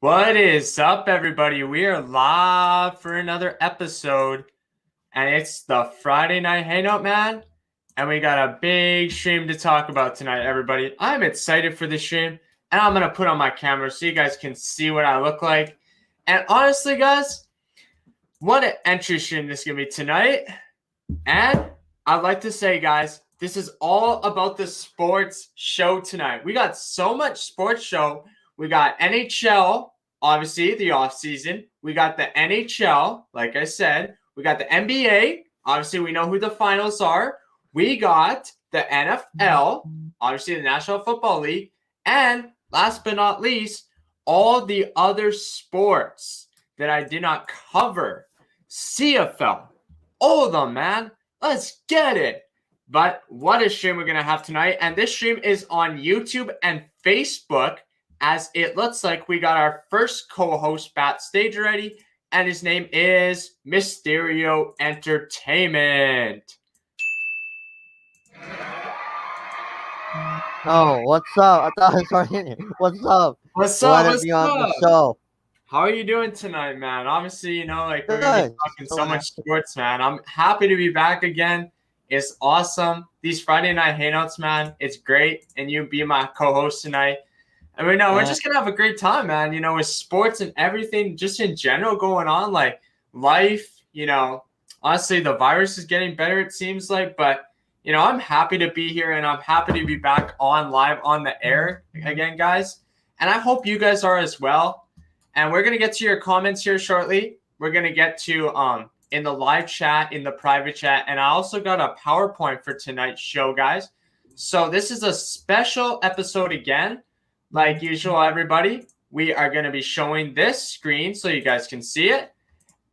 What is up, everybody? We are live for another episode, and it's the Friday Night Hangout, man. And we got a big stream to talk about tonight, everybody. I'm excited for this stream, and I'm going to put on my camera so you guys can see what I look like. And honestly, guys, what an entry stream this is going to be tonight. And I'd like to say, guys, this is all about the sports show tonight. We got so much sports show. We got NHL, obviously, the offseason. We got the NHL, like I said. We got the NBA. Obviously, we know who the finals are. We got the NFL, obviously, the National Football League. And last but not least, all the other sports that I did not cover. CFL. All of them, man. Let's get it. But what a stream we're going to have tonight. And this stream is on YouTube and Facebook, as it looks like we got our first co-host backstage already. And his name is Mysterio Entertainment. Oh, what's up? I thought I was already in here. What's up? What's up? What's up? The show. How are you doing tonight, man? Obviously, we're going to be talking so much sports, man. I'm happy to be back again. It's awesome. These Friday night hangouts, man, it's great. And you be my co-host tonight. And we're just going to have a great time, man. With sports and everything just in general going on, like life, honestly, the virus is getting better, it seems like. But, I'm happy to be here and I'm happy to be back on live on the air again, guys. And I hope you guys are as well. And we're going to get to your comments here shortly. We're going to get to in the live chat, in the private chat. And I also got a PowerPoint for tonight's show, guys. So this is a special episode again. Like usual, everybody, we are going to be showing this screen so you guys can see it.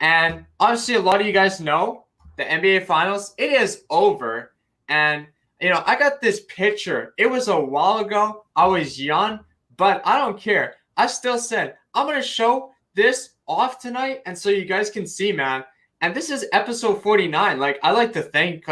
And obviously, a lot of you guys know the NBA Finals. It is over. And, I got this picture. It was a while ago. I was young, but I don't care. I still said, I'm going to show this off tonight. And so you guys can see, man. And this is episode 49. I like to thank,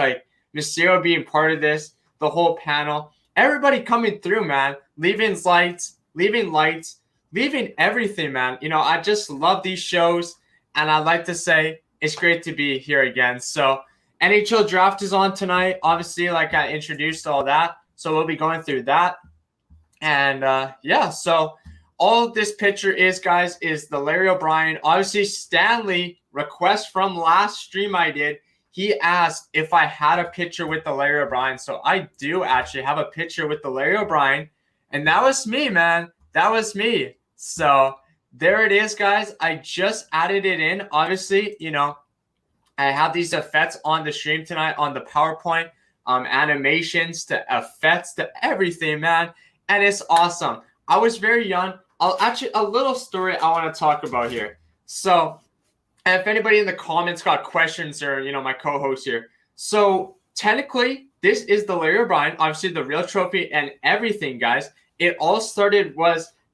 Mysterio being part of this, the whole panel. Everybody coming through, man. Leaving lights, leaving everything, man. I just love these shows. And I'd like to say it's great to be here again. So NHL draft is on tonight. Obviously, like I introduced all that. So we'll be going through that. And, so all this picture is, guys, is the Larry O'Brien. Obviously, Stanley, request from last stream I did, he asked if I had a picture with the Larry O'Brien. So I do actually have a picture with the Larry O'Brien. And that was me, man. That was me. So there it is, guys. I just added it in. Obviously, I have these effects on the stream tonight on the PowerPoint, animations to effects to everything, man. And it's awesome. I was very young. A little story I want to talk about here. So if anybody in the comments got questions or, my co-host here. So technically, this is the Larry O'Brien, obviously the real trophy and everything, guys. It all started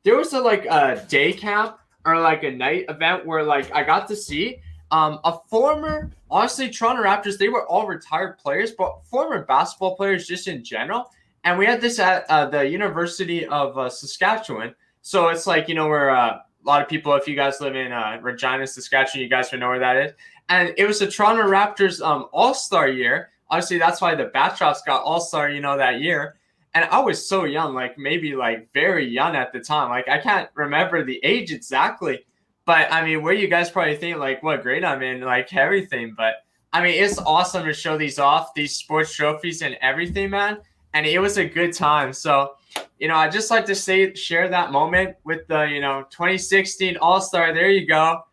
there was a day camp or a night event where I got to see a former, honestly, Toronto Raptors, they were all retired players, but former basketball players just in general. And we had this at the University of Saskatchewan. So it's where a lot of people, if you guys live in Regina, Saskatchewan, you guys will know where that is. And it was the Toronto Raptors All-Star year. Obviously, that's why the Batrocs got All-Star, that year. And I was so young, maybe very young at the time. I can't remember the age exactly. But, where you guys probably think, what grade I'm in, everything. But, it's awesome to show these off, these sports trophies and everything, man. And it was a good time. So, I just like to share that moment with the, 2016 All-Star. There you go.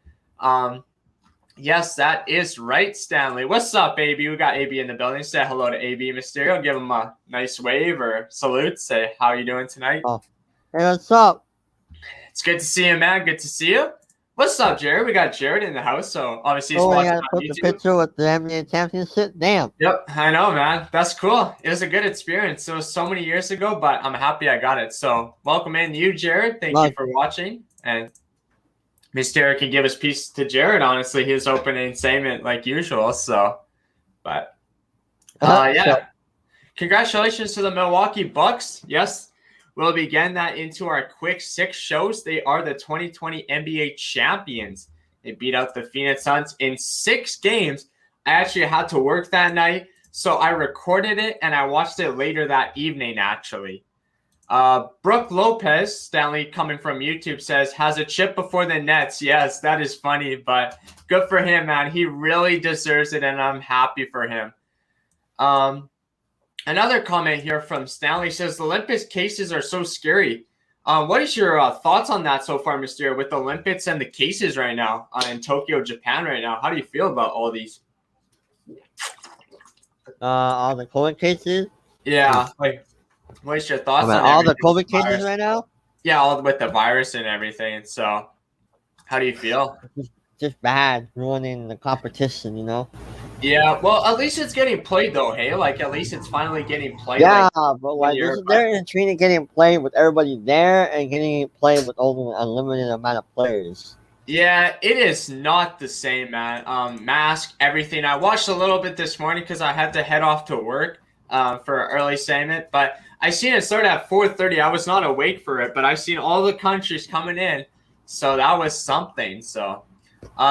Yes, that is right, Stanley. What's up, AB? We got AB in the building. Say hello to AB Mysterio. Give him a nice wave or salute. Say, how are you doing tonight? Oh, hey, what's up? It's good to see you, man. Good to see you. What's up, Jared? We got Jared in the house, so obviously he's watching on put YouTube. The picture with the NBA championship. Damn. Yep, I know, man. That's cool. It was a good experience. It was so many years ago, but I'm happy I got it. So welcome in you, Jared. Thank you for watching. And Mysterio can give his piece to Jared. Honestly, his opening statement like usual. So, but yeah. Congratulations to the Milwaukee Bucks. Yes. we'll be getting that into our quick 6 shows. They are the 2020 NBA champions. They beat out the Phoenix Suns in 6 games. I actually had to work that night, so I recorded it and I watched it later that evening, actually. Brooke Lopez, Stanley, coming from YouTube, says, has a chip before the Nets. Yes, that is funny, but good for him, man. He really deserves it, and I'm happy for him. Another comment here from Stanley says, the Olympics cases are so scary. What is your thoughts on that so far, Mr. With the Olympics and the cases right now in Tokyo, Japan right now? How do you feel about all these? All the COVID cases? Yeah, like, what's your thoughts on all the COVID cases virus right now? Yeah, all with the virus and everything. So, how do you feel? Just bad, ruining the competition, you know? Yeah, well, at least it's getting played, though, hey? Like, at least it's finally getting played. Yeah, like, but like, they're in Trina getting played with everybody there and getting played with only an unlimited amount of players. Yeah, it is not the same, man. Mask, everything. I watched a little bit this morning because I had to head off to work for early segment, but I seen it start at 4:30. I was not awake for it, but I've seen all the countries coming in, so that was something. So,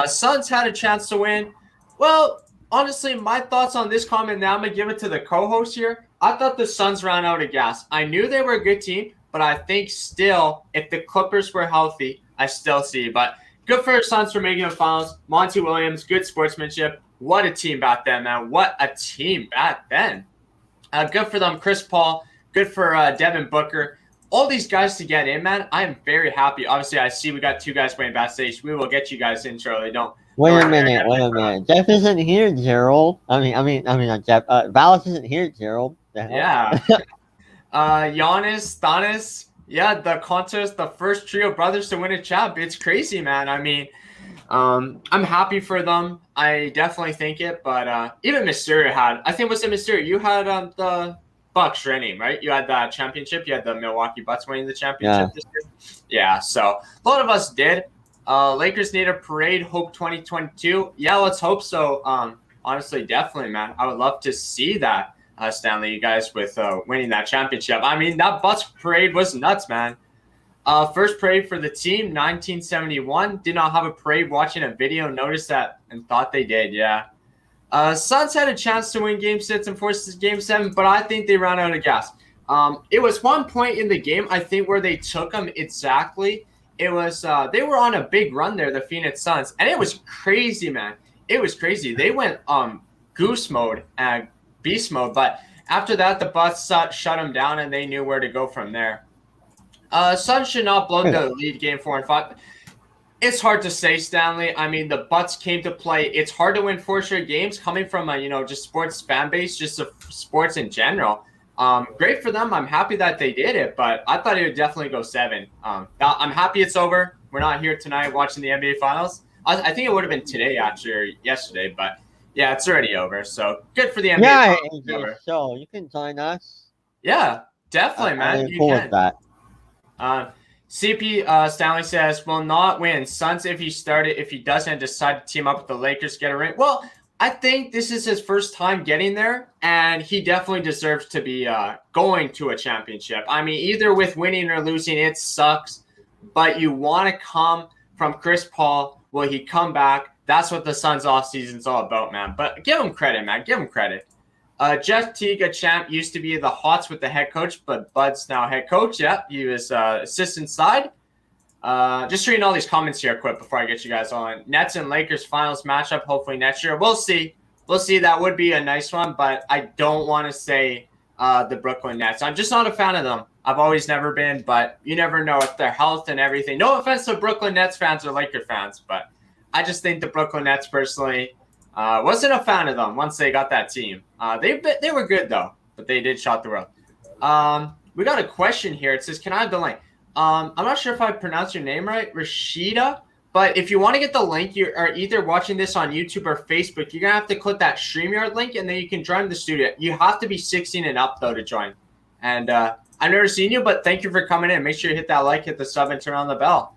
Suns had a chance to win. Well, honestly, my thoughts on this comment now, I'm going to give it to the co-host here. I thought the Suns ran out of gas. I knew they were a good team, but I think still, if the Clippers were healthy, I still see. But good for the Suns for making the finals. Monty Williams, good sportsmanship. What a team back then, man. What a team back then. Good for them. Chris Paul, good for Devin Booker. All these guys to get in, man. I am very happy. Obviously, I see we got 2 guys waiting backstage. We will get you guys in shortly. Wait a minute. Jeff isn't here, Gerald. Jeff. Valis isn't here, Gerald. Yeah. Giannis, Thanos. Yeah, the contest, the first trio brothers to win a champ. It's crazy, man. I mean, I'm happy for them. I definitely think it, but even Mysterio had. I think was it Mysterio? You had the Bucks winning, right? You had that championship. You had the Milwaukee Bucks winning the championship this year. Yeah, so a lot of us did. Lakers need a parade. Hope 2022. Yeah, let's hope so. Honestly, definitely, man. I would love to see that, Stanley, you guys, with winning that championship. I mean, that Bucks parade was nuts, man. First parade for the team, 1971. Did not have a parade. Watching a video, noticed that and thought they did, yeah. Suns had a chance to win Game 6 and force Game 7, but I think they ran out of gas. It was one point in the game, I think, where they took them exactly. It was they were on a big run there, the Phoenix Suns, and it was crazy, man. It was crazy. They went goose mode and beast mode, but after that, the Bucks shut them down, and they knew where to go from there. Suns should not blow the lead Game 4 and 5. It's hard to say, Stanley. I mean, the Bucks came to play. It's hard to win 4 straight games coming from a just sports fan base, just sports in general. Great for them. I'm happy that they did it, but I thought it would definitely go 7. I'm happy it's over. We're not here tonight watching the NBA Finals. I think it would have been today, actually, or yesterday, but yeah, it's already over. So good for the NBA Finals. Yeah, so you can join us. Yeah, definitely, man. I'm cool with that. CP Stanley says, will not win. Suns if he doesn't decide to team up with the Lakers, get a ring. Well, I think this is his first time getting there, and he definitely deserves to be going to a championship. I mean, either with winning or losing, it sucks, but you want to come from Chris Paul. Will he come back? That's what the Suns offseason is all about, man. But give him credit, man. Give him credit. Jeff Teague, a champ, used to be the Hawks with the head coach, but Bud's now head coach. Yeah, he was assistant side. Just reading all these comments here quick before I get you guys on. Nets and Lakers finals matchup, hopefully next year. We'll see. We'll see. That would be a nice one, but I don't want to say the Brooklyn Nets. I'm just not a fan of them. I've always never been, but you never know with their health and everything. No offense to Brooklyn Nets fans or Laker fans, but I just think the Brooklyn Nets personally wasn't a fan of them once they got that team. They were good, though, but they did shock the world. We got a question here. It says, can I have the link? I'm not sure if I pronounced your name right, Rashida, but if you want to get the link, you are either watching this on YouTube or Facebook, you're going to have to click that StreamYard link, and then you can join the studio. You have to be 16 and up, though, to join. And I've never seen you, but thank you for coming in. Make sure you hit that like, hit the sub, and turn on the bell.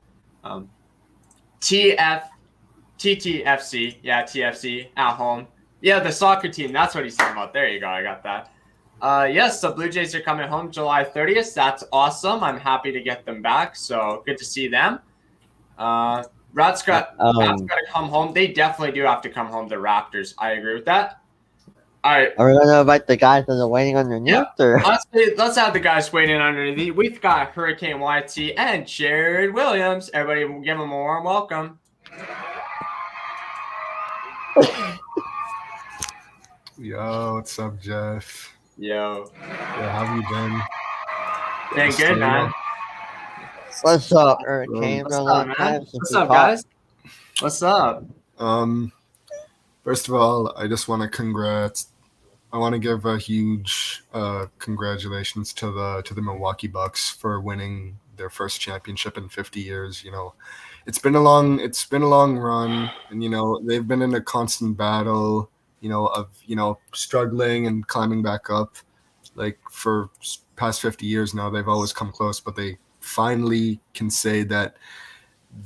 TTFC. Yeah, TFC at home. Yeah, the soccer team. That's what he's talking about. There you go. I got that. Yes, the Blue Jays are coming home July 30th. That's awesome. I'm happy to get them back. So good to see them. Rats got to come home. They definitely do have to come home. The Raptors. I agree with that. All right. Are we gonna invite the guys that are waiting underneath? Yeah. Or? Let's have the guys waiting underneath. We've got Hurricane YT and Jared Williams. Everybody, give them a warm welcome. Yo, what's up, Jeff? Yo. Yeah, how have you been? Been good, man. What's up, Hurricane? What's up, man? What's up, guys? What's up? First of all, I just want to give a huge congratulations to the Milwaukee Bucks for winning their first championship in 50 years. You know, it's been a long run, and you know they've been in a constant battle. You know, of struggling and climbing back up. Like for past 50 years now, they've always come close, but they finally can say that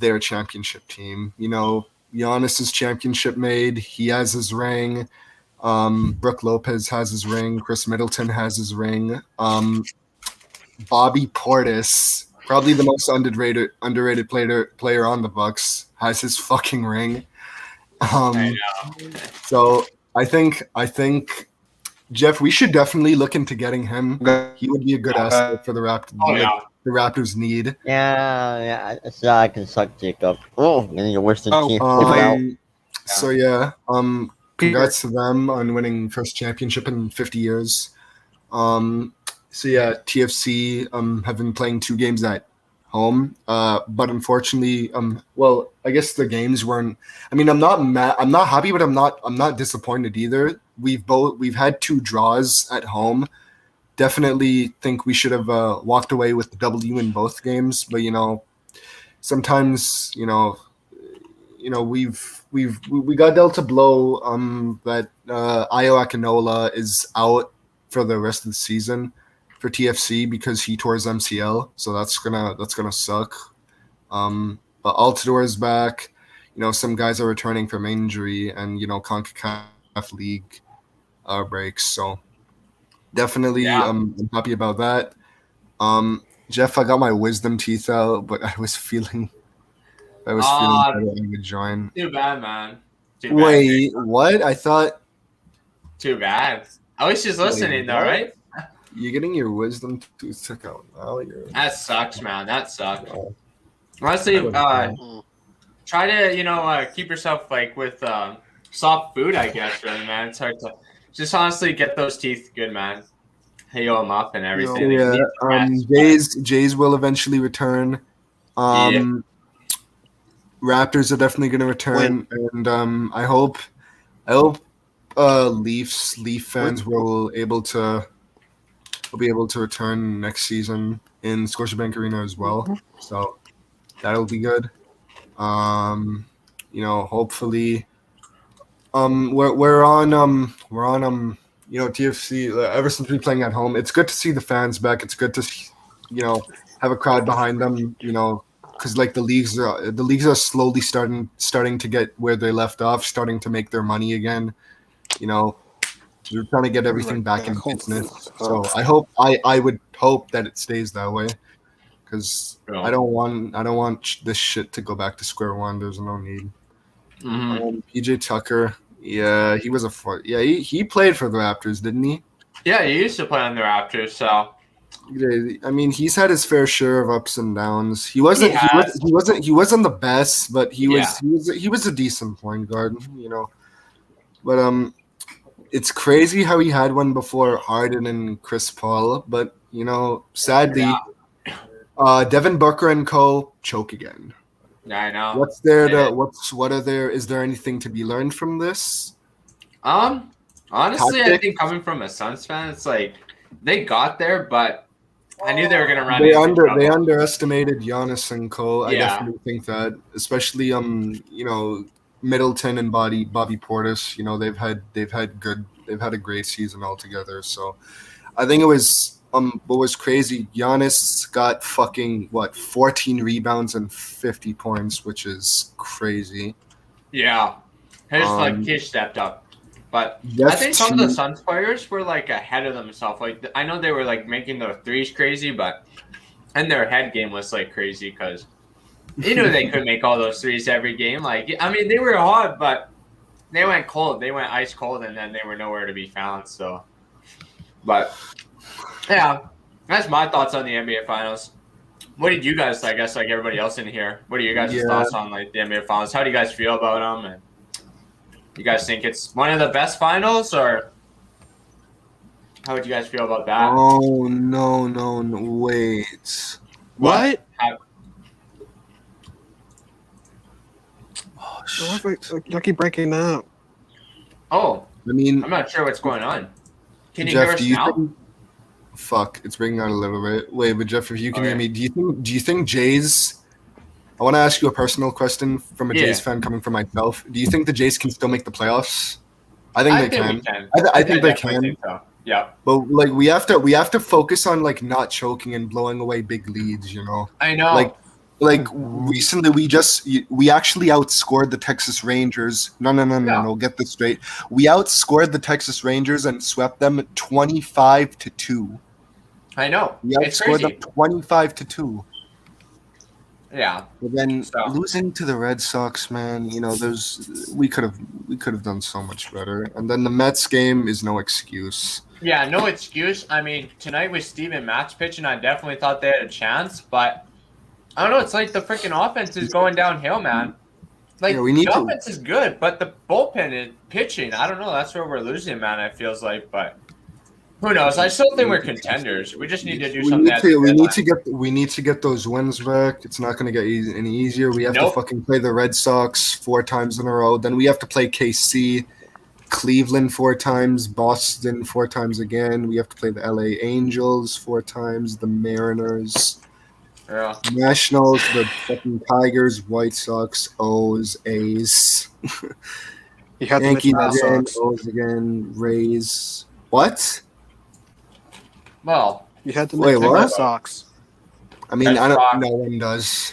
they're a championship team. You know, Giannis is championship made. He has his ring. Brook Lopez has his ring. Chris Middleton has his ring. Bobby Portis, probably the most underrated player on the Bucks, has his fucking ring. I know. So I think Jeff, we should definitely look into getting him. He would be a good asset for the Raptors. Oh, yeah. The Raptors need. Yeah. So I can suck Jacob. Oh, getting your worst team. So yeah. Congrats to them on winning first championship in 50 years. So yeah, TFC have been playing 2 games at home, but unfortunately, well, I guess the games weren't. I mean, I'm not mad. I'm not happy, but I'm not disappointed either. We've had 2 draws at home. Definitely think we should have walked away with the W in both games, but you know, sometimes we got dealt a blow that Ayo Akinola is out for the rest of the season for TFC because he tore his MCL, so that's gonna suck. But Altidore is back. You know, some guys are returning from injury, and you know, CONCACAF League breaks. So definitely, I'm happy about that. Jeff, I got my wisdom teeth out, but I was feeling better I would join. Too bad, man. Wait, what? I thought. Too bad. At least she's listening, though, right? You're getting your wisdom tooth took out now. That sucks, man. That sucks. Honestly, try to keep yourself like with soft food, I guess. Really, man. It's hard to just honestly get those teeth good, man. Heal them up and everything. Jays will eventually return. Raptors are definitely going to return, and I hope Leaf fans will be able to return next season in Scotiabank Arena as well. So that'll be good. Hopefully, we're on TFC. Ever since we've been playing at home, it's good to see the fans back. It's good to have a crowd behind them. Because like the leagues are slowly starting to get where they left off, starting to make their money again. We're trying to get everything back in business. So I would hope that it stays that way, because I don't want this shit to go back to square one. There's no need. PJ Tucker, yeah, he was he played for the Raptors, didn't he? Yeah, he used to play on the Raptors. So I mean, he's had his fair share of ups and downs. He wasn't the best, but he was a decent point guard, But it's crazy how he had one before Harden and Chris Paul, but sadly, Devin Booker and co. choke again. Yeah, I know. Is there anything to be learned from this? Honestly, I think coming from a Suns fan, it's like they got there, but I knew they were gonna run. They underestimated Giannis and co. I definitely think that, especially Middleton and Bobby Portis, they've had a great season altogether. So I think it was what was crazy, Giannis got 14 rebounds and 50 points, which is crazy. Yeah. He stepped up. But I think some of the Suns players were like ahead of themselves. Like I know they were like making their threes crazy, and their head game was like crazy because they knew they could make all those threes every game. Like I mean, they were hot, but they went cold. They went ice cold, and then they were nowhere to be found. So, but yeah, that's my thoughts on the NBA Finals. What did you guys, I guess, like everybody else in here? What are your guys' thoughts on like the NBA Finals? How do you guys feel about them? And you guys think it's one of the best finals, or how would you guys feel about that? Oh no! Wait. What? Oh, I keep breaking out. Oh, I mean, I'm not sure what's going on. Can you Jeff, hear us now? Fuck, it's breaking out a little bit. Wait, but Jeff, if you can hear me, do you think Jays? I want to ask you a personal question from a Jays fan coming from myself. Do you think the Jays can still make the playoffs? I think they can. I think they can. Think so. Yeah. But like we have to focus on like not choking and blowing away big leads, you know. I know. Like recently we actually outscored the Texas Rangers. No, get this straight. We outscored the Texas Rangers and swept them 25-2. I know. We outscored them 25-2. Yeah. But then losing to the Red Sox, man, you know, we could have done so much better. And then the Mets game is no excuse. Yeah, no excuse. I mean, tonight with Steven Matz pitching, I definitely thought they had a chance, but I don't know. It's like the freaking offense is going downhill, man. Like the offense is good, but the bullpen is pitching. I don't know. That's where we're losing, man. It feels like, but who knows? I still think we're contenders. We just need to do something. We need to get those wins back. It's not going to get any easier. We have to fucking play the Red Sox 4 times in a row. Then we have to play KC, Cleveland 4 times, Boston 4 times again. We have to play the LA Angels 4 times, the Mariners. Yeah. Nationals, the fucking Tigers, White Sox, O's, A's. Yankees again, O's again, Rays. What? Well, you had to make the Red Sox. I mean, I don't. No one does.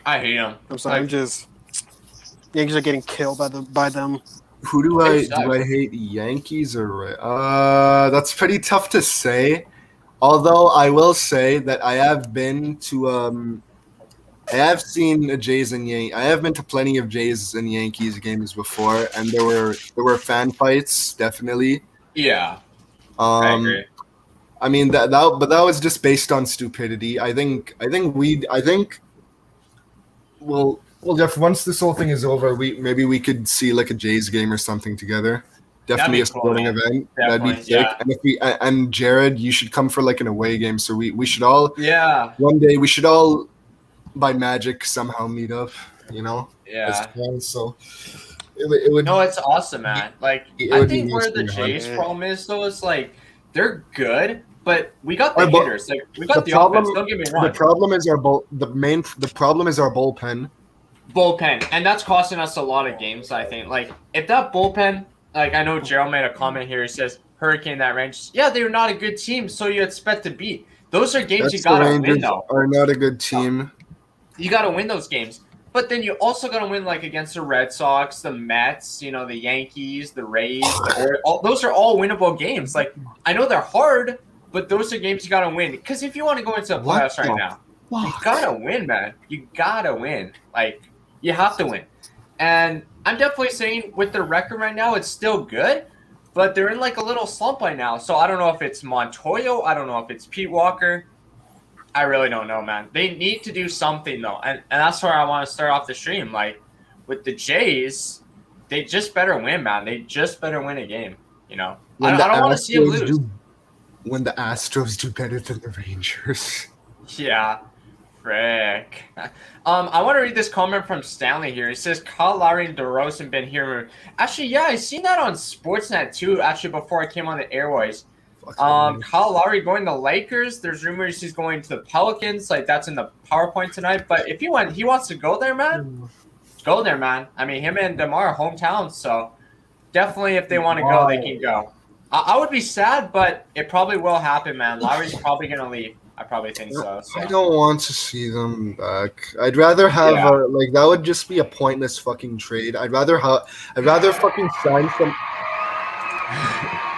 I hate them. I'm sorry. Yankees are getting killed by them. Who do I hate? Yankees or Rays? That's pretty tough to say. Although I will say that I have been to I have seen Jays and Yankees. I have been to plenty of Jays and Yankees games before, and there were fan fights, definitely. Yeah. I agree. I mean but that was just based on stupidity. Well, Jeff, once this whole thing is over, maybe we could see like a Jays game or something together. Definitely a sporting event. That'd be sick. Yeah. And Jared, you should come for like an away game. So we should all one day we should all by magic somehow meet up, you know? Yeah. So it would. No, it's awesome, man. Like I think where the Jays problem is though is like they're good, but we got the hitters. Like we got the offense. Don't get me wrong. The problem is the problem is our bullpen. And that's costing us a lot of games. I think. Like if that bullpen. Like, I know Gerald made a comment here. He says, Hurricane that range. Yeah, they're not a good team, so you expect to beat. Those are games you got to win, though. Are not a good team. You got to win those games. But then you also got to win, like, against the Red Sox, the Mets, you know, the Yankees, the Rays. Those are all winnable games. Like, I know they're hard, but those are games you got to win. Because if you want to go into the playoffs right now, you got to win, man. You got to win. Like, you have to win. And I'm definitely saying with their record right now, it's still good, but they're in like a little slump right now. So I don't know if it's Montoyo. I don't know if it's Pete Walker. I really don't know, man. They need to do something, though. And that's where I want to start off the stream. Like with the Jays, they just better win, man. They just better win a game, you know. I don't want to see them lose. When the Astros do better than the Rangers. Yeah. Frick. I want to read this comment from Stanley here. He says, Kyle Lowry and DeRozan been here. Actually, yeah, I seen that on Sportsnet too, actually, before I came on the airways. Kyle Lowry going to Lakers. There's rumors he's going to the Pelicans. Like, that's in the PowerPoint tonight. But if he wants to go there, man, go there, man. I mean, him and DeMar are hometowns, so definitely if they want to go, they can go. I would be sad, but it probably will happen, man. Lowry's probably going to leave. I probably think so. I don't want to see them back. I'd rather have like that would just be a pointless fucking trade. I'd rather fucking sign some.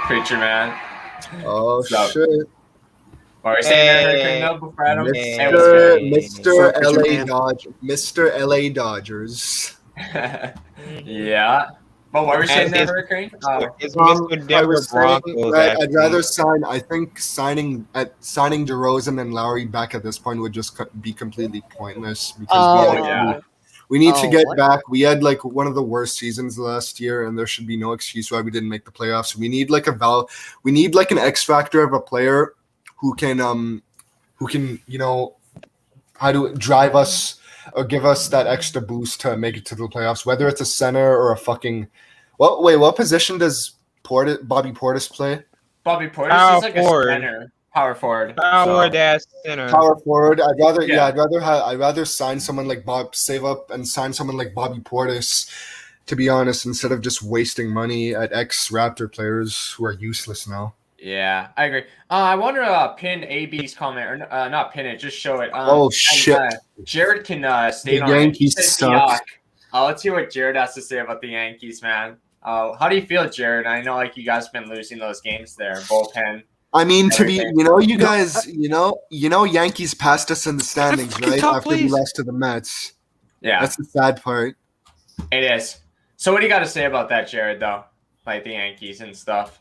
Preacher man. Oh shit. What are we saying there, Hurricane Mill before Adam? Mr. LA Dodgers. Yeah. But what were you saying there, Hurricane? I'd rather sign. I think signing DeRozan and Lowry back at this point would just be completely pointless because we need to get back. We had like one of the worst seasons last year, and there should be no excuse why we didn't make the playoffs. We need like an X factor of a player who can drive us or give us that extra boost to make it to the playoffs, whether it's a center or a fucking what position does Bobby Portis play? Bobby Portis is like a center. Power forward. Center. Power forward. I'd rather sign someone like save up and sign someone like Bobby Portis, to be honest, instead of just wasting money at ex-Raptor players who are useless now. Yeah, I agree. I want to pin AB's comment, or not pin it, just show it. Shit. Jared can state on Yankees suck. Let's hear what Jared has to say about the Yankees, man. How do you feel, Jared? I know like you guys have been losing those games there, bullpen. I mean, you guys, Yankees passed us in the standings, right? After we lost to the Mets. Yeah. That's the sad part. It is. So what do you got to say about that, Jared, though? Like the Yankees and stuff.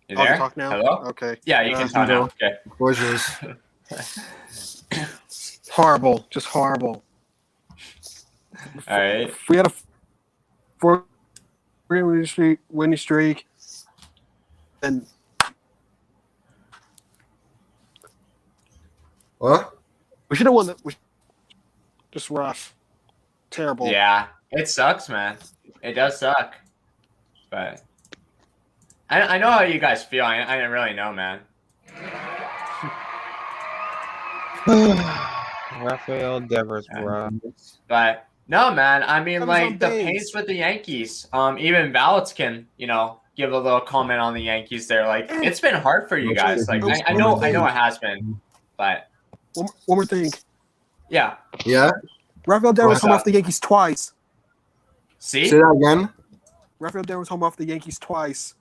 You there? Talk now? Hello? Okay. Yeah, you can talk now. Okay. Where's yours? Horrible. Just horrible. All right. If we had a 4-game winning streak, then what? We should have won that. Just rough. Terrible. Yeah, it sucks, man. It does suck. But I know how you guys feel. I didn't really know, man. Rafael Devers, bro. But no, man. I mean, like the pace with the Yankees. Even Valets can, give a little comment on the Yankees there. Like it's been hard for you guys. Like I know it has been, but one more thing. Yeah. Yeah. Rafael Devers home off the Yankees twice. See? Say that again. Rafael Devers home off the Yankees twice.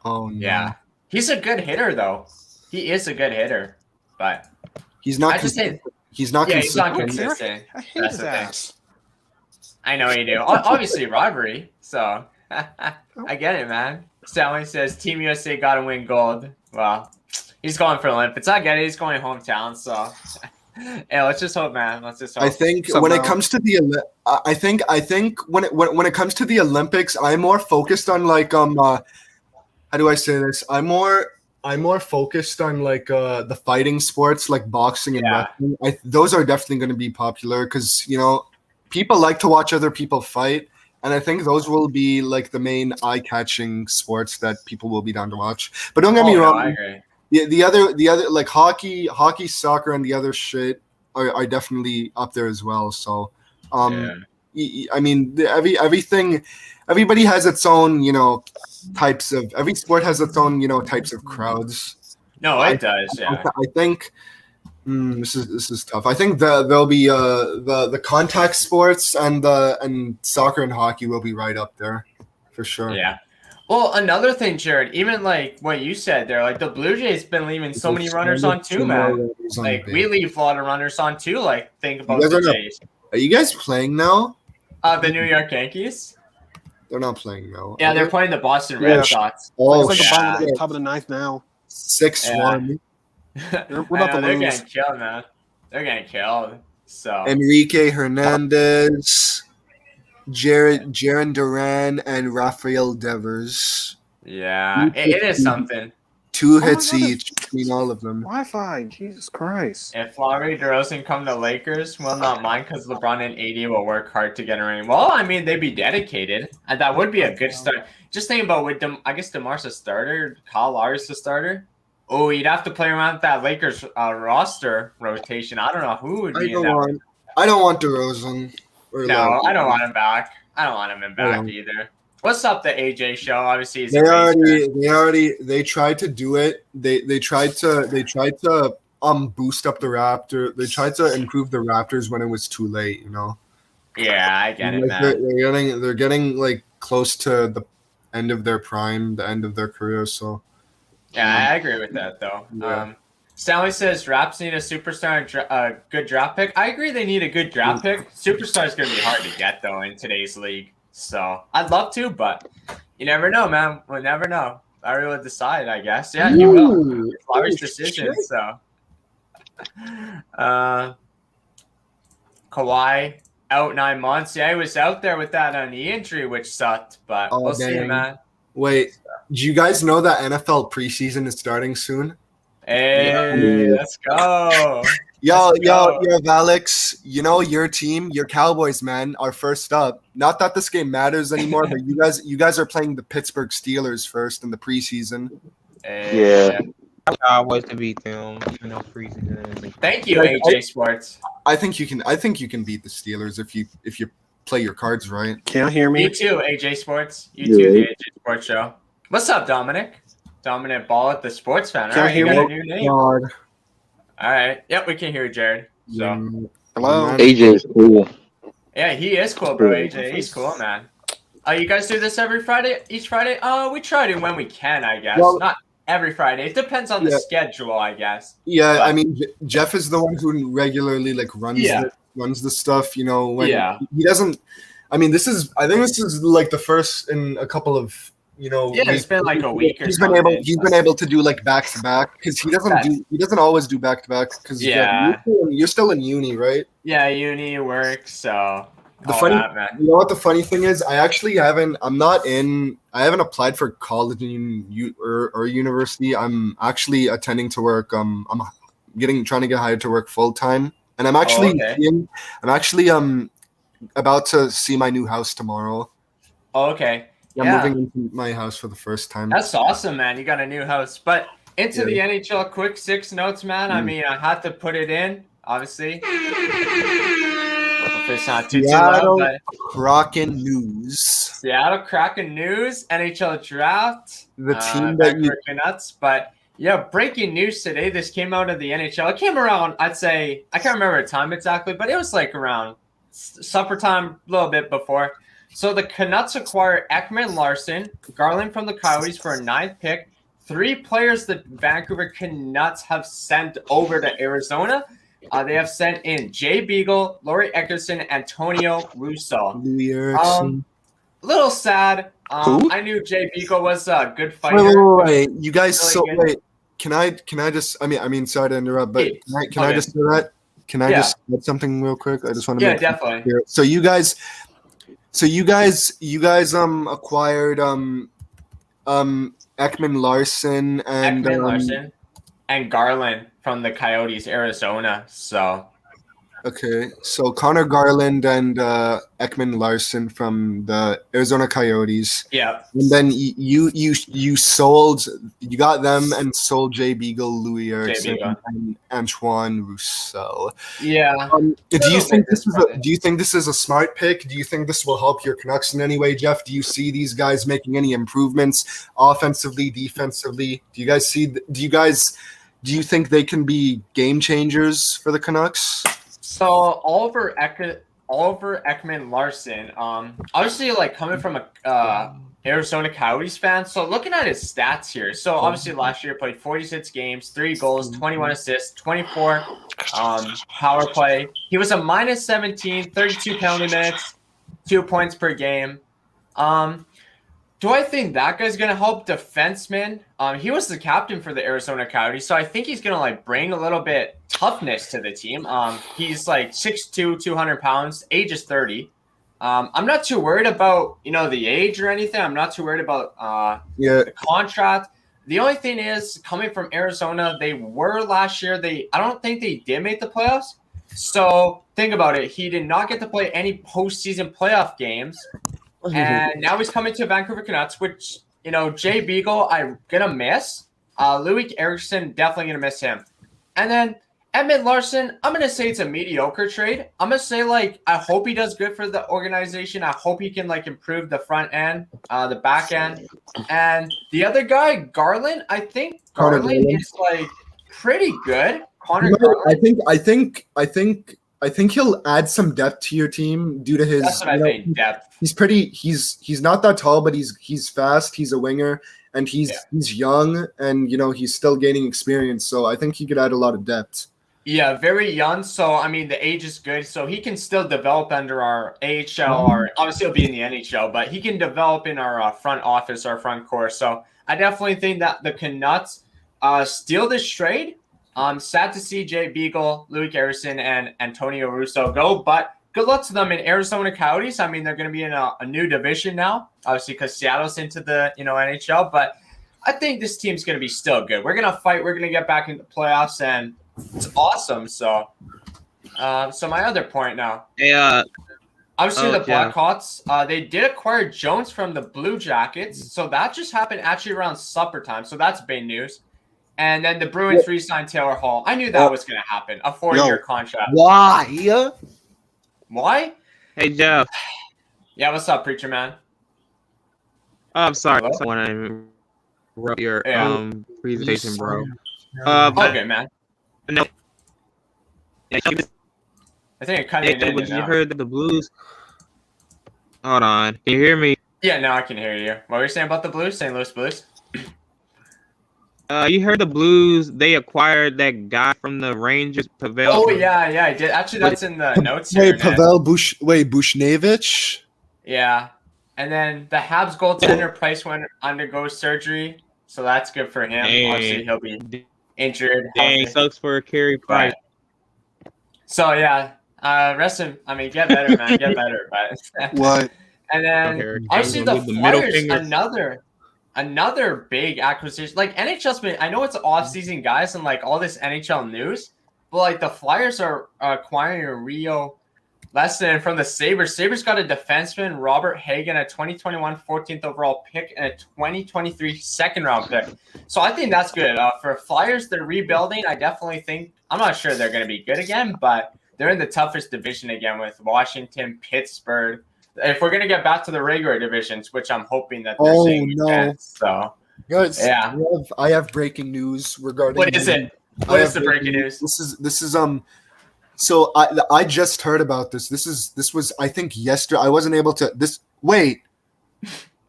Oh no. Yeah. He's a good hitter, though. He is a good hitter, but he's not. He's not consistent. I hate his ass. I know you do. Obviously, rivalry. So I get it, man. Stanley says Team USA got to win gold. Well, he's going for Olympics. I get it. He's going hometown. So yeah, let's just hope, man. Let's just hope. I think when it comes to the, I think when it comes to the Olympics, I'm more focused on like how do I say this? I'm more focused on like the fighting sports like boxing and wrestling. Those are definitely going to be popular because people like to watch other people fight, and I think those will be like the main eye-catching sports that people will be down to watch. But don't get me wrong. I agree. The other like hockey, soccer, and the other shit are definitely up there as well. So, I mean, everybody has its own, types of. Every sport has its own, types of crowds. No, it does. Yeah. I think this is tough. I think there'll be the contact sports and soccer and hockey will be right up there for sure. Yeah. Well, another thing, Jared, even like what you said there, like the Blue Jays been leaving so many runners on too, man. Like we leave a lot of runners on too. Like think about the Jays. Are you guys playing now? The New York Yankees. They're not playing now. Yeah, they're playing the Boston Red Sox. Oh, it's like the bottom of the top of the ninth now. 6-1. We're about to lose. They're getting killed, man. They're getting killed. So Enrique Hernandez, Jarren Duran, and Rafael Devers. Yeah, it is something. 2 hits each between all of them. Wi-Fi, Jesus Christ. If Lowry DeRozan come to Lakers, well, not mine because LeBron and AD will work hard to get a ring. Well, I mean, they'd be dedicated, and that would be a good start. Just think about I guess DeMar's a starter, Kyle Lowry's the starter. Oh, you'd have to play around with that Lakers roster rotation. I don't know who would be in that. I don't want DeRozan. No, I don't want him back. I don't want him back either. What's up, the AJ show? Obviously, he's a Rays fan. They tried to do it. They tried to boost up the Raptor. They tried to improve the Raptors when it was too late. You know. Yeah, I get it, Like, man. they're getting like close to the end of their prime, the end of their career. So. Yeah, I agree with that though. Yeah. Stanley says Raps need a superstar and a good draft pick. I agree they need a good draft pick. Superstar is going to be hard to get though in today's league. So I'd love to, but you never know, man. We'll never know. Larry will decide, I guess. Yeah, he will. It's Larry's decision. So, Kawhi out 9 months. Yeah, he was out there with that knee injury, which sucked. But we'll see, man. Wait, do you guys know that NFL preseason is starting soon? Hey, let's go. Yo, Alex, you know your team, your Cowboys, man, are first up. Not that this game matters anymore, but you guys are playing the Pittsburgh Steelers first in the preseason. Yeah. Cowboys to beat them in the preseason. Thank you, AJ Sports. I think you can beat the Steelers if you play your cards right. Can't hear me. You too, AJ Sports. You too, the AJ Sports Show. What's up, Dominic? Dominic Ball at the Sports Fan. All right, you got a new name. God. All right. Yep, we can hear Jared. So, Hello. AJ's cool. yeah, he is cool, bro. AJ, he's cool, man. You guys do this every Friday? Each Friday? We try to when we can, I guess. Well, not every Friday. It depends on the schedule, I guess. Yeah, But, I mean, Jeff is the one who regularly like runs the stuff. You know, when he doesn't. I mean, I think this is like the first in a couple of. You know, it's been like a week or he's something. been able to do like back to back because he doesn't always do back to back because you're still in uni, right? Yeah, uni work. So you know what the funny thing is? I haven't applied for college or university. I'm actually attending to work. I'm trying to get hired to work full time, and I'm actually about to see my new house tomorrow. Okay. I'm moving into my house for the first time. That's awesome, man. You got a new house. But into the NHL quick 6 notes, man. I mean, I had to put it in, obviously. Hopefully it's not too loud. But Kraken news. Seattle Kraken news, NHL draft. The team that you nuts. But yeah, breaking news today. This came out of the NHL. It came around, I'd say, I can't remember the time exactly, but it was like around supper time, a little bit before. So the Canucks acquire Ekman Larson, Garland from the Coyotes for a 9th pick. 3 players the Vancouver Canucks have sent over to Arizona. They have sent in Jay Beagle, Laurie Eckerson, Antonio Russo. Little sad. I knew Jay Beagle was a good fighter. Wait. You guys, really wait. Can I just? I mean, sorry to interrupt, but can I just do that? Can I just get something real quick? I just want to. Yeah, definitely. Clear. So you guys acquired Ekman Larson and Garland from the Coyotes, Arizona. So okay, so Connor Garland and Ekman Larson from the Arizona Coyotes. Yeah, and then you got them and sold Jay Beagle, Louis Erickson, and Antoine Roussel. Yeah. Do you think this is a smart pick? Do you think this will help your Canucks in any way, Jeff? Do you see these guys making any improvements offensively, defensively? Do you think they can be game changers for the Canucks? So Oliver Ekman Larson, obviously like coming from a Arizona Coyotes fan. So looking at his stats here, so obviously last year played 46 games, 3 goals, 21 assists, 24 power play. He was a -17, 32 penalty minutes, 2 points per game. Do I think that guy's going to help defensemen? He was the captain for the Arizona Coyotes, so I think he's going to like bring a little bit toughness to the team. He's like 6'2", 200 pounds, age is 30. I'm not too worried about, the age or anything. I'm not too worried about the contract. The only thing is, coming from Arizona, they were last year. I don't think they did make the playoffs. So think about it. He did not get to play any postseason playoff games. And now he's coming to Vancouver Canucks, which, Jay Beagle, I'm going to miss. Louis Erickson, definitely going to miss him. And then Edmund Larson, I'm gonna say it's a mediocre trade. I'm gonna say like I hope he does good for the organization. I hope he can like improve the front end, the back end, and the other guy, Garland. I think Connor Garland Garland. is like pretty good. Connor No, Garland. I think he'll add some depth to your team due to his. That's what I think. Depth. He's not that tall, but he's fast. He's a winger, and he's young, and he's still gaining experience. So I think he could add a lot of depth. Yeah, very young. So I mean, the age is good. So he can still develop under our AHL, or obviously he'll be in the NHL, but he can develop in our front office, our front core. So I definitely think that the Canucks steal this trade. Sad to see Jay Beagle, Louis Garrison, and Antonio Russo go, but good luck to them in Arizona Coyotes. I mean, they're going to be in a new division now, obviously because Seattle's into the NHL. But I think this team's going to be still good. We're going to fight. We're going to get back into the playoffs, and it's awesome. So, so my other point now. Yeah. Obviously, the Blackhawks, they did acquire Jones from the Blue Jackets. So that just happened actually around supper time. So that's big news. And then the Bruins re-signed Taylor Hall. I knew that was going to happen. A 4-year contract. Why? Why? Hey, Jeff. Yeah, what's up, preacher man? I'm sorry. Hello? When I wrote your presentation, bro. Okay, man. No. I think it cut in and You out. heard the Blues? Hold on. Can you hear me? Yeah, now I can hear you. What were you saying about the Blues? St. Louis Blues? You heard the Blues? They acquired that guy from the Rangers, Pavel. Oh yeah, I did. Actually, that's in the notes here. Wait, Pavel Bushnevich? Yeah, and then the Habs goaltender Price went undergo surgery, so that's good for him. Dang. Obviously, he'll be injured. Dang, healthy. sucks for Carey Price. So yeah, rest him. I mean, get better, man. Get better. But What? and then obviously the Flyers, another big acquisition. Like NHL's been, I know it's off-season, guys, and like all this NHL news, but like the Flyers are acquiring Rio Lesson from the Sabres. Sabres got a defenseman, Robert Hagen, a 2021 14th overall pick, and a 2023 second-round pick. So I think that's good. For Flyers, they're rebuilding. I definitely think, I'm not sure they're going to be good again, but they're in the toughest division again with Washington, Pittsburgh. If we're going to get back to the regular divisions, which I'm hoping that they're saying we can. So, guys, yeah. I have breaking news regarding. What is it? What is the breaking news? This is So I just heard about this. This was I think yesterday. I wasn't able to. Wait.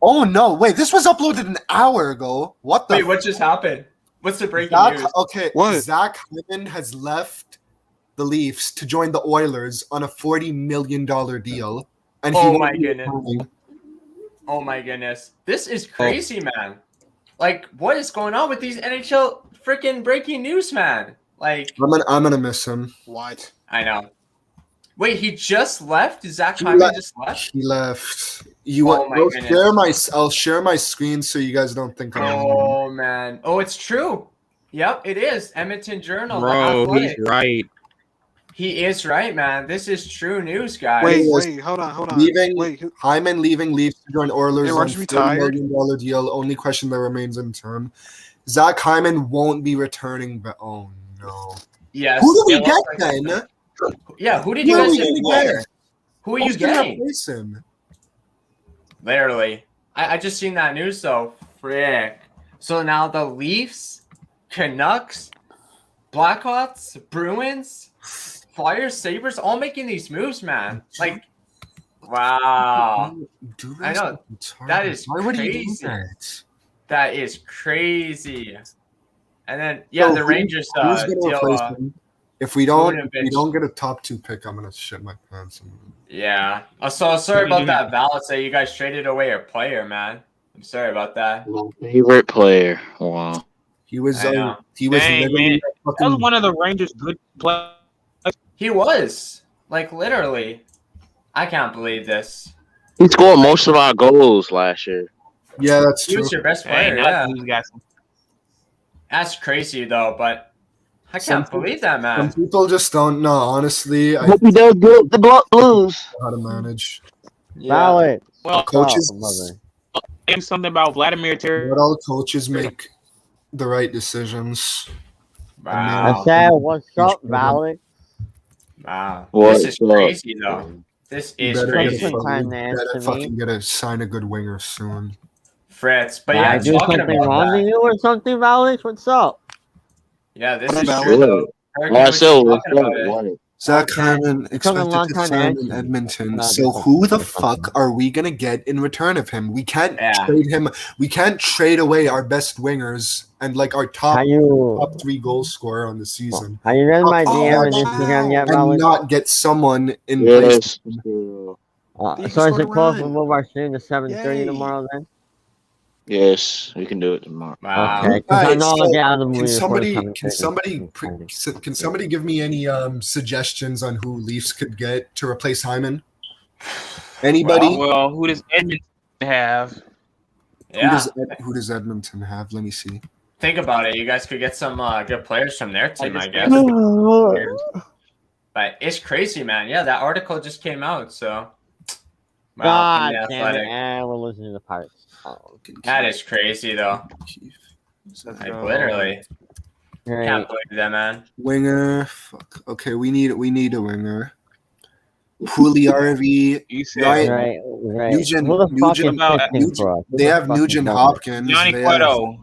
Oh no! Wait, this was uploaded an hour ago. What the? Wait, what just happened? What's the breaking news? Okay, what? Zach Hyman has left the Leafs to join the Oilers on a $40 million deal. And oh my goodness! Oh my goodness! This is crazy, man. Like, what is going on with these NHL freaking breaking news, man? Like, I'm gonna miss him. What? I know. Wait, he just left? Zach Hyman just left? He left. I'll share my screen so you guys don't think I'm. Oh man! Oh, it's true. Yep, it is. Edmonton Journal. Bro, he's right. He is right, man. This is true news, guys. Wait, hold on. Hyman leaving Leafs to join Oilers on $40 million deal. Only question that remains in term. Zach Hyman won't be returning, but oh no. Yes. Who do we get then? Yeah, who did you guys get? Who are you getting? Him? Literally. I just seen that news though. Frick. So now the Leafs, Canucks, Blackhawks, Bruins, Flyers, Sabres, all making these moves, man. Like, wow. I know. That is crazy. That is crazy. And then, yeah, the Rangers deal. If we don't get a top 2 pick, I'm gonna shit my pants. Yeah. So sorry about that, Val. Say you guys traded away a player, man. I'm sorry about that. My favorite player. Wow. He was. Dang, man. That was one of the Rangers' good players. He was literally. I can't believe this. He scored most of our goals last year. Yeah, that's true. He was your best player. Yeah. That's crazy though, but I can't believe that, man. Some people just don't know. Honestly, I hope he does good. The Blues. How to manage. Valid. Well, coaches. Something about Vladimir Terry. Not all coaches make the right decisions. Wow. I said, what's up, Valley? Wow. What? This is crazy, though. This You is better crazy. get a Time fucking, to you answer better me. fucking get a sign a good winger soon. Fritz. But Did yeah, I do talking something about wrong to that. you or something, Valley? What's up? Yeah, this What is about true, it? though. Hurricane was just Marcel, what's talking up? about it. What? Zach Okay. Hyman It took a expected long to time to sign answer in you. Edmonton. No, So just who the something. fuck are we gonna get in return of him? We can't Yeah. trade him. We can't trade away our best wingers and like our How you? top 3 goal scorer on the season, Have you read my Oh, DM and wow. Instagram yet, and Valley? not get someone in place. Yes. You So is scored a it cool if we run. move our stream to 7:30 Yay. tomorrow then? Yes, we can do it tomorrow. Wow. Okay, because I Alright, know so I'll get out of the movie Can before somebody 7:30. can somebody give me any suggestions on who Leafs could get to replace Hyman? Anybody? Well, who does Edmonton have? Yeah. Who does Edmonton have? Let me see. Think about it. You guys could get some good players from their team, I just- guess. But it's crazy, man. Yeah, that article just came out, so. Wow, God from the damn it, Athletic. and we're losing to the Pirates. That is crazy, though. Like, literally. Great. Can't believe that, man. Winger. Fuck. Okay, we need a winger. Pugliarvi. You said Ryan- Right. Nugent- Who the fuck Nugent- is about- pitching for us? Who They the have fuck is Nugent that? Hopkins. Johnny They have- Cueto.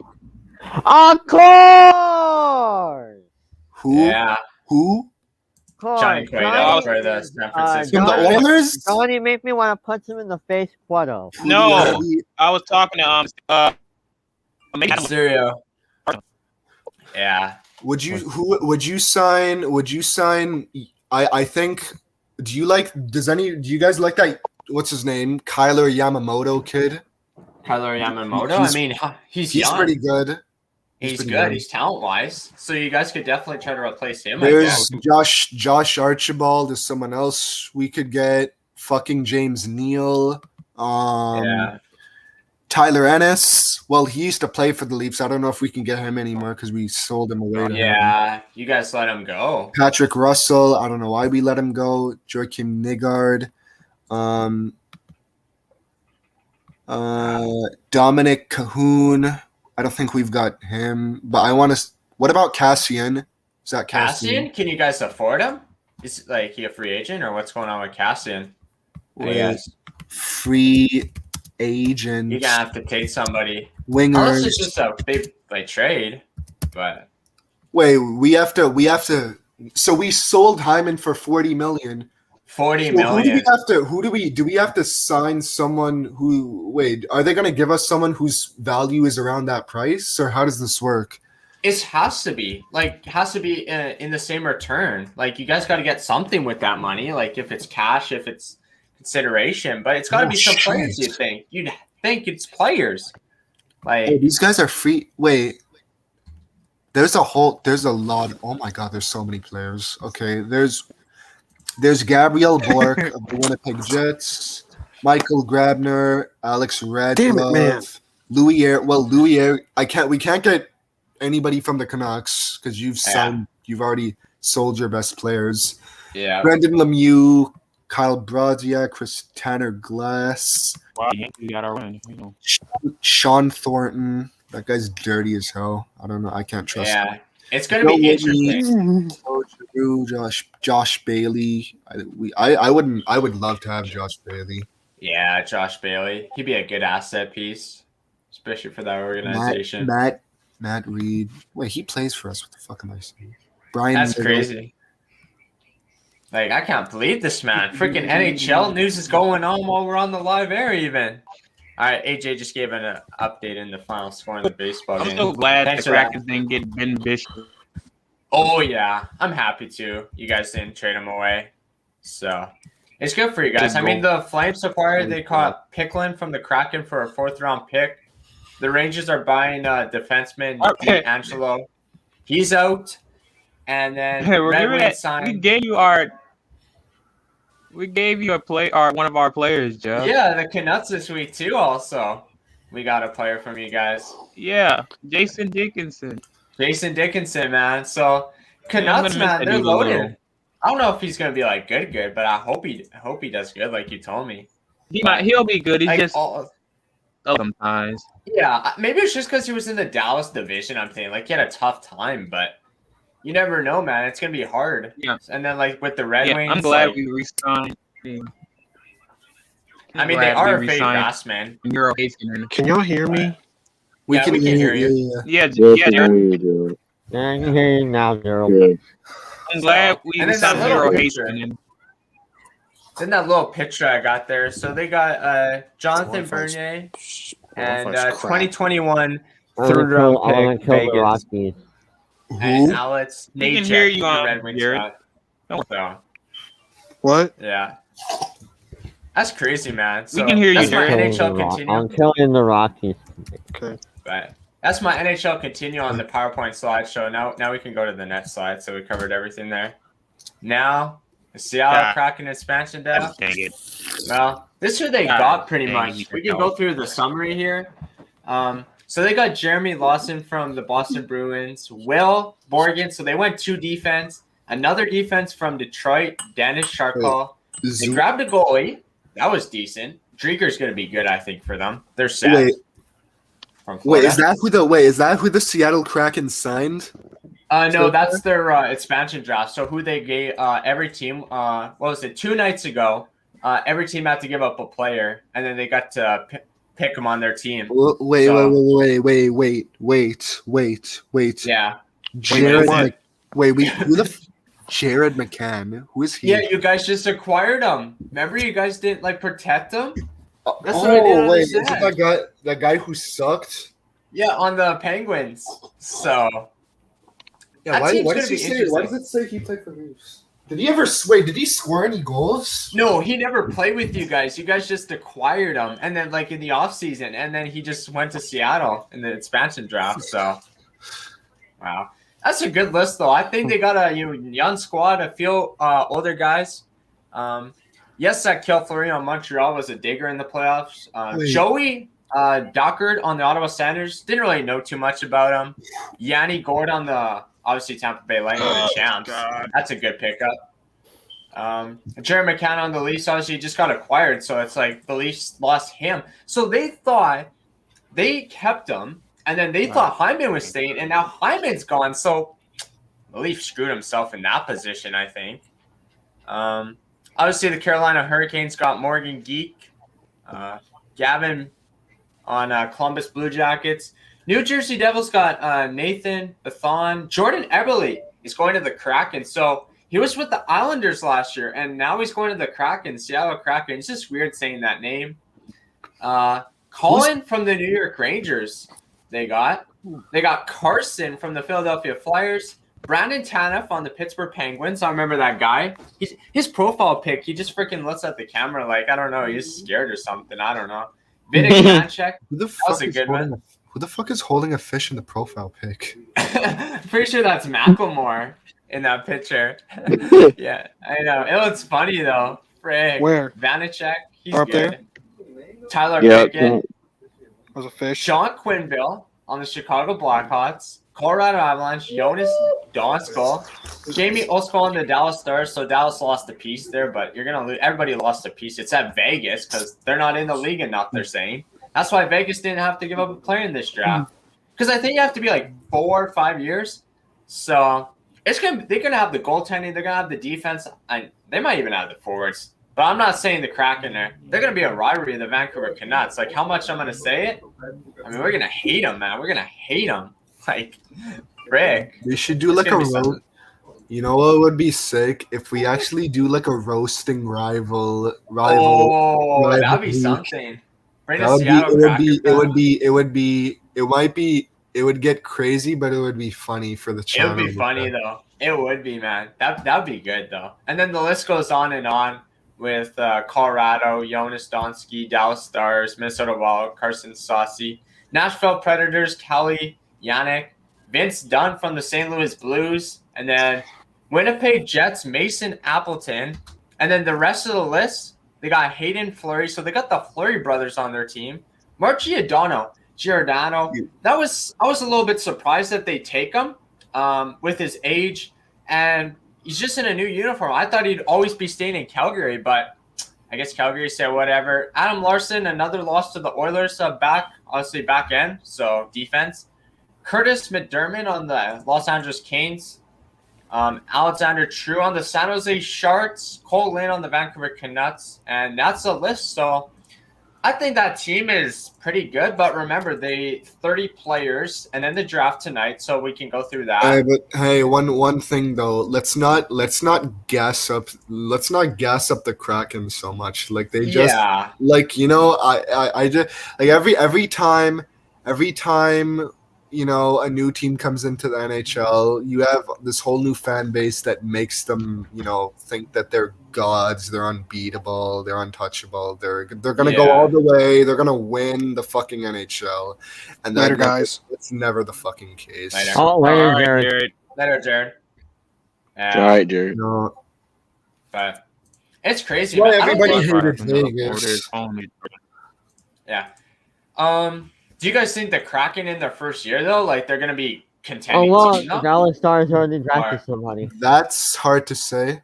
Of course! Who? Yeah, Who? Johnny Cueto for the San Francisco. From the Johnny- Oilers? Johnny make me want to punch him in the face, Cueto. No. Pugliarvi. I was talking to maybe Serio. Yeah. Would you sign? I think. Do you guys like that? What's his name? Kyler Yamamoto kid. Kyler Yamamoto. He's- I mean, he's He's young. pretty good. He's pretty good. good. He's talent wise. So you guys could definitely try to replace him. I There's guess. Josh Archibald is someone else we could get. Fucking James Neal. Yeah. Tyler Ennis. Well, he used to play for the Leafs. I don't know if we can get him anymore because we sold him away to him. Yeah. You guys let him go. Patrick Russell. I don't know why we let him go. Joakim Nygard. Dominic Cahoon. I don't think we've got him, but I want to. What about Cassian? Is that Cassian? Can you guys afford him? Is he a free agent or what's going on with Cassian? I Wait, guess free agent. you're gonna have to take somebody. Unless Wingers. it's just a big trade. But Wait, we have to. So we sold Hyman for $40 million. 40 So million. do we have to sign someone who? Wait, are they going to give us someone whose value is around that price, or how does this work? It has to be in the same return. Like you guys got to get something with that money. Like if it's cash, if it's consideration, but it's got to Oh, be some shit. players. You'd think it's players. Like Hey, these guys are free. Wait, there's a lot. Oh my god, there's so many players. Okay, there's Gabriel Bork of the Winnipeg Jets, Michael Grabner, Alex Radulov, Damn it, man. Louis Air. Well, Louis Air. We can't get anybody from the Canucks because you've already sold your best players. yeah, Brendan Lemieux, Kyle Brodziak, Chris Tanner Glass, wow, we got our win. You know. Sean Thornton. That guy's dirty as hell. I don't know. I can't trust him. yeah. It's gonna be interesting. Drew, Josh Bailey. I would love to have Josh Bailey. Yeah, Josh Bailey. He'd be a good asset piece, especially for that organization. Matt Reed. Wait, he plays for us. What the fuck am I saying? Brian. That's Little. crazy. Like I can't believe this, man. Freaking NHL news is going on while we're on the live air, even. All right, AJ just gave an update in the final score in the baseball I'm game. so glad Thanks the for that. Crackers didn't get Ben Bishop. Oh yeah, I'm happy too. You guys didn't trade him away, so it's good for you guys. I mean, the Flames acquired they caught Picklin from the Kraken for a 4th-round pick. The Rangers are buying defenseman Okay. Angelo. He's out, and then Hey, Red remember Wings that signed. we gave you one of our players, Jeff. Yeah, the Canucks this week too. Also, we got a player from you guys, Yeah, Jason Dickinson. Jason Dickinson, man. So I'm Canucks, gonna man, miss that they're dude a little. loaded. I don't know if he's gonna be like good, but I hope he does good, like you told me. He'll be good. He's Like, just sometimes. yeah, maybe it's just because he was in the Dallas division. I'm thinking like he had a tough time, but you never know, man. It's gonna be hard. Yeah. And then like with the Red Yeah, Wings, I'm glad like, we re-signed. I mean, they are a fake grass, man. Euro Hazen. Can y'all hear me? We can hear you. Yeah, Yes, yeah, we Jared, hear you, dude. Yeah, I can hear you now, Daryl. Good. I'm glad we And then that signed little Euro picture. Hazen. Then that little picture I got there. So they got Jonathan Wi-Fi's- Bernier Wi-Fi's and crap. 2021 I third round want pick to kill the Vegas. Rockies. And Who? Alex We can Najek, hear you, the Red Wings Jared. guy. So What? yeah, that's crazy, man. So can hear you, that's my Jared. NHL continue. I'm killing the Rockies. Okay. But that's my NHL continue on the PowerPoint slideshow. Now we can go to the next slide. So we covered everything there. Now the Seattle Yeah. Kraken expansion draft. Dang it. Well, this is who they God got pretty dang, much. you We can go through the summary here. So they got Jeremy Lawson from the Boston Bruins, Will Borgen. So they went 2 defense, another defense from Detroit, Dennis Charcot. They grabbed a goalie. That was decent. Drieger's going to be good, I think, for them. They're set. Wait, From wait, Florida. is that who the Seattle Kraken signed? No, that's their expansion draft. So who they gave every team, what was it, 2 nights ago, every team had to give up a player, and then they got to pick them on their team. Wait. Yeah. Jared, Jared McCann. Who is he? Yeah, you guys just acquired him. Remember, you guys didn't like protect him. That's what I didn't wait, is it understand. that guy who sucked? Yeah, on the Penguins. So Yeah, That why team's does gonna be he say? interesting. Why does it say he played for Moose? Did he ever wait? Did he score any goals? no, he never played with you guys. You guys just acquired him, and then like in the offseason, and then he just went to Seattle in the expansion draft. So wow. That's a good list, though. I think they got a young squad, a few older guys. Yes, that Kel Fleury on Montreal was a digger in the playoffs. Joey Dockard on the Ottawa Senators, didn't really know too much about him. Yanni Gord on the, obviously, Tampa Bay Lightning, the champs. God. That's a good pickup. Jared McCann on the Leafs, obviously, just got acquired, so it's like the Leafs lost him. So they thought they kept him. And then they thought Hyman was staying, and now Hyman's gone. So the Leafs screwed himself in that position, I think. Obviously, the Carolina Hurricanes got Morgan Geek, Gavin on Columbus Blue Jackets. New Jersey Devils got Nathan Bethon. Jordan Eberle is going to the Kraken. So he was with the Islanders last year, and now he's going to the Kraken, Seattle Kraken. It's just weird saying that name. Colin from the New York Rangers. They got Carson from the Philadelphia Flyers, Brandon Tanev on the Pittsburgh Penguins. I remember that guy. His profile pic, he just freaking looks at the camera like, I don't know, he's scared or something. I don't know. Vitek Vanecek, that was a good one. Who the fuck is holding a fish in the profile pic? Pretty sure that's Macklemore in that picture. Yeah, I know. It looks funny though. Frick. Where? Vanecek, he's Up good. there? Tyler Yeah, Pickett. Was a fish. Sean Quinville on the Chicago Blackhawks, Colorado Avalanche, Jonas Donskal, Jamie Oskal on the Dallas Stars. So Dallas lost a piece there, but you're gonna lose. Everybody lost a piece. It's at Vegas because they're not in the league enough. They're saying that's why Vegas didn't have to give up a player in this draft because I think you have to be like 4 or 5 years. So they're gonna have the goaltending. They're gonna have the defense, and they might even have the forwards. But I'm not saying the Kraken there. They're going to be a rivalry of the Vancouver Canucks. Like, how much I'm going to say it? I mean, we're going to hate them, man. We're going to hate them. Like, frick. We should do like a roast. You know what would be sick? If we actually do like a roasting rival. Oh, that'd be week. something. Bring That a would Seattle Kraken. It would get crazy, but it would be funny for the It channel. would be funny, though. It would be, man. That'd be good, though. And then the list goes on and on. With Colorado, Jonas Donskal, Dallas Stars, Minnesota Wild, Carson Saucy, Nashville Predators, Kelly Yannick, Vince Dunn from the St. Louis Blues, and then Winnipeg Jets, Mason Appleton, and then the rest of the list, they got Hayden Fleury, so they got the Fleury brothers on their team. Mark Giordano, I was a little bit surprised that they take him with his age and he's just in a new uniform. I thought he'd always be staying in Calgary, but I guess Calgary said whatever. Adam Larson, another loss to the Oilers, back end, so defense. Curtis McDermott on the Los Angeles Canes. Alexander True on the San Jose Sharks, Cole Lynn on the Vancouver Canucks, and that's the list. So I think that team is pretty good, but remember they 30 players and then the draft tonight, so we can go through that. Hey, one thing though, let's not gas up the Kraken so much. Like they just like I just like every time a new team comes into the NHL, you have this whole new fan base that makes them, think that they're gods, they're unbeatable, they're untouchable, they're gonna go all the way, they're gonna win the fucking NHL, and Later, guys. It's never the fucking case. Later. Oh, later, Jared. Later, Jared. All right, Jared. No. But it's crazy. Why Man. everybody hated Vegas? Yeah. Do you guys think the Kraken in their first year though, like they're gonna be contending? The Dallas Stars already drafted somebody. That's hard to say.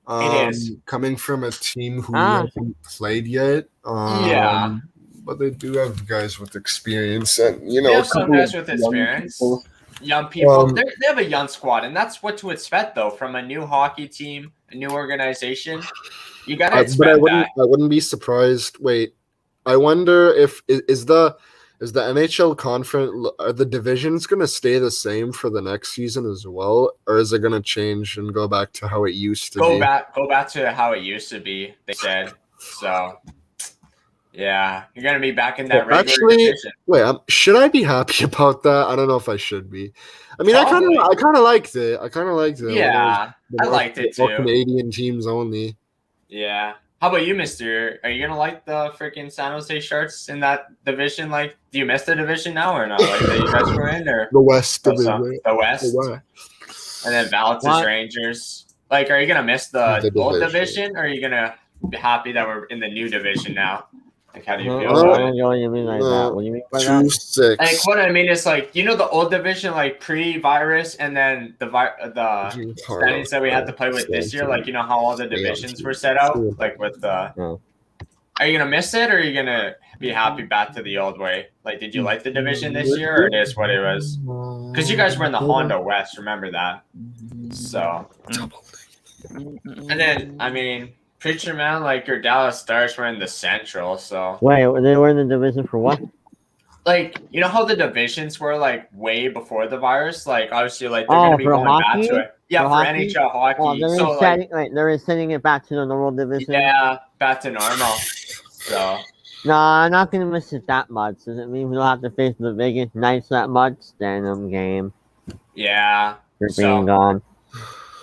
It is coming from a team who hasn't played yet. But they do have guys with experience, and they have some guys with experience. Young people. They have a young squad, and that's what to expect though from a new hockey team, a new organization. You gotta expect that. I wouldn't be surprised. Wait, I wonder if is the NHL conference, are the divisions going to stay the same for the next season as well, or is it going to change and go back to how it used to be? Go back to how it used to be. They said so. Yeah, you're going to be back in that regular division. Wait, should I be happy about that? I don't know if I should be. I mean, I kind of liked it. Yeah, I liked it too. Canadian teams only. Yeah. How about you, Mister? Are you gonna like the freaking San Jose Sharks in that division? Like, do you miss the division now or not? Like that you guys were in, or the West division? The West. And then Valtis Rangers. Like, are you gonna miss the old division, or are you gonna be happy that we're in the new division now? Like, how do you feel about it? What do you mean like that? What do you mean by that? 2-6. Like, what I mean is, like, the old division, like, pre-virus, and then the standings that we had to play with this year, like, how all the divisions were set out, like, with the... Are you going to miss it, or are you going to be happy back to the old way? Like, did you like the division this year, or it is what it was? Because you guys were in the Honda West, remember that? So... And then, I mean... Preacher, man, like your Dallas Stars were in the Central, so... Wait, they were in the division for what? Like, you know how the divisions were, like, way before the virus? Like, obviously, like, they're going to be going back to it. Yeah, for NHL hockey. Oh, they're sending it back to the normal division? Yeah, back to normal. So... No, I'm not going to miss it that much. Does it mean we don't have to face the Vegas Knights that much? Then game. Yeah. They're being gone.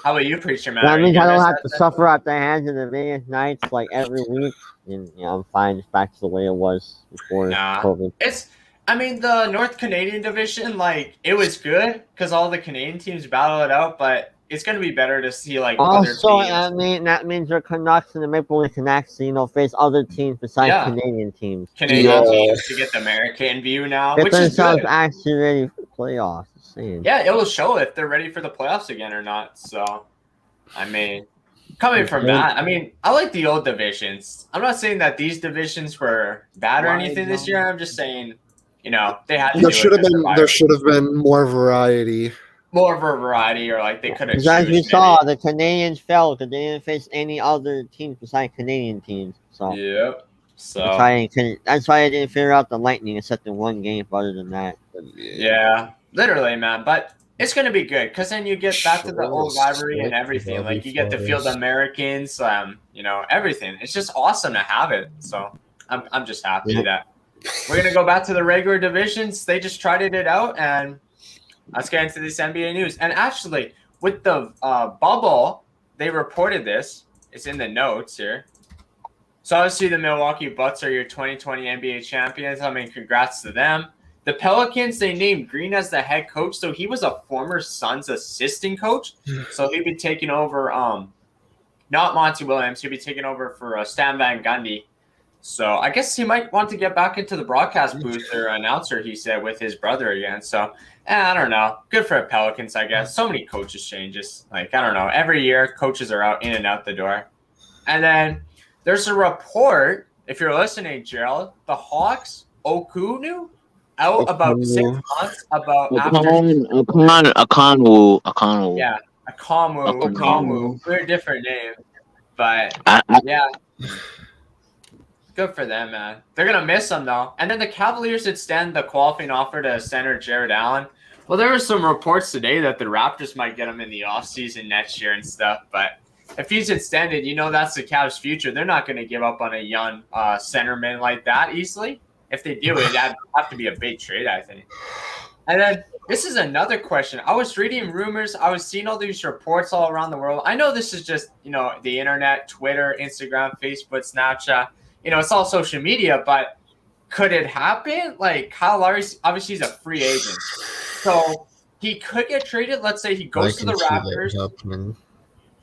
How about you, Preacher, man? That means I don't have to suffer at the hands of the Vegas Knights like every week. And I'm fine. It's back to the way it was before COVID. The North Canadian division, like, it was good because all the Canadian teams battle it out, but it's going to be better to see, like, other teams. That means the Canucks and the Maple Leaf Canucks, face other teams besides Canadian teams. Canadian teams to get the American view now, get which is good. Actually ready for playoffs. Yeah, it will show if they're ready for the playoffs again or not. So, coming from that, I like the old divisions. I'm not saying that these divisions were bad or anything this year. I'm just saying, they had to there should have been more variety. More of a variety, or like they could have. As we saw, the Canadians failed because they didn't face any other teams besides Canadian teams. So yep. So that's why I didn't figure out the Lightning except in one game. Other than that, yeah. Literally, man, but it's going to be good because then you get back to the old rivalry and everything. Like, you get to feel the Americans, everything. It's just awesome to have it. So I'm just happy that we're going to go back to the regular divisions. They just tried it out, and let's get into this NBA news. And actually, with the bubble, they reported this. It's in the notes here. So obviously, the Milwaukee Bucks are your 2020 NBA champions. Congrats to them. The Pelicans, they named Green as the head coach, so he was a former Suns assistant coach. So he'd be taking over, not Monty Williams, he'd be taking over for Stan Van Gundy. So I guess he might want to get back into the broadcast booth or announcer, he said, with his brother again. So, I don't know. Good for the Pelicans, I guess. So many coaches changes. Like, I don't know. Every year, coaches are out in and out the door. And then there's a report, if you're listening, Gerald, the Hawks, Okunu, out about 6 months. About Akonwu. Yeah, Akamu. We're a different name. But, yeah. Good for them, man. They're going to miss him, though. And then the Cavaliers extend the qualifying offer to center Jared Allen. Well, there were some reports today that the Raptors might get him in the offseason next year and stuff. But if he's extended, that's the Cavs' future. They're not going to give up on a young centerman like that easily. If they do, it'd have to be a big trade, I think. And then this is another question. I was reading rumors. I was seeing all these reports all around the world. I know this is just, the internet, Twitter, Instagram, Facebook, Snapchat. It's all social media, but could it happen? Like, Kyle Lowry, obviously he's a free agent. So he could get traded. Let's say he goes to the Raptors.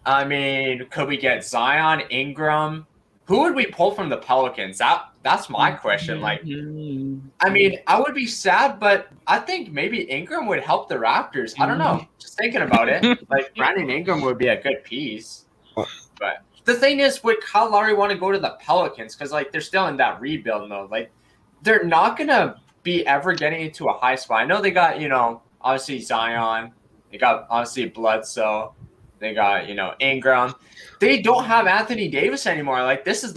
I mean, could we get Zion, Ingram? Who would we pull from the Pelicans? That's my question. Like, I mean, I would be sad, but I think maybe Ingram would help the Raptors. I don't know. Just thinking about it. Like, Brandon Ingram would be a good piece. But the thing is, would Kyle Lowry want to go to the Pelicans? Because, like, they're still in that rebuild mode. Like, they're not going to be ever getting into a high spot. I know they got, obviously Zion. They got, obviously, Bledsoe. They got, Ingram. They don't have Anthony Davis anymore. Like, this is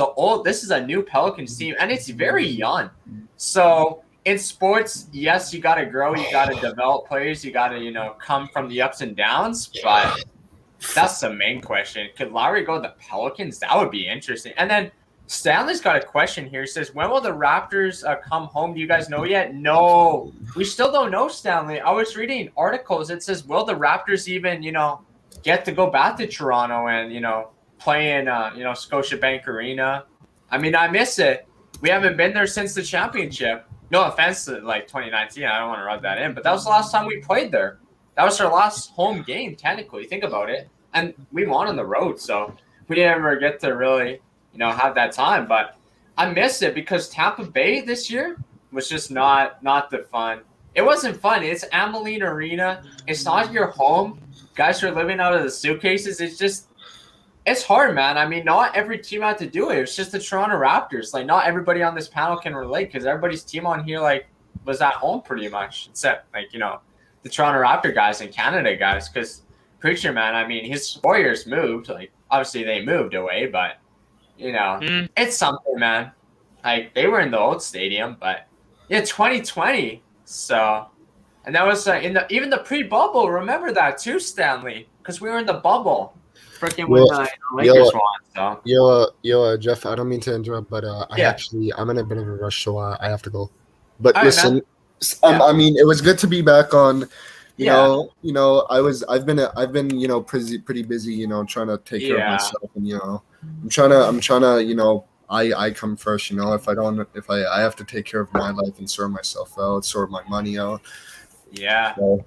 a new Pelicans team, and it's very young. So in sports, yes, you got to grow. You got to develop players. You got to, come from the ups and downs. But that's the main question. Could Lowry go to the Pelicans? That would be interesting. And then Stanley's got a question here. He says, when will the Raptors come home? Do you guys know yet? No. We still don't know, Stanley. I was reading articles. It says, will the Raptors even, get to go back to Toronto and, play in, Scotiabank Arena? I mean, I miss it. We haven't been there since the championship. No offense to, 2019. I don't want to rub that in. But that was the last time we played there. That was our last home game, technically. Think about it. And we won on the road. So we didn't ever get to really, have that time. But I miss it because Tampa Bay this year was just not the fun. It wasn't fun. It's Ameline Arena. It's not your home. Guys are living out of the suitcases. It's hard, man. I mean, not every team had to do it. It's just the Toronto Raptors. Like, not everybody on this panel can relate because everybody's team on here, was at home pretty much, except, the Toronto Raptor guys and Canada guys. Because Preacher, man, I mean, his Warriors moved. Obviously they moved away, but, it's something, man. They were in the old stadium, but, 2020. So, and that was even the pre-bubble. Remember that too, Stanley, because we were in the bubble. Freaking when the Lakers won. So. Yo, Jeff, I don't mean to interrupt, but I'm in a bit of a rush, so I have to go. But all listen, right, I mean, it was good to be back on. I've been pretty busy, trying to take care of myself, and I'm trying to I come first, if I have to take care of my life and sort myself out, sort my money out. Yeah. So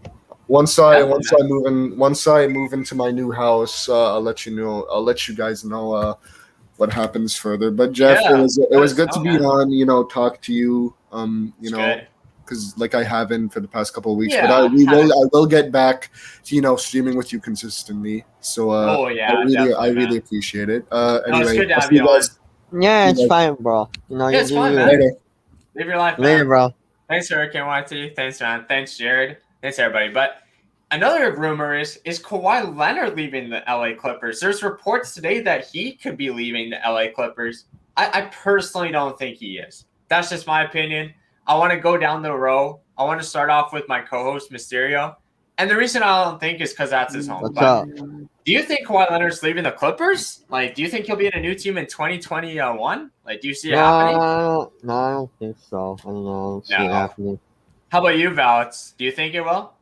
once I move into my new house, I'll let you guys know what happens further. But Jeff, it was good to be on, talk to you, because I haven't for the past couple of weeks. But I will get back to streaming with you consistently. So I really appreciate it. Anyway, it's good to have you on. Yeah, it's fine, bro. It's fine, man. Later. Live your life, man. Later, bro. Thanks, Hurricane YT. Thanks, man. Thanks, Jared. Thanks, everybody. But another rumor is Kawhi Leonard leaving the LA Clippers? There's reports today that he could be leaving the LA Clippers. I personally don't think he is. That's just my opinion. I want to go down the row. I want to start off with my co-host, Mysterio. And the reason I don't think is because that's his home. What's up? Do you think Kawhi Leonard's leaving the Clippers? Do you think he'll be in a new team in 2021? Do you see it happening? No, I don't think so. I don't know. I don't see it happening. How about you, Valix? Do you think it will?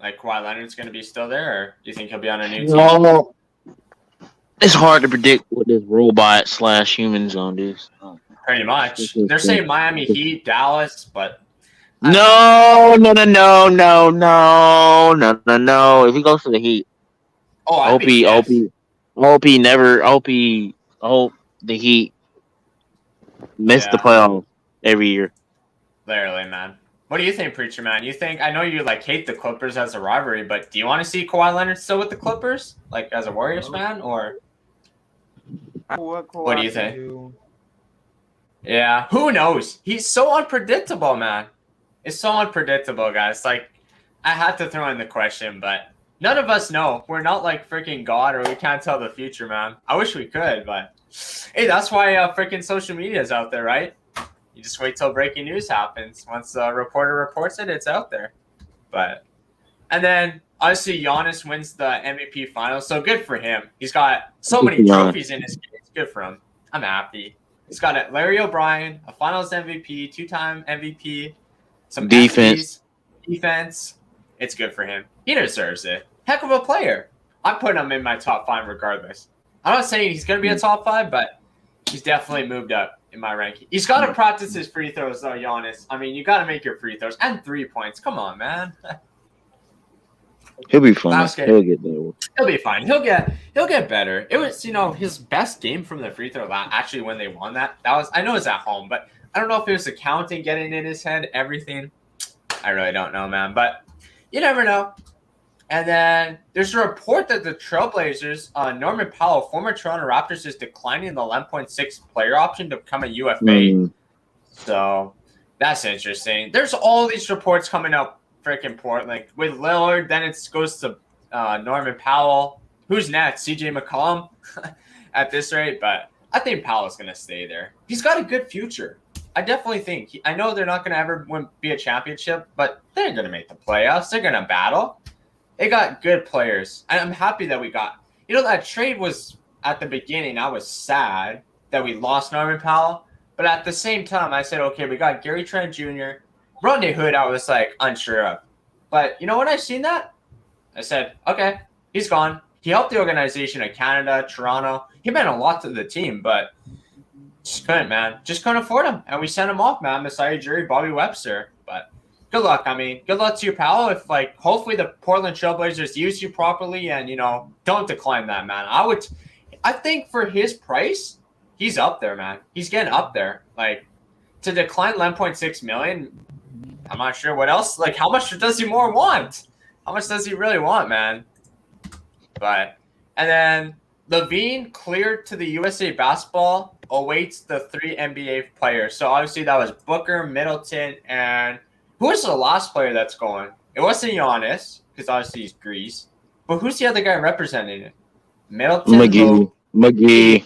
Kawhi Leonard's going to be still there, or do you think he'll be on a new team? No, it's hard to predict what this robot/human zone is. Pretty much. They're saying Miami Heat, Dallas, but no. If he goes to the Heat, I hope the Heat miss the playoffs every year. Literally, man. What do you think, Preacher Man? I know you hate the Clippers as a rivalry, but do you want to see Kawhi Leonard still with the Clippers, as a Warriors fan, or what do you think? Yeah, who knows? He's so unpredictable, man. It's so unpredictable, guys. I had to throw in the question, but none of us know. We're not like freaking God, or we can't tell the future, man. I wish we could, but hey, that's why freaking social media is out there, right? You just wait till breaking news happens. Once the reporter reports it, it's out there. But and then obviously Giannis wins the MVP finals, so good for him. He's got so many trophies in his game. It's good for him. I'm happy. He's got a Larry O'Brien, a Finals MVP, 2-time MVP, some defense. It's good for him. He deserves it. Heck of a player. I'm putting him in my top 5 regardless. I'm not saying he's going to be a top 5, but he's definitely moved up in my ranking. He's got to practice his free throws, though, Giannis. I mean, you got to make your free throws and 3 points. Come on, man. He'll be fine. He'll get better. He'll be fine. He'll get better. It was, his best game from the free throw line. Actually, when they won that was, I know it's at home, but I don't know if it was the counting getting in his head, everything. I really don't know, man. But you never know. And then there's a report that the Trailblazers, Norman Powell, former Toronto Raptors, is declining the 11.6 player option to become a UFA. So that's interesting. There's all these reports coming up. Freaking Portland with Lillard, then it goes to Norman Powell. Who's next? CJ McCollum at this rate, but I think Powell's gonna stay there. He's got a good future. I definitely think. I know they're not gonna ever be a championship, but they're gonna make the playoffs. They're gonna battle. They got good players. I'm happy that we got. That trade was at the beginning. I was sad that we lost Norman Powell, but at the same time, I said, okay, we got Gary Trent Jr. Rodney Hood, I was like unsure of. But when I seen that, I said, okay, he's gone. He helped the organization in Canada, Toronto. He meant a lot to the team, but just couldn't, man. Just couldn't afford him. And we sent him off, man. Masai Ujiri, Bobby Webster. But good luck. I mean, good luck to you, pal. If, hopefully the Portland Trailblazers use you properly and, don't decline that, man. I think for his price, he's up there, man. He's getting up there. To decline $11.6 million, I'm not sure what else. How much does he more want? How much does he really want, man? And then Levine cleared to the USA Basketball awaits the 3 NBA players. So obviously that was Booker, Middleton, and who was the last player that's going? It wasn't Giannis because obviously he's Greece. But who's the other guy representing it? Middleton, McGee.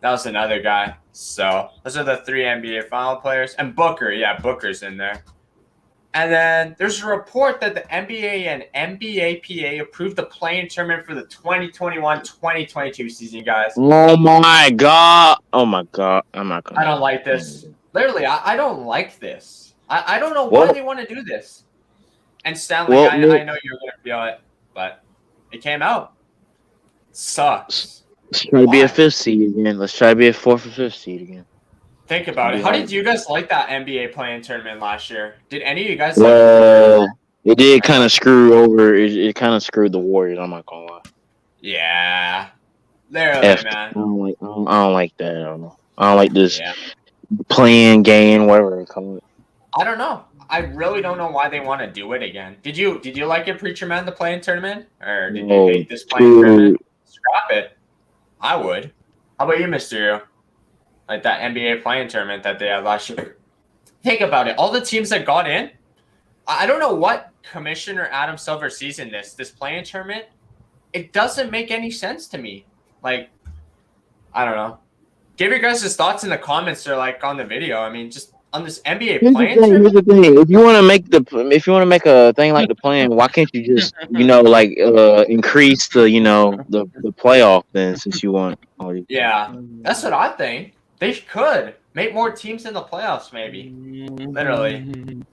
That was another guy. So those are the 3 NBA final players. And Booker, Booker's in there. And then there's a report that the NBA and NBAPA approved the play-in tournament for the 2021-2022 season, guys. Oh my god. I'm not gonna. I don't like this. Literally, I don't like this. I don't know why they want to do this. And Stanley, I know you're going to feel it, but it came out. It sucks. Let's try to be a 5th seed again. Let's try to be a 4th or 5th seed again. Think about it. How did you guys like that NBA play-in tournament last year? Did any of you guys it did kind of screw over. It kind of screwed the Warriors. I'm not gonna lie. Yeah, literally, man. I don't like that. I don't know. I don't like this playing game, whatever they call it. I don't know. I really don't know why they want to do it again. Did you like it, Preacher Man, the play-in tournament, or did you hate this play-in tournament? Scrap it. I would. How about you, Mr. U? Like that NBA play-in tournament that they had last year. Think about it. All the teams that got in, I don't know what Commissioner Adam Silver sees in this play-in tournament. It doesn't make any sense to me. I don't know. Give your guys' thoughts in the comments or on the video. I mean, just on this NBA play-in tournament. Here's the thing. If you want to make a thing like the play-in, why can't you just increase the playoff then, since you want all these? Yeah, that's what I think. They could make more teams in the playoffs, maybe. Literally.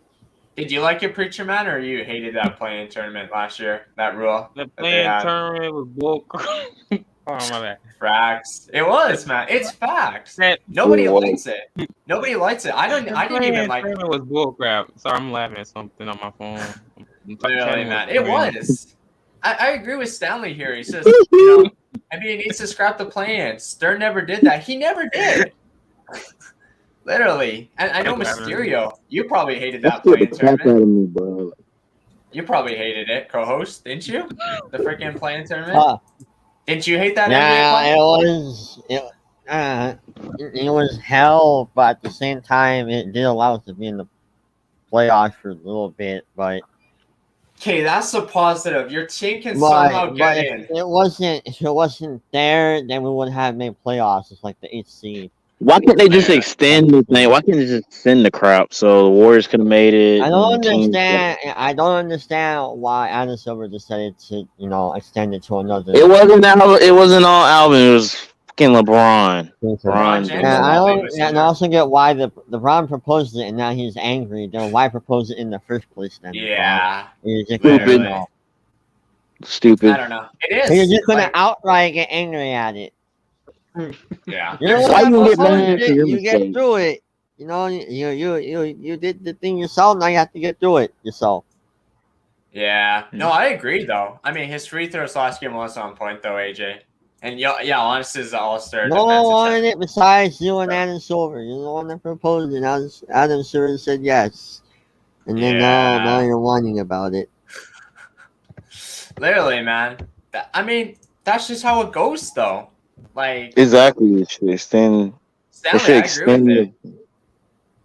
Did you like it, Preacher Man, or you hated that play-in tournament last year? That rule. The play-in tournament was bull. Oh my bad. Facts. It was, man. It's facts. Nobody likes it. Nobody likes it. I didn't even like it. It was bull crap. Sorry, I'm laughing at something on my phone. Literally, man. It was. I agree with Stanley here. He says, NBA needs to scrap the play-in. Stern never did that. He never did. Literally. And I know Mysterio, you probably hated that play-in tournament. You probably hated it, co-host, didn't you? The freaking play-in tournament? Didn't you hate that? Yeah, it was hell, but at the same time, it did allow us to be in the playoffs for a little bit. But Okay, that's a positive. Your team can somehow get in. If it wasn't there, then we would have made playoffs. It's like the 8th seed. Why can't they just extend the thing? Why can't they just send the crap so the Warriors could have made it? I don't understand. I don't understand why Adam Silver decided to, extend it to another. It wasn't all Alvin. It was fucking LeBron. And I also get why the LeBron proposed it, and now he's angry. Then why propose it in the first place? Then Stupid. I don't know. It is. You're just gonna outright get angry at it. Yeah. You know why you get mad for your You mistake? get through it. You did the thing yourself. Now you have to get through it yourself. Yeah. No, I agree though. I mean, his free throws last game was on point though, AJ. And yeah, honestly, is the All-Star. No one wanted it besides you and Adam Silver. You're the one that proposed it. Adam Silver said yes, and then now you're whining about it. Literally, man. I mean, that's just how it goes, though. Like exactly, it should extend. Stanley, I agree with it.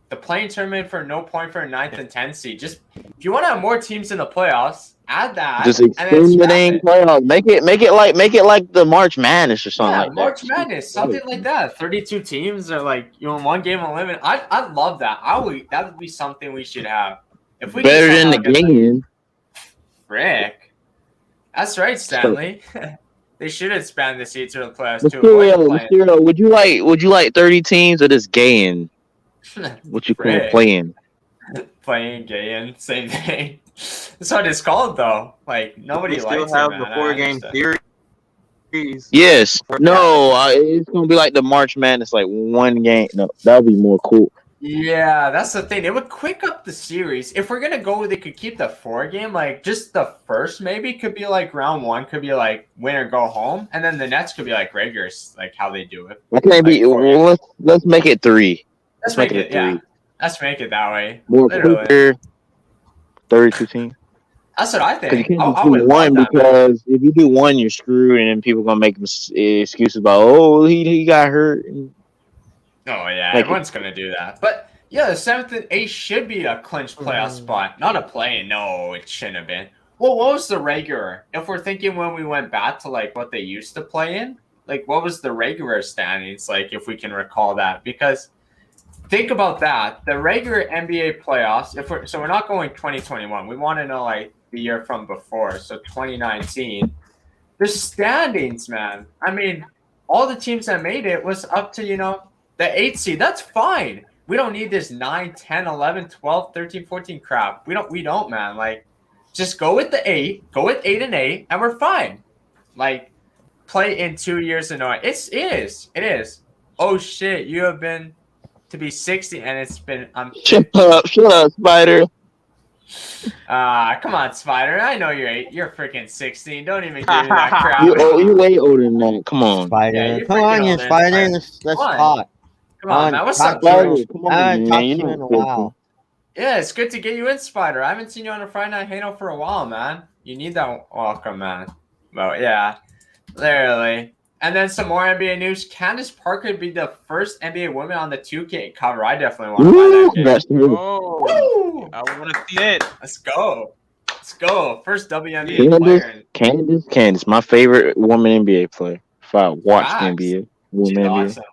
The playing tournament for no point for a 9th and 10th seed. Just if you want to have more teams in the playoffs, add that. Just extend the dang playoffs. Make it like the March Madness or something like that. March Madness, something like that. 32 teams are like one game on limit. I'd love that. That would be something we should have. If we better than the game. Frick. That's right, Stanley. They should expand the seats to the playoffs too. Mysterio, would you like 30 teams or just gay-in? What you call playing? Playing gay-in, same thing. That's what it's called though. Like nobody likes it. Still have the 4-game series. Yes. No, it's gonna be like the March Madness, like one game. No, that would be more cool. Yeah, that's the thing. It would quick up the series. If we're gonna go, they could keep the 4-game. Like just the first, maybe could be like round 1 could be like win or go home, and then the next could be like regulars, like how they do it. That can't be. Well, let's make it 3. Let's make it 3. Yeah, let's make it that way. More quicker. 32 teams. That's what I think. You can't do one because if you do one, you're screwed, and then people are gonna make excuses about he got hurt. Oh yeah, everyone's gonna do that. But yeah, the 7th and 8th should be a clinch playoff spot, not a play-in. No, it shouldn't have been. Well, what was the regular? If we're thinking when we went back to like what they used to play in, like what was the regular standings? Like if we can recall that, because think about that. The regular NBA playoffs. We're not going 2021. We want to know like the year from before. So 2019. The standings, man. I mean, all the teams that made it was up to the 8th seed. That's fine. We don't need this 9, 10, 11, 12, 13, 14 crap. We don't, man. Like, just go with the 8. Go with 8 and 8, and we're fine. Like, play in 2 years in a row. It is. Oh shit! You have been to be 60, and it's been. Shut up, Spider. Come on, Spider. I know you're 8. You're freaking 16. Don't even give me that crap. You way older than that. Come on, Spider. Yeah, come on, you Spider. Let's talk. Come on, man. What's up, Spider? Come on, I haven't talked to man. you in a while. Yeah, it's good to get you in, Spider. I haven't seen you on a Friday Night Hangout for a while, man. You need that welcome, man. Well, yeah, literally. And then some more NBA news. Candace Parker would be the first NBA woman on the 2K cover. I definitely want to buy that game. Oh, I want to see it. Let's go. First WNBA player. Candace, my favorite woman NBA player. If I watch the NBA, woman She's NBA. awesome.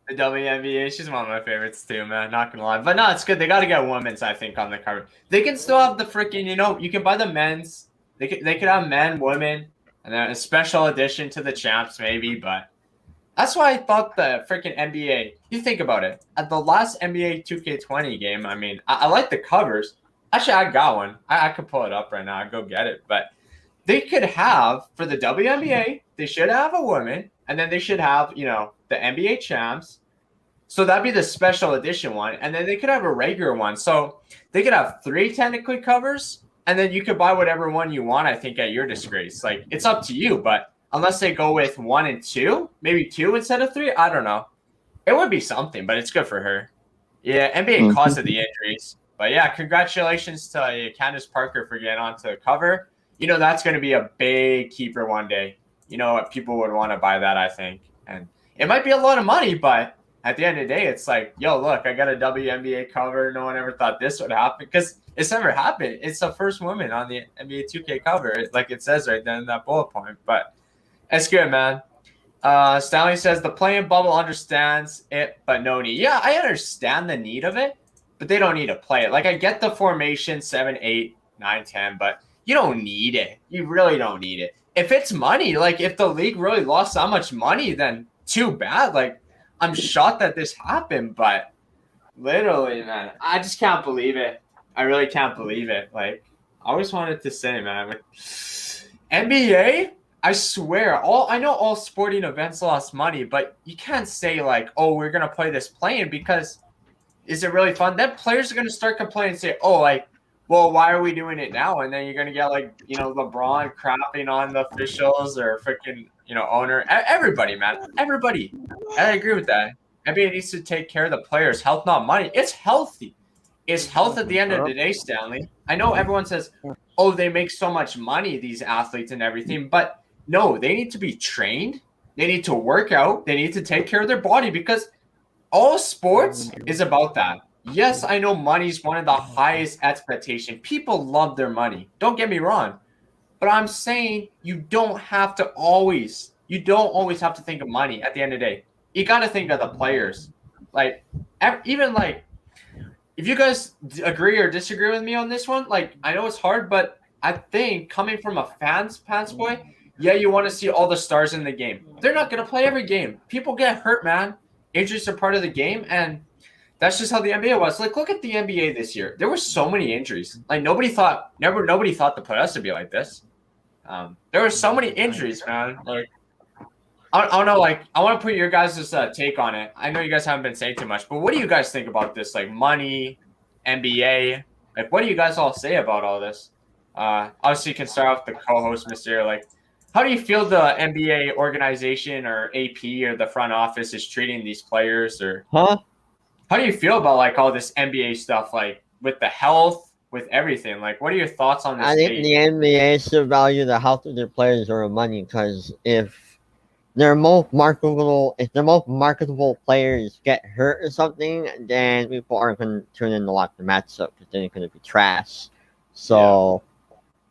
The WNBA, she's one of my favorites too, man. Not gonna lie, but no, it's good. They got to get women's, I think, on the cover. They can still have the freaking, you can buy the men's. They could have men, women, and then a special edition to the champs, maybe. But that's why I thought the freaking NBA. You think about it. At the last NBA 2K20 game, I mean, I like the covers. Actually, I got one. I could pull it up right now. I'd go get it. But they could have for the WNBA. They should have a woman, and then they should have the NBA champs. So that'd be the special edition one. And then they could have a regular one. So they could have 3 technically covers. And then you could buy whatever one you want, I think, at your disgrace. Like, it's up to you. But unless they go with 1 and 2, maybe 2 instead of 3, I don't know. It would be something, but it's good for her. Yeah, NBA caused of the injuries. But yeah, congratulations to Candace Parker for getting onto the cover. That's going to be a big keeper one day. People would want to buy that, I think. And it might be a lot of money, but at the end of the day, it's like, yo, look, I got a WNBA cover. No one ever thought this would happen because it's never happened. It's the first woman on the NBA 2K cover, like it says right there in that bullet point. But it's good, man. Stanley says the play-in bubble understands it, but no need. Yeah, I understand the need of it, but they don't need to play it. Like, I get the formation 7, 8, 9, 10, but you don't need it. You really don't need it. If it's money, like if the league really lost that much money, then too bad. Like, I'm shocked that this happened, but literally, man, I just can't believe it. I really can't believe it. Like, I always wanted to say, man, like, NBA, I swear, I know all sporting events lost money, but you can't say like, oh, we're gonna play this play-in because is it really fun? Then players are gonna start complaining and say, oh, like, well, why are we doing it now? And then you're gonna get like, LeBron crapping on the officials or freaking, owner. Everybody, man, everybody. I agree with that. NBA needs to take care of the players' health, not money. It's healthy. It's health at the end of the day, Stanley. I know everyone says, oh, they make so much money, these athletes and everything, but no, they need to be trained. They need to work out. They need to take care of their body because all sports is about that. Yes, I know money is one of the highest expectations. People love their money. Don't get me wrong. But I'm saying you don't always have to think of money at the end of the day. You got to think of the players. Like, even like, if you guys agree or disagree with me on this one, like, I know it's hard, but I think coming from a fan's point, yeah, you want to see all the stars in the game. They're not going to play every game. People get hurt, man. Injuries are part of the game, and that's just how the NBA was. Like, look at the NBA this year. There were so many injuries. Like, nobody thought the playoffs would be like this. There were so many injuries, man. Like, I don't know. Like, I want to put your guys' take on it. I know you guys haven't been saying too much, but what do you guys think about this? Like, money, NBA. Like, what do you guys all say about all this? Obviously, you can start off with the co-host, Mr. Like, how do you feel the NBA organization or AP or the front office is treating these players? Or how do you feel about like all this NBA stuff, like with the health, with everything? Like, what are your thoughts on this? I think the NBA should value the health of their players over money, because if their most marketable players get hurt or something, then people aren't going to tune in to watch the match up because then it's going to be trash. So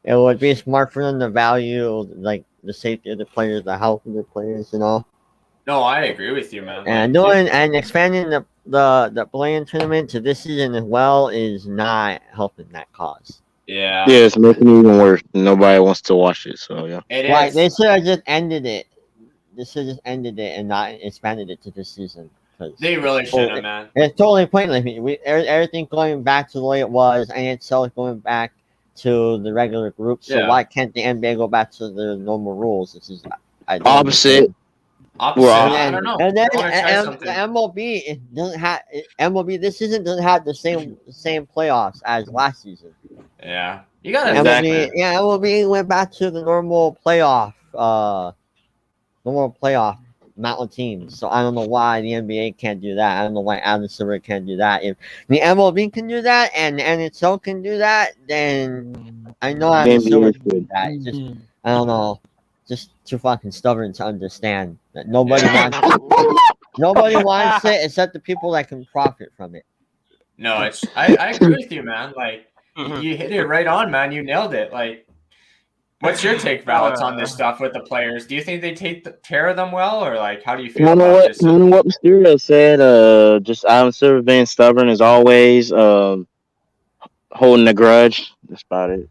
it would be smart for them to value like the safety of the players, the health of the players, No, I agree with you, man. And expanding the play-in tournament to this season as well is not helping that cause. Yeah, it's making it even worse. Nobody wants to watch it, so yeah. They should have just ended it. They should have just ended it and not expanded it to this season. They really should have, man. It's totally pointless. Everything going back to the way it was, and it's going back to the regular group. So why can't the NBA go back to their normal rules? This is opposite. I don't know. And then the MLB doesn't have MLB this season doesn't have the same playoffs as last season. Yeah, you got to MLB went back to the normal playoff amount of teams. So I don't know why the NBA can't do that. I don't know why Adam Silver can't do that. If the MLB can do that and the NHL can do that, then I know Adam Silver can do that. It's just, I don't know. Just too fucking stubborn to understand that nobody wants it except the people that can profit from it. No, I agree with you, man. Like, you hit it right on, man. You nailed it. Like, what's your take, Valence, on this stuff with the players? Do you think they take care of them well, or like, how do you feel about this? What Mysterio said, just Adam Silver being stubborn as always, holding a grudge. That's about it.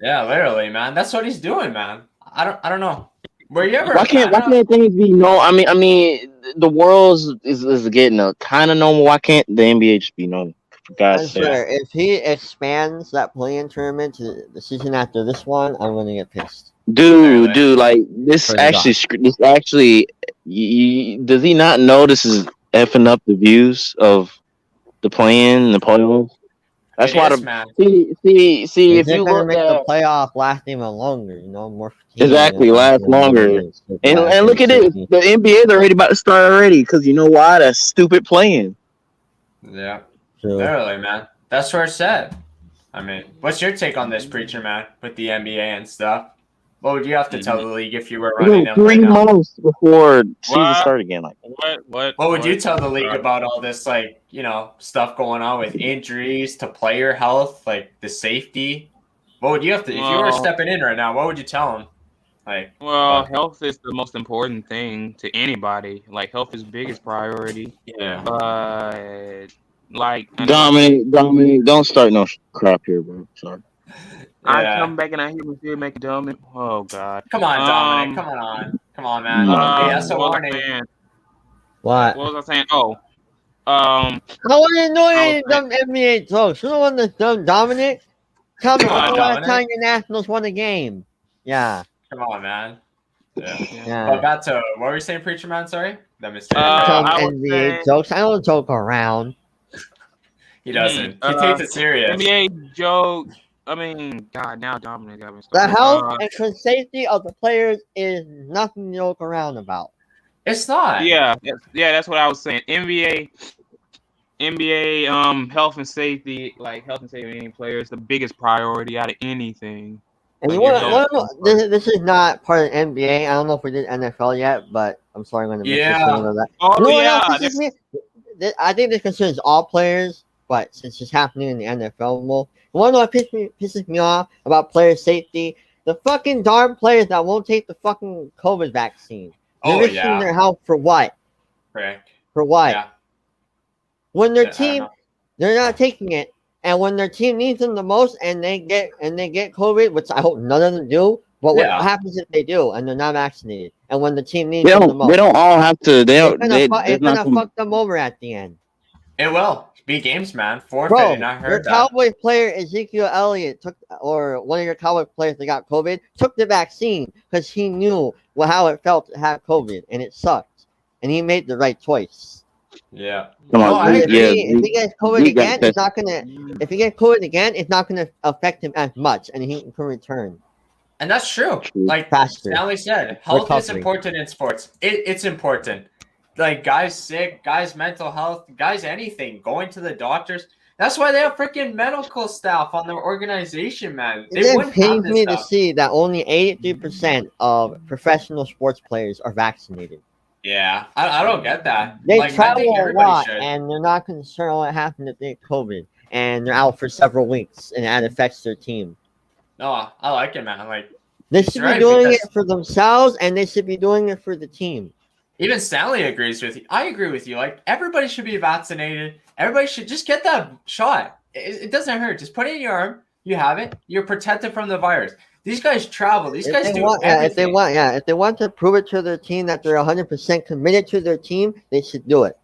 Yeah, literally, man. That's what he's doing, man. I don't know. Were you ever? Why can't things be normal? I mean, the world is getting a kind of normal. Why can't the NBA just be normal? For God's sake. If he expands that play-in tournament to the season after this one, I'm gonna get pissed. Dude, like this actually, does he not know this is effing up the views of the play-in and the playoffs? That's why see if you look make the playoff last even longer, more last longer. And look at it, the NBA's already about to start already because you know why? That's stupid playing. Yeah, literally, man. That's where it's at. I mean, what's your take on this, Preacher, man, with the NBA and stuff? What would you have to tell Mhm. the league if you were running them 3 right now? months before season What? start again. Like, What would you tell the league about all this, like, stuff going on with injuries to player health, like the safety? What would you have to, if you were Well, stepping in right now, what would you tell them? Like, well, about, health is the most important thing to anybody. Like, health is biggest priority. yeah. But like, Dominic, don't start no crap here, bro. Sorry. I Yeah. come back and I hear my fear make a dumb. Oh God. Come on, Dominic. Come on, man. No. Hey, that's a What was I warning. saying? What? What was I saying? Oh, I want to know I was any dumb NBA jokes. You know what the dumb Dominic? Tell me Come when on, the last Dominic. time your Nationals won a game. Yeah. Come on, man. Yeah. Yeah. But back to, what were you saying, Preacher Man? Sorry? That mistake. Some I was NBA saying- jokes. I don't joke around. He doesn't. He takes it serious. NBA joke. I mean, God, now Dominic got me The started. health and safety of the players is nothing to joke around about. It's not. Yeah, that's what I was saying. NBA, health and safety, like health and safety of any player is the biggest priority out of anything. And you Like, want this is not part of NBA. I don't know if we did NFL yet, but I'm sorry I'm going to miss Yeah. some of that. Oh You know what yeah, else pisses me? I think this concerns all players, but since it's happening in the NFL more, you want to know what pisses me off about player safety? The fucking darn players that won't take the fucking COVID vaccine. They're risking their health for what? Correct. For what? Yeah. When their Yeah, I don't team, know. they're not taking it, and when their team needs them the most, and they get COVID, which I hope none of them do. But what happens if they do and they're not vaccinated? And when the team needs them the most, They don't all have to. it's gonna fuck them over at the end. It will. Be games, man. Bro, Forfeiting. I your heard that. Cowboy player Ezekiel Elliott or one of your Cowboy players that got COVID took the vaccine because he knew how it felt to have COVID, and it sucked, and he made the right choice. Yeah. Come on, I agree. If he gets COVID Zeke got again, it's not gonna. If he gets COVID again, it's not gonna affect him as much, and he can return. And that's true. Like Faster. Stanley said, health is Recovery. important in sports. It's important. Like guys sick, guys mental health, guys anything, going to the doctors. That's why they have freaking medical staff on their organization, man. They It wouldn't have pains this me to stuff. see that only 83% of professional sports players are vaccinated. Yeah, I don't get that. They like, I travel think a everybody lot, should. and they're not concerned what happened if they get COVID, and they're out for several weeks, and that affects their team. No, I like it, man. Like They He's should right, be doing because- it for themselves, and they should be doing it for the team. even Stanley agrees with you. I agree with you. Like everybody should be vaccinated. Everybody should just get that shot. It doesn't hurt. Just put it in your arm. You have it. You're protected from the virus. These guys travel. These guys do everything. If they want to prove it to their team that they're 100% committed to their team, they should do it.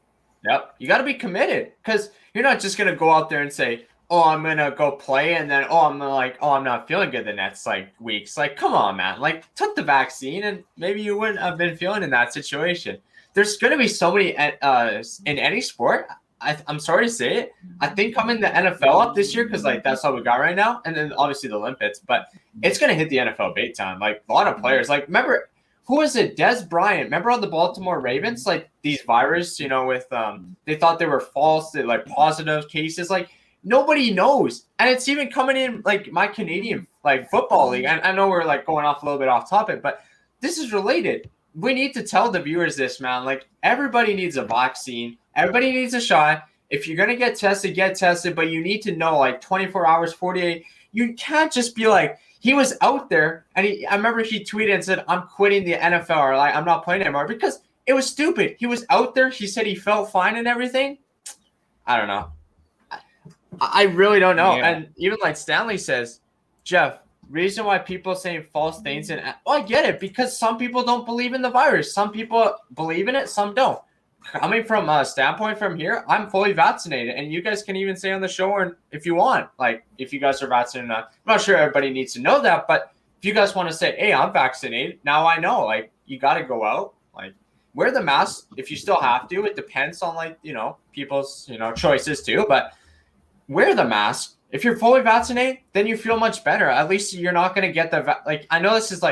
Yep. You got to be committed because you're not just going to go out there and say, oh, I'm going to go play. And then, I'm not feeling good the next weeks. Like, come on, man. Like, took the vaccine and maybe you wouldn't have been feeling in that situation. There's going to be so many in any sport. I'm sorry to say it. I think coming the NFL up this year because, that's all we got right now. And then, obviously, the Olympics. But it's going to hit the NFL big time. Like, a lot of players. Like, remember – who was it? Des Bryant. Remember on the Baltimore Ravens? Like these virus, with they thought they were false, positive cases. Like nobody knows. And it's even coming in like my Canadian football league. And I know we're going off a little bit off topic, but this is related. We need to tell the viewers this, man. Like everybody needs a vaccine. Everybody needs a shot. If you're gonna get tested, but you need to know 24 hours, 48. You can't just be like, he was out there, and I remember he tweeted and said, I'm quitting the NFL, or I'm not playing anymore, because it was stupid. He was out there. He said he felt fine and everything. I don't know. I really don't know. Yeah. And even Stanley says, Jeff, reason why people saying false things, I get it, because some people don't believe in the virus. Some people believe in it, some don't. Coming from a standpoint from here, I'm fully vaccinated, and you guys can even say on the show, or if you want, if you guys are vaccinated or not. I'm not sure everybody needs to know that, but if you guys want to say, hey, I'm vaccinated, now I know, you got to go out, wear the mask if you still have to. It depends on people's, choices too, but wear the mask. If you're fully vaccinated, then you feel much better. At least you're not going to get I know this is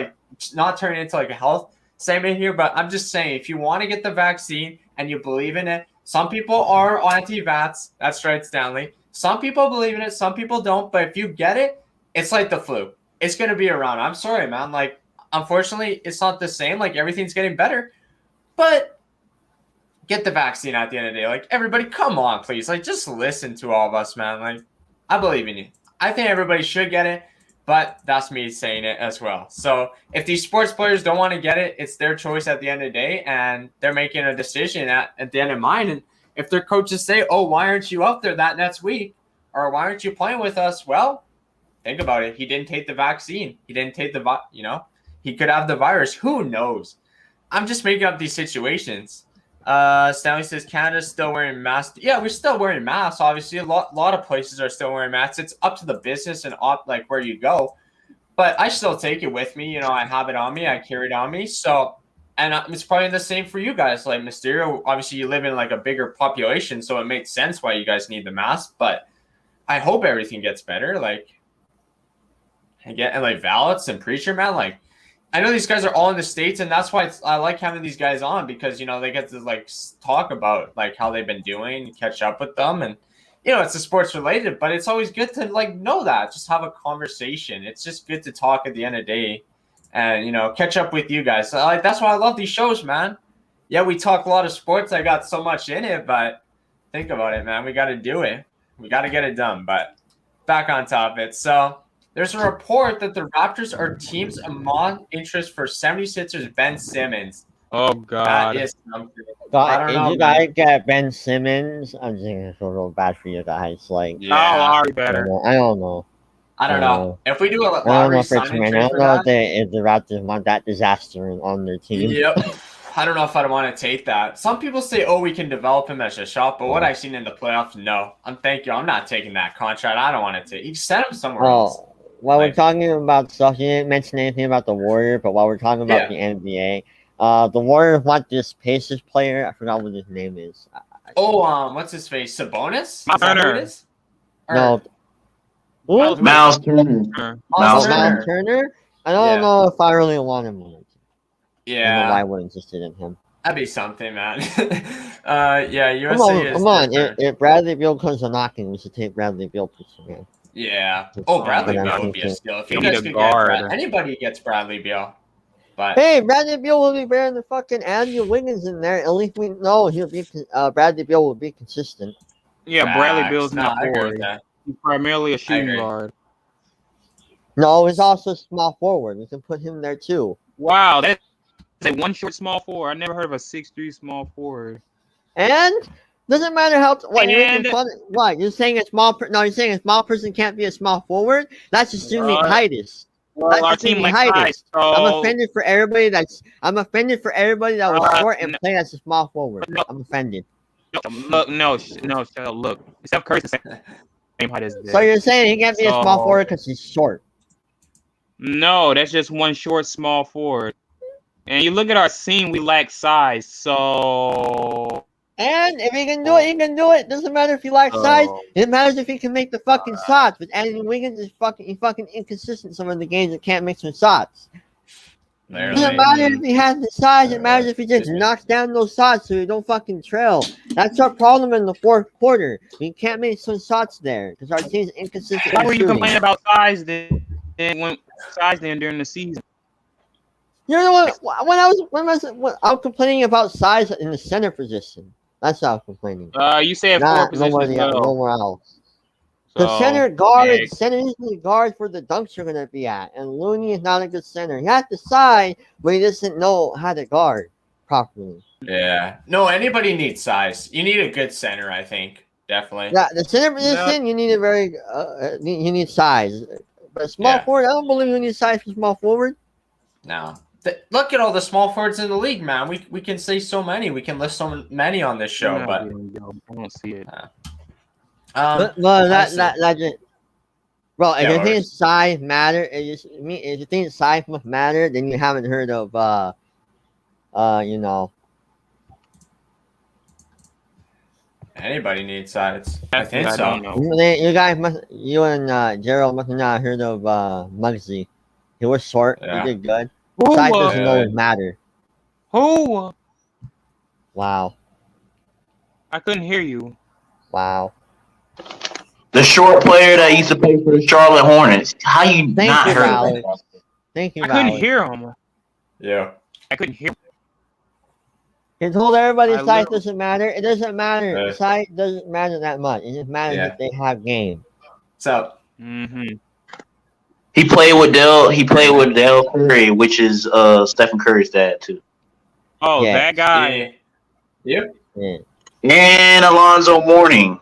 not turning into a health segment here, but I'm just saying, if you want to get the vaccine and you believe in it, some people are anti-vax. That's right, Stanley. Some people believe in it, some people don't. But if you get it, it's like the flu. It's going to be around. I'm sorry, man. unfortunately, it's not the same. Like, everything's getting better. But get the vaccine at the end of the day. Like, everybody, come on, please. Like, just listen to all of us, man. Like, I believe in you. I think everybody should get it, but that's me saying it as well. So if these sports players don't want to get it, it's their choice at the end of the day, and they're making a decision at the end of mine. And if their coaches say, oh, why aren't you up there that next week? Or why aren't you playing with us? Well, think about it. He didn't take the vaccine. He didn't take he could have the virus. Who knows? I'm just making up these situations. Stanley says Canada's still wearing masks. Yeah, we're still wearing masks. Obviously, a lot of places are still wearing masks. It's up to the business and like where you go. But I still take it with me. I have it on me. I carry it on me. So, and it's probably the same for you guys. Like Mysterio, obviously you live in like a bigger population, so it makes sense why you guys need the mask. But I hope everything gets better. Like, and like Valets and Preacher, man, like. I know these guys are all in the States, and that's why I like having these guys on because, they get to, like, talk about, like, how they've been doing, catch up with them. And, it's a sports related, but it's always good to, like, know that. Just have a conversation. It's just good to talk at the end of the day and, catch up with you guys. So, like, that's why I love these shows, man. Yeah, we talk a lot of sports. I got so much in it, but think about it, man. We got to do it. We got to get it done. But back on topic. So, there's a report that the Raptors are teams among interest for 76ers Ben Simmons. Oh, God. That is something. I don't know, you guys get Ben Simmons. I'm just going to feel real bad for you guys. Like, already better. I don't know. I don't know. If we do a lottery, I don't know if the Raptors want that disaster on their team. Yep. I don't know if I'd want to take that. Some people say, oh, we can develop him as a shot, but what I've seen in the playoffs, no. I'm not taking that contract. I don't want to take. You send him somewhere else. While we're talking about stuff, you didn't mention anything about the Warrior, but while we're talking about the NBA, the Warriors want this Pacers player. I forgot what his name is. What's his face? Sabonis? Turner. No. Miles Turner. Miles Turner? I don't know if I really want him. Yeah. I don't know why I wasn't interested in him. That'd be something, man. USA Come on. If Bradley Beal comes to knocking, we should take Bradley Beal, man. Yeah. Oh, Bradley Beal would be a steal. If you guys could get anybody gets Bradley Beal. But hey, Bradley Beal will be better than fucking Andrew Wiggins in there. At least we know Bradley Beal will be consistent. Yeah, Bradley Beal's not forward. He's primarily a shooting guard. No, he's also a small forward. We can put him there too. Wow, that's a one short small forward. I never heard of a 6'3" small forward. And doesn't matter how. What you're saying a small? You're saying a small person can't be a small forward. That's assuming Titus. Well, our team like Titus. So... I'm offended for everybody that was short and played as a small forward. I'm offended. No. Look, Steph Curry's the same height as this. So you're saying he can't be a small forward because he's short? No, that's just one short small forward. And you look at our team, we lack size. So. And if he can do it, he can do it. Doesn't matter if he lacks size. It matters if he can make the fucking shots. But Anthony Wiggins is fucking inconsistent some of the games that can't make some shots. It doesn't matter if he has the size. It matters if he just knocks down those shots so he don't fucking trail. That's our problem in the fourth quarter. We can't make some shots there because our team's inconsistent. Why were you complaining about size then during the season? You know what? When I was complaining about size in the center position. That's how I'm complaining. You said four positions. Nowhere else. The center is the guard where the dunks are going to be at. And Looney is not a good center. He has the size, but he doesn't know how to guard properly. Yeah. No, anybody needs size. You need a good center, I think. Definitely. Yeah, the center position, you need you need size. But small forward, I don't believe you need size for small forward. No. Look at all the small forwards in the league, man. We can say so many. We can list so many on this show, but I don't see it. If you think size matter, if you think size must matter, then you haven't heard of anybody needs size. I think so. You and Gerald must not have heard of Muggsy. He was short. Yeah. He did good. Size doesn't always matter. Who? Wow. I couldn't hear you. Wow. The short player that used to play for the Charlotte Hornets. How you not heard of that? Thank you, I couldn't hear him. Yeah. I couldn't hear. He told everybody I size literally- doesn't matter. It doesn't matter. Yeah. Size doesn't matter that much. It just matters Yeah. if they have game. So Mm-hmm. He played with Dell Curry, which is Stephen Curry's dad too, Oh, Yeah. that guy. Yep. Yeah. and Alonzo Mourning,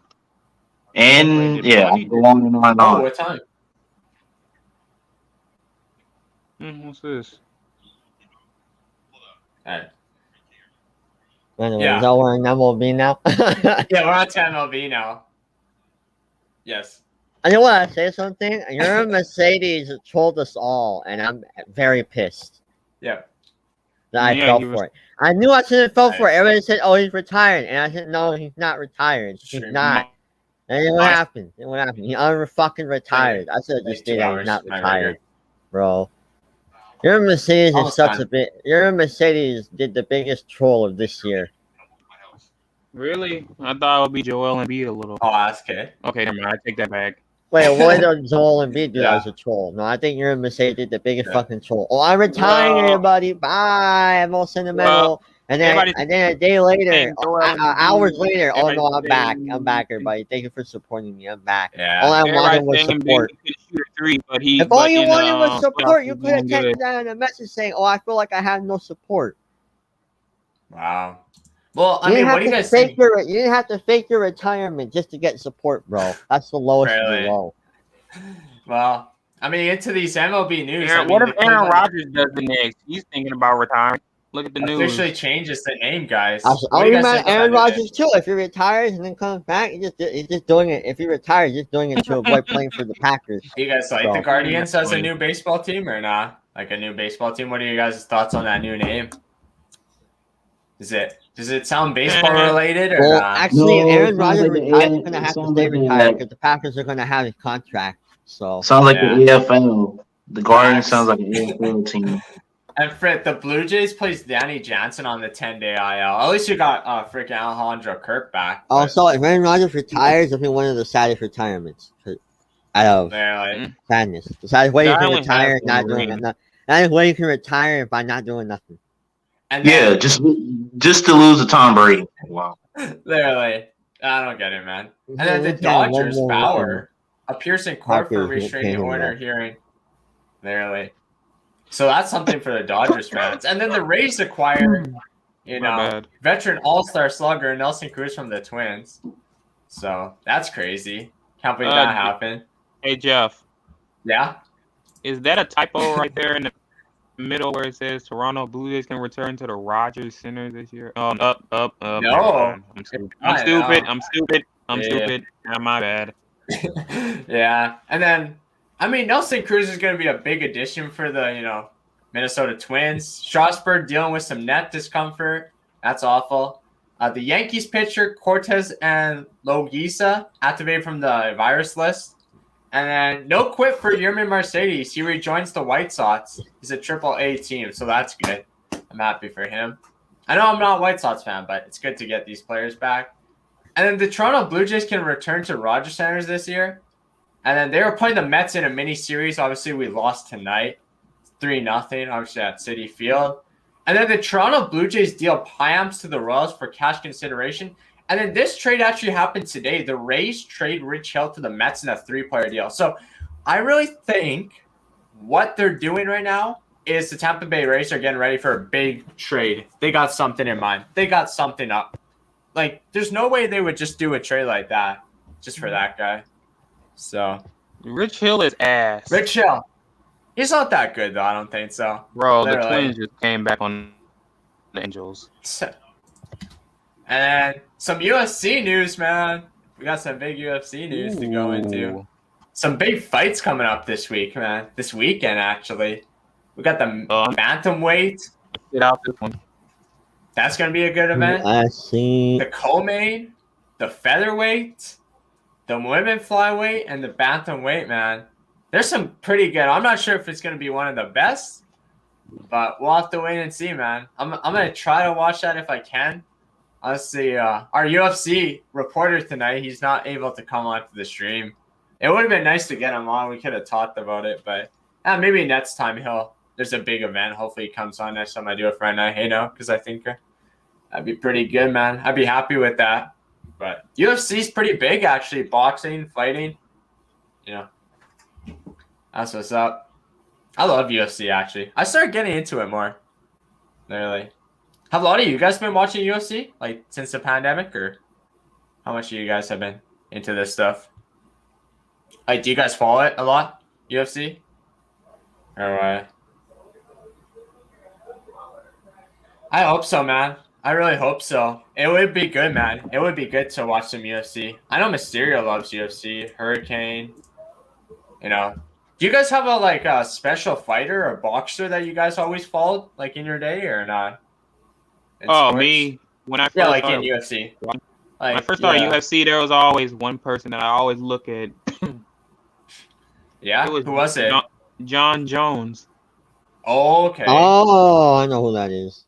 and Wait, did yeah, Monty I go on and on and Oh, on. what time? What's this? Alright. Anyway, Yeah. is that we're in MLB now? Yeah, we're on to MLB now. Yes. I know what I say something. Your Mercedes trolled us all, and I'm very pissed Yeah. that I Yeah, fell he was- for it. I knew I shouldn't have fell for it. Right. Everybody said, "Oh, he's retired," and I said, "No, he's not retired. He's Sure. not." And then what Nice. happened? And what happened? He fucking retired. I should have Like just 2 stayed that he's hours, not my retired, record. bro. Your Mercedes is Almost such done. a bit. Your Mercedes did the biggest troll of this year. Really? I thought it would be Joel Embiid a little. Oh, that's okay. Okay, never mind. I take that back. Wait, what did Joel Embiid do Yeah. as a troll? No, I think your Mercedes did the biggest Yeah. fucking troll. Oh, I'm retiring, Well- everybody. Bye. I'm all sentimental. and then a day later, saying Joel hours Embiid, later, oh no, everybody's I'm back. saying- I'm back, everybody. Thank you for supporting me. I'm back. Yeah. All I wanted Everybody's was saying support. Embiid could shoot a 3, but he. If all but you in wanted the, was support, you playoffs, could have he's doing texted good. that in a message saying, "Oh, I feel like I have no support." Wow. Well, I You mean, didn't what do you have guys to fake think? your. You didn't have to fake your retirement just to get support, bro. That's the lowest of Really? the low. Well, I mean, into these MLB news. Aaron, I mean, what the if Aaron Cleveland Rodgers does the next? He's thinking about retiring. Look at the news. officially changes the name, guys? I'll What do you guys remind think about Aaron that new Rodgers too. If he retires and then comes back, he's just doing it. If he retires, he's just doing it to avoid playing for the Packers. name? Do you guys like So- the Guardians as a Funny. new baseball team or not? Like a new baseball team? What are you guys' thoughts on that new name? Does it sound baseball related or Well, not? actually, No, if Aaron it sounds Rodgers like the retires, A- he's gonna it have to sounds stay like the- retired because the Packers are gonna have his contract. So Sounds like Yeah. the EFL. The Guardians Facts. sounds like an EFL team. And Frit, the Blue Jays plays Danny Jansen on the 10-day IL. At least you got freaking Alejandro Kirk back. but also, if Aaron Rodgers retires, it'll be one of the saddest retirements out of they're like, sadness. The saddest way you I can only retire, have not one doing ring. nothing. That way you can retire by not doing nothing. and Yeah, then just to lose to Tom Brady. Wow. they're like, I don't get it, man. And then the Let's get one Dodgers, more Bauer appears in court for Packers restraining can't order handle that. hearing. They're like, so that's something for the Dodgers fans. And then the Rays acquire, My know, bad. veteran All-Star slugger Nelson Cruz from the Twins. So that's crazy. Can't believe that happened. Hey Jeff, Yeah. is that a typo right there in the middle where it says Toronto Blue Jays can return to the Rogers Center this year? Oh, up. No. never mind. I'm stupid. I know. I'm stupid. I'm Yeah. stupid. Not my bad. Yeah. And then, I mean, Nelson Cruz is going to be a big addition for the, Minnesota Twins. Strasburg dealing with some net discomfort. That's awful. The Yankees pitcher, Cortez and Loguisa, activated from the virus list. And then no quit for Yermin Mercedes. He rejoins the White Sox. He's a AAA team, so that's good. I'm happy for him. I know I'm not a White Sox fan, but it's good to get these players back. And then the Toronto Blue Jays can return to Rogers Centers this year. And then they were playing the Mets in a mini series. Obviously, we lost tonight, 3-0. Obviously at Citi Field. And then the Toronto Blue Jays deal Piamps to the Royals for cash consideration. And then this trade actually happened today. The Rays trade Rich Hill to the Mets in a 3-player deal. So I really think what they're doing right now is the Tampa Bay Rays are getting ready for a big trade. They got something in mind. They got something up. Like, there's no way they would just do a trade like that just for that guy. So, Rich Hill is ass. Rich Hill. He's not that good, though. I don't think so. Bro, the Literally. Twins just came back on the Angels. And then some UFC news, man. We got some big UFC news to go into. Ooh. Some big fights coming up this week, man. This weekend, actually. We got the bantamweight. Get out this one. That's going to be a good event. I see. The co-main, the featherweight, the women flyweight, and the bantamweight, man. There's some pretty good. I'm not sure if it's going to be one of the best, but we'll have to wait and see, man. I'm going to try to watch that if I can. Honestly, our UFC reporter tonight, he's not able to come onto the stream. It would have been nice to get him on. We could have talked about it, but maybe next time he'll there's a big event. Hopefully he comes on next time I do a Friday Night Hangout because I think that'd be pretty good, man. I'd be happy with that. But UFC's pretty big, actually. Boxing, fighting. You know, that's what's up. I love UFC, actually. I started getting into it more. Literally. Have a lot of you guys been watching UFC, like, since the pandemic? Or how much of you guys have been into this stuff? Like, do you guys follow it a lot, UFC? Or I hope so, man. I really hope so. It would be good, man. It would be good to watch some UFC. I know Mysterio loves UFC. Hurricane. You know. Do you guys have a special fighter or boxer that you guys always followed, like in your day, or not? Me when I first in started, UFC. when I first started UFC, there was always one person that I always look at. Yeah, who was it? John Jones. Oh, okay. Oh, I know who that is.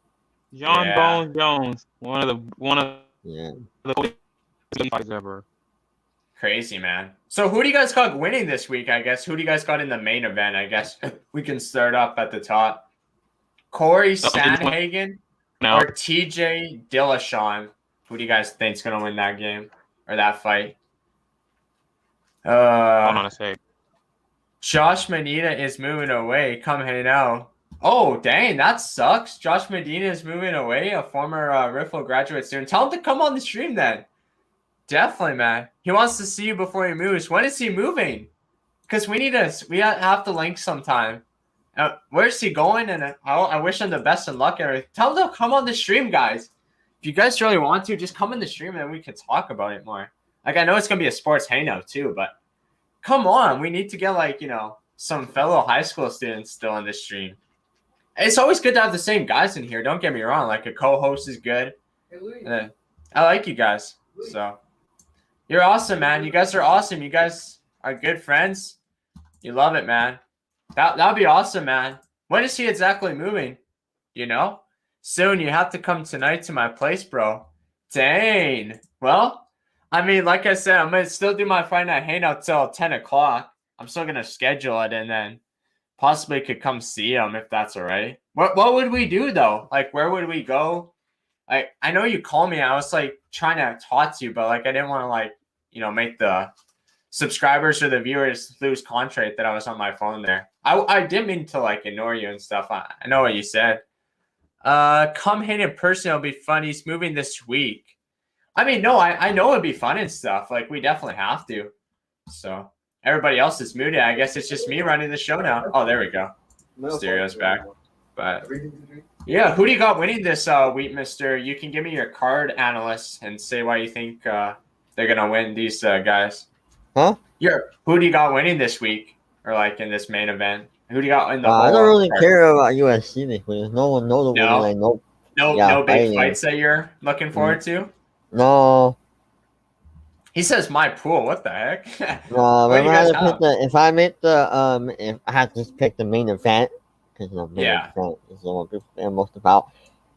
John Bones Jones, one of Yeah. the fighters ever. Crazy, man. So who do you guys got winning this week, I guess? Who do you guys got in the main event, I guess? We can start up at the top. Corey Sandhagen or TJ Dillashaw? Who do you guys think is going to win that game or that fight? Hold on a sec. Josh Medina is moving away. Come hang out. Oh, dang, that sucks. Josh Medina is moving away, a former Riffle graduate student. Tell him to come on the stream then. Definitely, man. He wants to see you before he moves. When is he moving? Because we have to link sometime. Where's he going? And I wish him the best of luck. Tell him to come on the stream, guys. If you guys really want to, just come in the stream and then we can talk about it more. Like, I know it's going to be a sports hangout too, but come on. We need to get, some fellow high school students still on this stream. It's always good to have the same guys in here. Don't get me wrong. Like, a co-host is good. I like you guys. So, you're awesome, man. You guys are awesome. You guys are good friends. You love it, man. That'd be awesome, man. When is he exactly moving? You know? Soon. You have to come tonight to my place, bro. Dang. Well, I mean, like I said, I'm going to still do my Friday Night Hangout till 10 o'clock. I'm still going to schedule it and then possibly could come see him if that's all right. What would we do, though? Like, where would we go? I know you called me. I was, trying to talk to you, but, I didn't want to, make the subscribers or the viewers lose contact that I was on my phone there. I didn't mean to, ignore you and stuff. I know what you said. Come hang in person. It'll be fun. He's moving this week. I mean, no, I know it'd be fun and stuff. We definitely have to. So everybody else is muted. I guess it's just me running the show now. Oh, there we go. Stereo's back. But yeah, who do you got winning this week, mister? You can give me your card analyst and say why you think they're going to win these guys. Huh? Who do you got winning this week or in this main event? Who do you got in the whole I don't really care about UFC this week. There's no one notable. No big fights that you're looking forward to? No. He says my pool. What the heck? No, if I had to just pick the main event, because the main event is the one people care most about,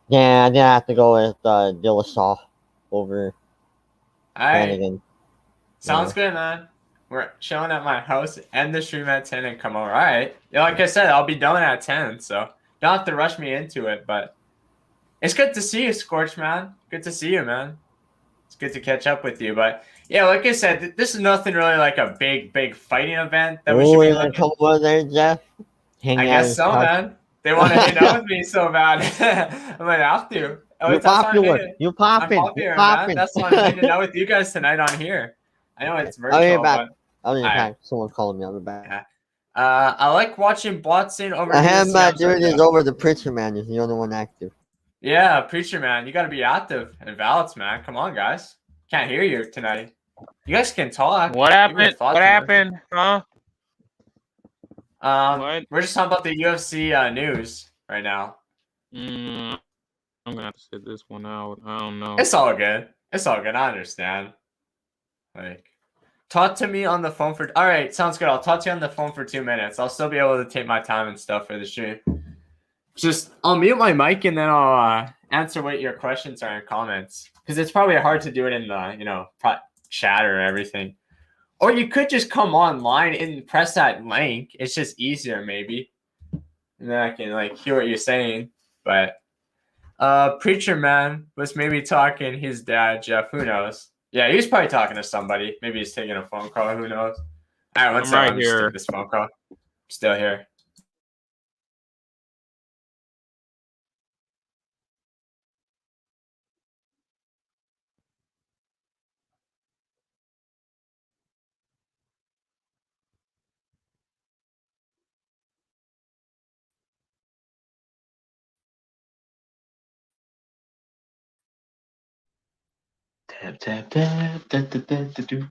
then I have to go with Dillashaw over Flanagan. Sounds good, man. We're chilling at my house, end the stream at 10 and come over. All right. Yeah, like I said, I'll be done at 10, so don't have to rush me into it, but it's good to see you, Scorch, man. Good to see you, man. It's good to catch up with you, but yeah, like I said, this is nothing really like a big fighting event that we should be looking. Come over there, Jeff. I guess so, man. They want to hang out with me so bad. I might have to. You're popular. You're popping. Man. That's why I'm hanging out with you guys tonight on here. I know it's virtual, but I'll be back. Someone calling me. I'll be back. Yeah. I like watching Botson over. I have my duties over the Preacher Man. Is the only one active. Yeah, Preacher Man, you got to be active and valid, man. Come on, guys. Can't hear you tonight. You guys can talk. What happened? What happened? Huh? We're just talking about the UFC news right now. I'm gonna have to sit this one out. I don't know. It's all good. I understand. Talk to me on the phone for. All right, sounds good. I'll talk to you on the phone for 2 minutes. I'll still be able to take my time and stuff for the stream. I'll mute my mic and then I'll answer what your questions are and comments, because it's probably hard to do it in the chat or everything. Or you could just come online and press that link. It's just easier, maybe. and then I can like hear what you're saying. But Preacher Man was maybe talking his dad, Jeff. Who knows? Yeah, he was probably talking to somebody. Maybe he's taking a phone call. Who knows? All right, one I'm second. right Let me just here. take this phone call. Still here. Tap tap tap tap tap tap tap. Tap.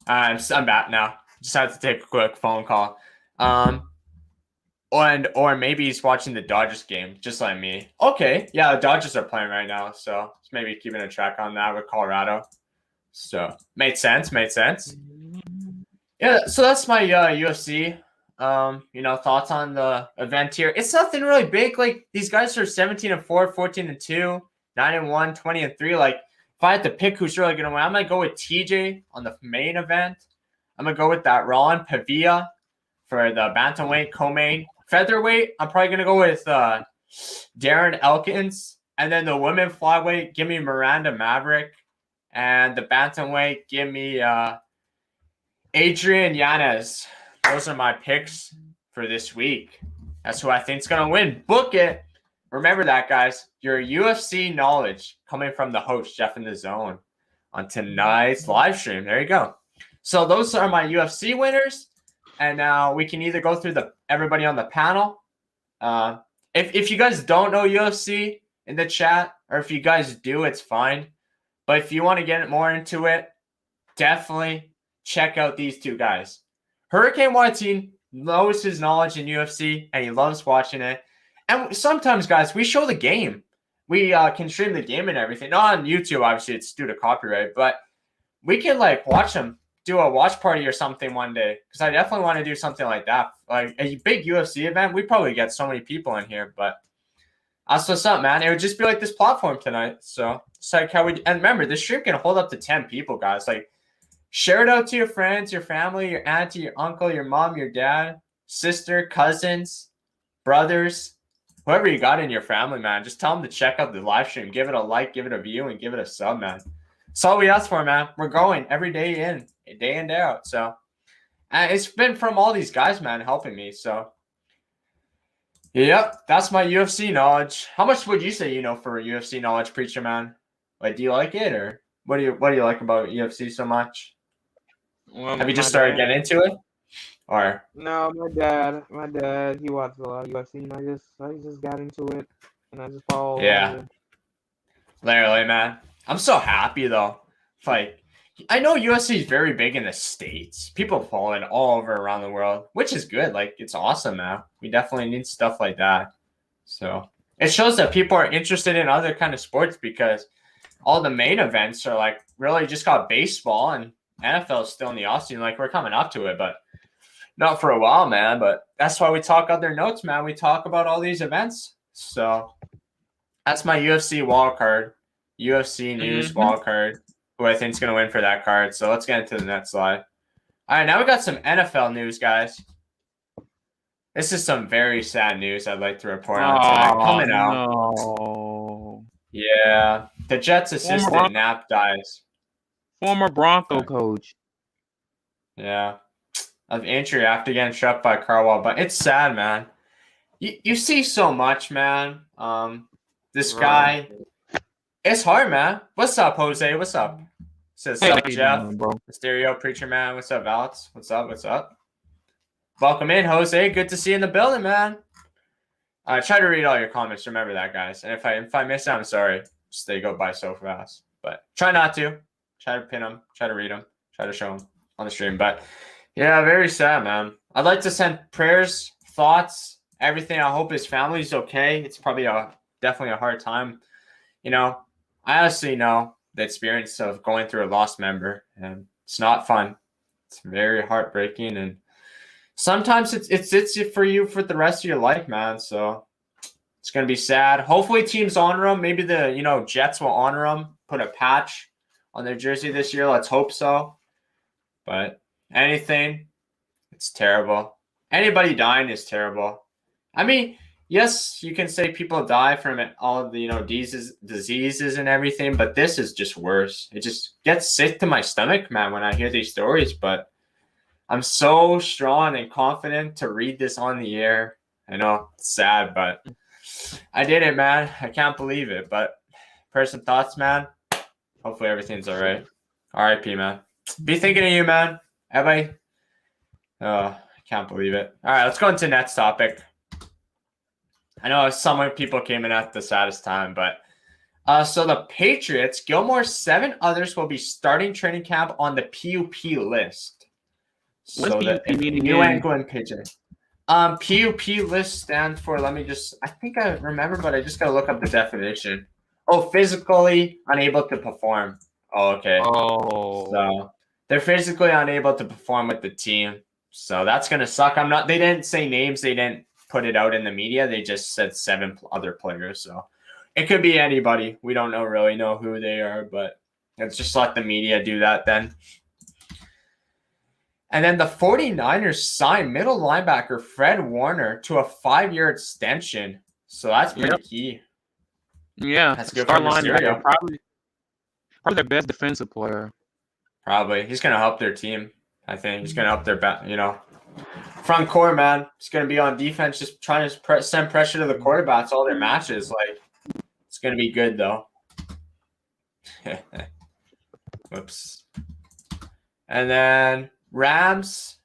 I'm back now. Just had to take a quick phone call. Or maybe he's watching the Dodgers game, just like me. Okay, yeah, the Dodgers are playing right now, so maybe keeping a track on that with Colorado. So made sense. Yeah, so that's my UFC. Thoughts on the event here. It's nothing really big. Like these guys are 17-4, 14-2, 9-1, 20-3. Like if I had to pick who's really gonna win, I might go with TJ on the main event. I'm gonna go with that Ron Pavia for the bantamweight co-main. Featherweight, I'm probably gonna go with Darren Elkins, and then the women flyweight, give me Miranda Maverick, and the bantamweight, give me Adrian Yanez. Those are my picks for this week. That's who I think's gonna win. Book it. Remember that, guys. Your UFC knowledge coming from the host, Jeff in the Zone, on tonight's live stream. There you go. So those are my UFC winners. And now we can either go through everybody on the panel. If you guys don't know UFC in the chat, or if you guys do, it's fine. But if you want to get more into it, definitely check out these two guys. Hurricane Joaquin knows his knowledge in UFC, and he loves watching it. And sometimes, guys, we show the game. We can stream the game and everything. Not on YouTube, obviously, it's due to copyright, but we can watch them do a watch party or something one day, because I definitely want to do something like that, like a big UFC event. We probably get so many people in here, but that's what's up, man. It would just be like this platform tonight. So it's like how we, and remember, this stream can hold up to 10 people, guys. Like, share it out to your friends, your family, your auntie, your uncle, your mom, your dad, sister, cousins, brothers, whoever you got in your family, man. Just tell them to check out the live stream. Give it a like, give it a view, and give it a sub, man. That's all we ask for, man. We're going every day in, day in, day out. So it's been from all these guys, man, helping me. So, yep, that's my UFC knowledge. How much would you say you know for UFC knowledge, Preacher Man? Like, do you like it, or what do you like about UFC so much? Well, Have you just started getting into it, or No, my dad, he watched a lot of UFC, and I just got into it, and I just followed. Yeah. Literally, man. I'm so happy though. Like, I know UFC is very big in the States. People follow it all over around the world, which is good. Like, it's awesome, man. We definitely need stuff like that. So it shows that people are interested in other kind of sports, because all the main events are like really just got baseball, and NFL is still in the offseason. Like, we're coming up to it, but not for a while, man. But that's why we talk other notes, man. We talk about all these events. So that's my UFC wild card, UFC news wild card, who I think is going to win for that card. So let's get into the next slide. All right, now we got some NFL news, guys. This is some very sad news I'd like to report on tonight. Coming out. No. Yeah, the Jets assistant Knapp dies. Former Bronco coach. Yeah, of injury after getting struck by Carwell, but it's sad, man. You see so much, man. This guy, it's hard, man. What's up, Jose? What's up? Says Hey, up, how you Jeff. doing, bro? Mysterio, Preacher Man. What's up, Alex? What's up? What's up? Welcome in, Jose. Good to see you in the building, man. I try to read all your comments. Remember that, guys. And if I miss it, I'm sorry. Just they go by so fast, but try not to. Try to pin them. Try to read them. Try to show them on the stream. But yeah, very sad, man. I'd like to send prayers, thoughts, everything. I hope his family's okay. It's probably definitely a hard time. You know, I honestly know the experience of going through a lost member, and it's not fun. It's very heartbreaking, and sometimes it's for you for the rest of your life, man. So it's gonna be sad. Hopefully, teams honor him. Maybe the Jets will honor him. Put a patch on their jersey this year. Let's hope so. But anything, it's terrible. Anybody dying is terrible. I mean, yes, you can say people die from all of the diseases and everything, but this is just worse. It just gets sick to my stomach, man, when I hear these stories. But I'm so strong and confident to read this on the air. I know it's sad, but I did it, man. I can't believe it. But personal thoughts, man. Hopefully everything's all right. R.I.P., man. Be thinking of you, man. Everybody. Oh, I can't believe it. All right, let's go into next topic. I know some people came in at the saddest time, but so the Patriots, Gilmore's 7 others will be starting training camp on the PUP list. What's So PUP the mean New again? England Patriots. PUP list stands for, I think I remember, but I just got to look up the definition. Oh, physically unable to perform. Oh, okay. Oh. So they're physically unable to perform with the team. So that's going to suck. They didn't say names. They didn't put it out in the media. They just said 7 other players. So it could be anybody. We don't really know who they are, but let's just let the media do that then. And then the 49ers signed middle linebacker Fred Warner to a 5-year extension. So that's pretty key. Yeah, That's good star for Mysterio. Probably their best defensive player. Probably. He's going to help their team. I think he's going to help their front court, man. He's going to be on defense, just trying to send pressure to the quarterbacks all their matches. It's going to be good, though. Whoops. And then Rams,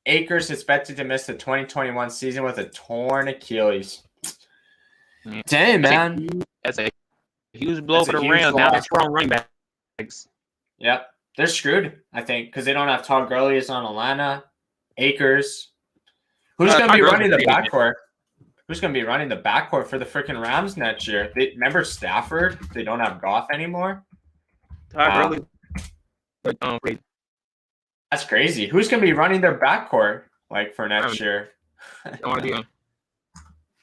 Akers expected to miss the 2021 season with a torn Achilles. Yeah. Dang, man. That's a huge blow That's for a the huge Rams. Now they're loss. strong running backs. Yep. They're screwed, I think, because they don't have Todd Gurley is on Atlanta. Akers. Who's going to be running the backcourt? Who's going to be running the backcourt for the freaking Rams next year? Remember Stafford? They don't have Goff anymore. Todd Gurley. That's crazy. Who's going to be running their backcourt for next year? No idea.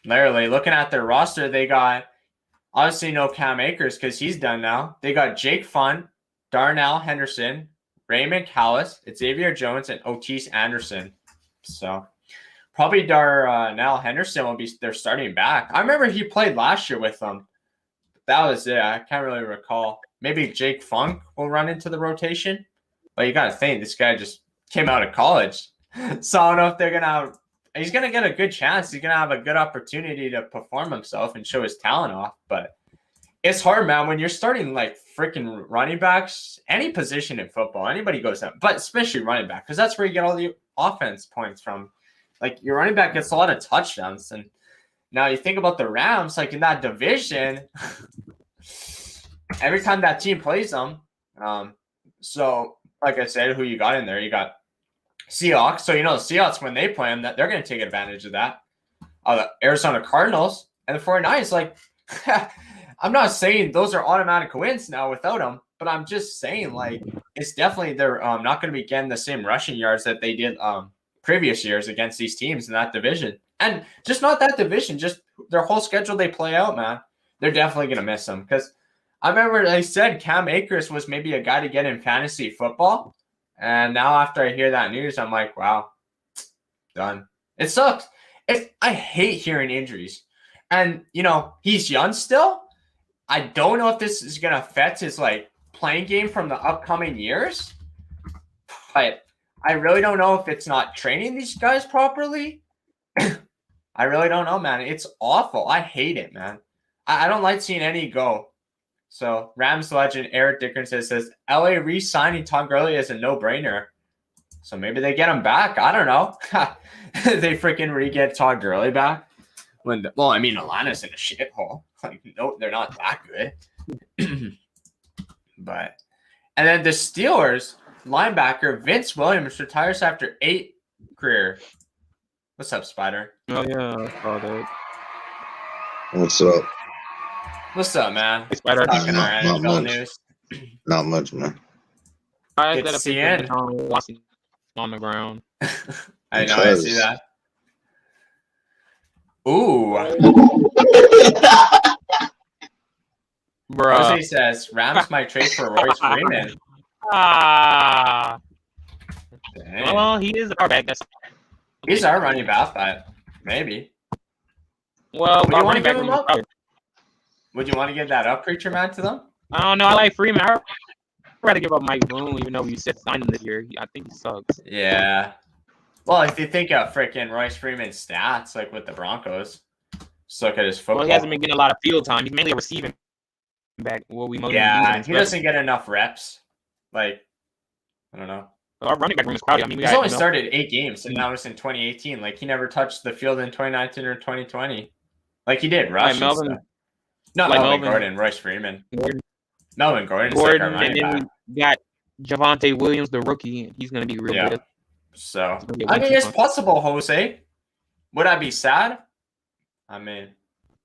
Literally, looking at their roster, they got obviously no Cam Akers because he's done now. They got Jake Fun, Darnell Henderson, Raymond Callis, Xavier Jones, and Otis Anderson. So probably Darnell Henderson will be their starting back. I remember he played last year with them. That was it. I can't really recall. Maybe Jake Funk will run into the rotation. But you got to think, this guy just came out of college. So I don't know if they're going to he's going to get a good chance. He's going to have a good opportunity to perform himself and show his talent off. But it's hard, man, when you're starting freaking running backs, any position in football, anybody goes down, but especially running back, because that's where you get all the offense points from. Your running back gets a lot of touchdowns. And now you think about the Rams, in that division, every time that team plays them. So, like I said, who you got in there? You got Seahawks. So, the Seahawks, when they play them, they're going to take advantage of that. The Arizona Cardinals and the 49ers, I'm not saying those are automatic wins now without them, but I'm just saying, it's definitely they're not going to be getting the same rushing yards that they did previous years against these teams in that division. And just not that division, just their whole schedule they play out, man. They're definitely going to miss them because I remember they said Cam Akers was maybe a guy to get in fantasy football. And now after I hear that news, I'm like, wow, done. It sucks. I hate hearing injuries. And, he's young still. I don't know if this is going to affect his, playing game from the upcoming years. But I really don't know if it's not training these guys properly. I really don't know, man. It's awful. I hate it, man. I don't like seeing any go. So, Rams legend Eric Dickerson says, LA re-signing Todd Gurley is a no-brainer. So, maybe they get him back. I don't know. They freaking re-get Todd Gurley back. Atlanta's in a shithole. No, they're not that good. But And then the Steelers linebacker Vince Williams retires after 8 career. What's up, Spider? Oh yeah, I saw that. What's up? What's up, man? Hey, Spider. Talking our Not NFL much. news. Not much, man. I Good got to a see picture you of in. Deshaun Watson on the ground. I know, I see that. Ooh. Bruh. Jose says Rams might trade for Royce Freeman. Ah. Dang. Well, he is a quarterback. That's He's our running back, but maybe. well. Would you our want to running give back him room is up? probably- Would you want to give that up, Preacher Man, to them? I don't know. I like Freeman. I'd rather give up Mike Boone, even though we said sign him this year. I think he sucks. Yeah. Well, if you think of freaking Royce Freeman's stats, like with the Broncos, just look at his football. Well, he hasn't been getting a lot of field time. He's mainly a receiving back. What we mostly Yeah, use he doesn't get enough reps. Like, I don't know. Our running back room is crowded. I mean, we He's got, only started 8 games, and that was in 2018. Like, he never touched the field in 2019 or 2020. Like, he did rush and Melvin- stuff. Not like Melvin Melvin- Gordon, Royce Freeman. Gordon, Melvin Gordon's like our and running then back. we got Javonte Williams, the rookie. He's going to be real Yeah. good. So, gonna be a I mean, 1-2 it's punch. possible, Jose. Would I be sad? I mean,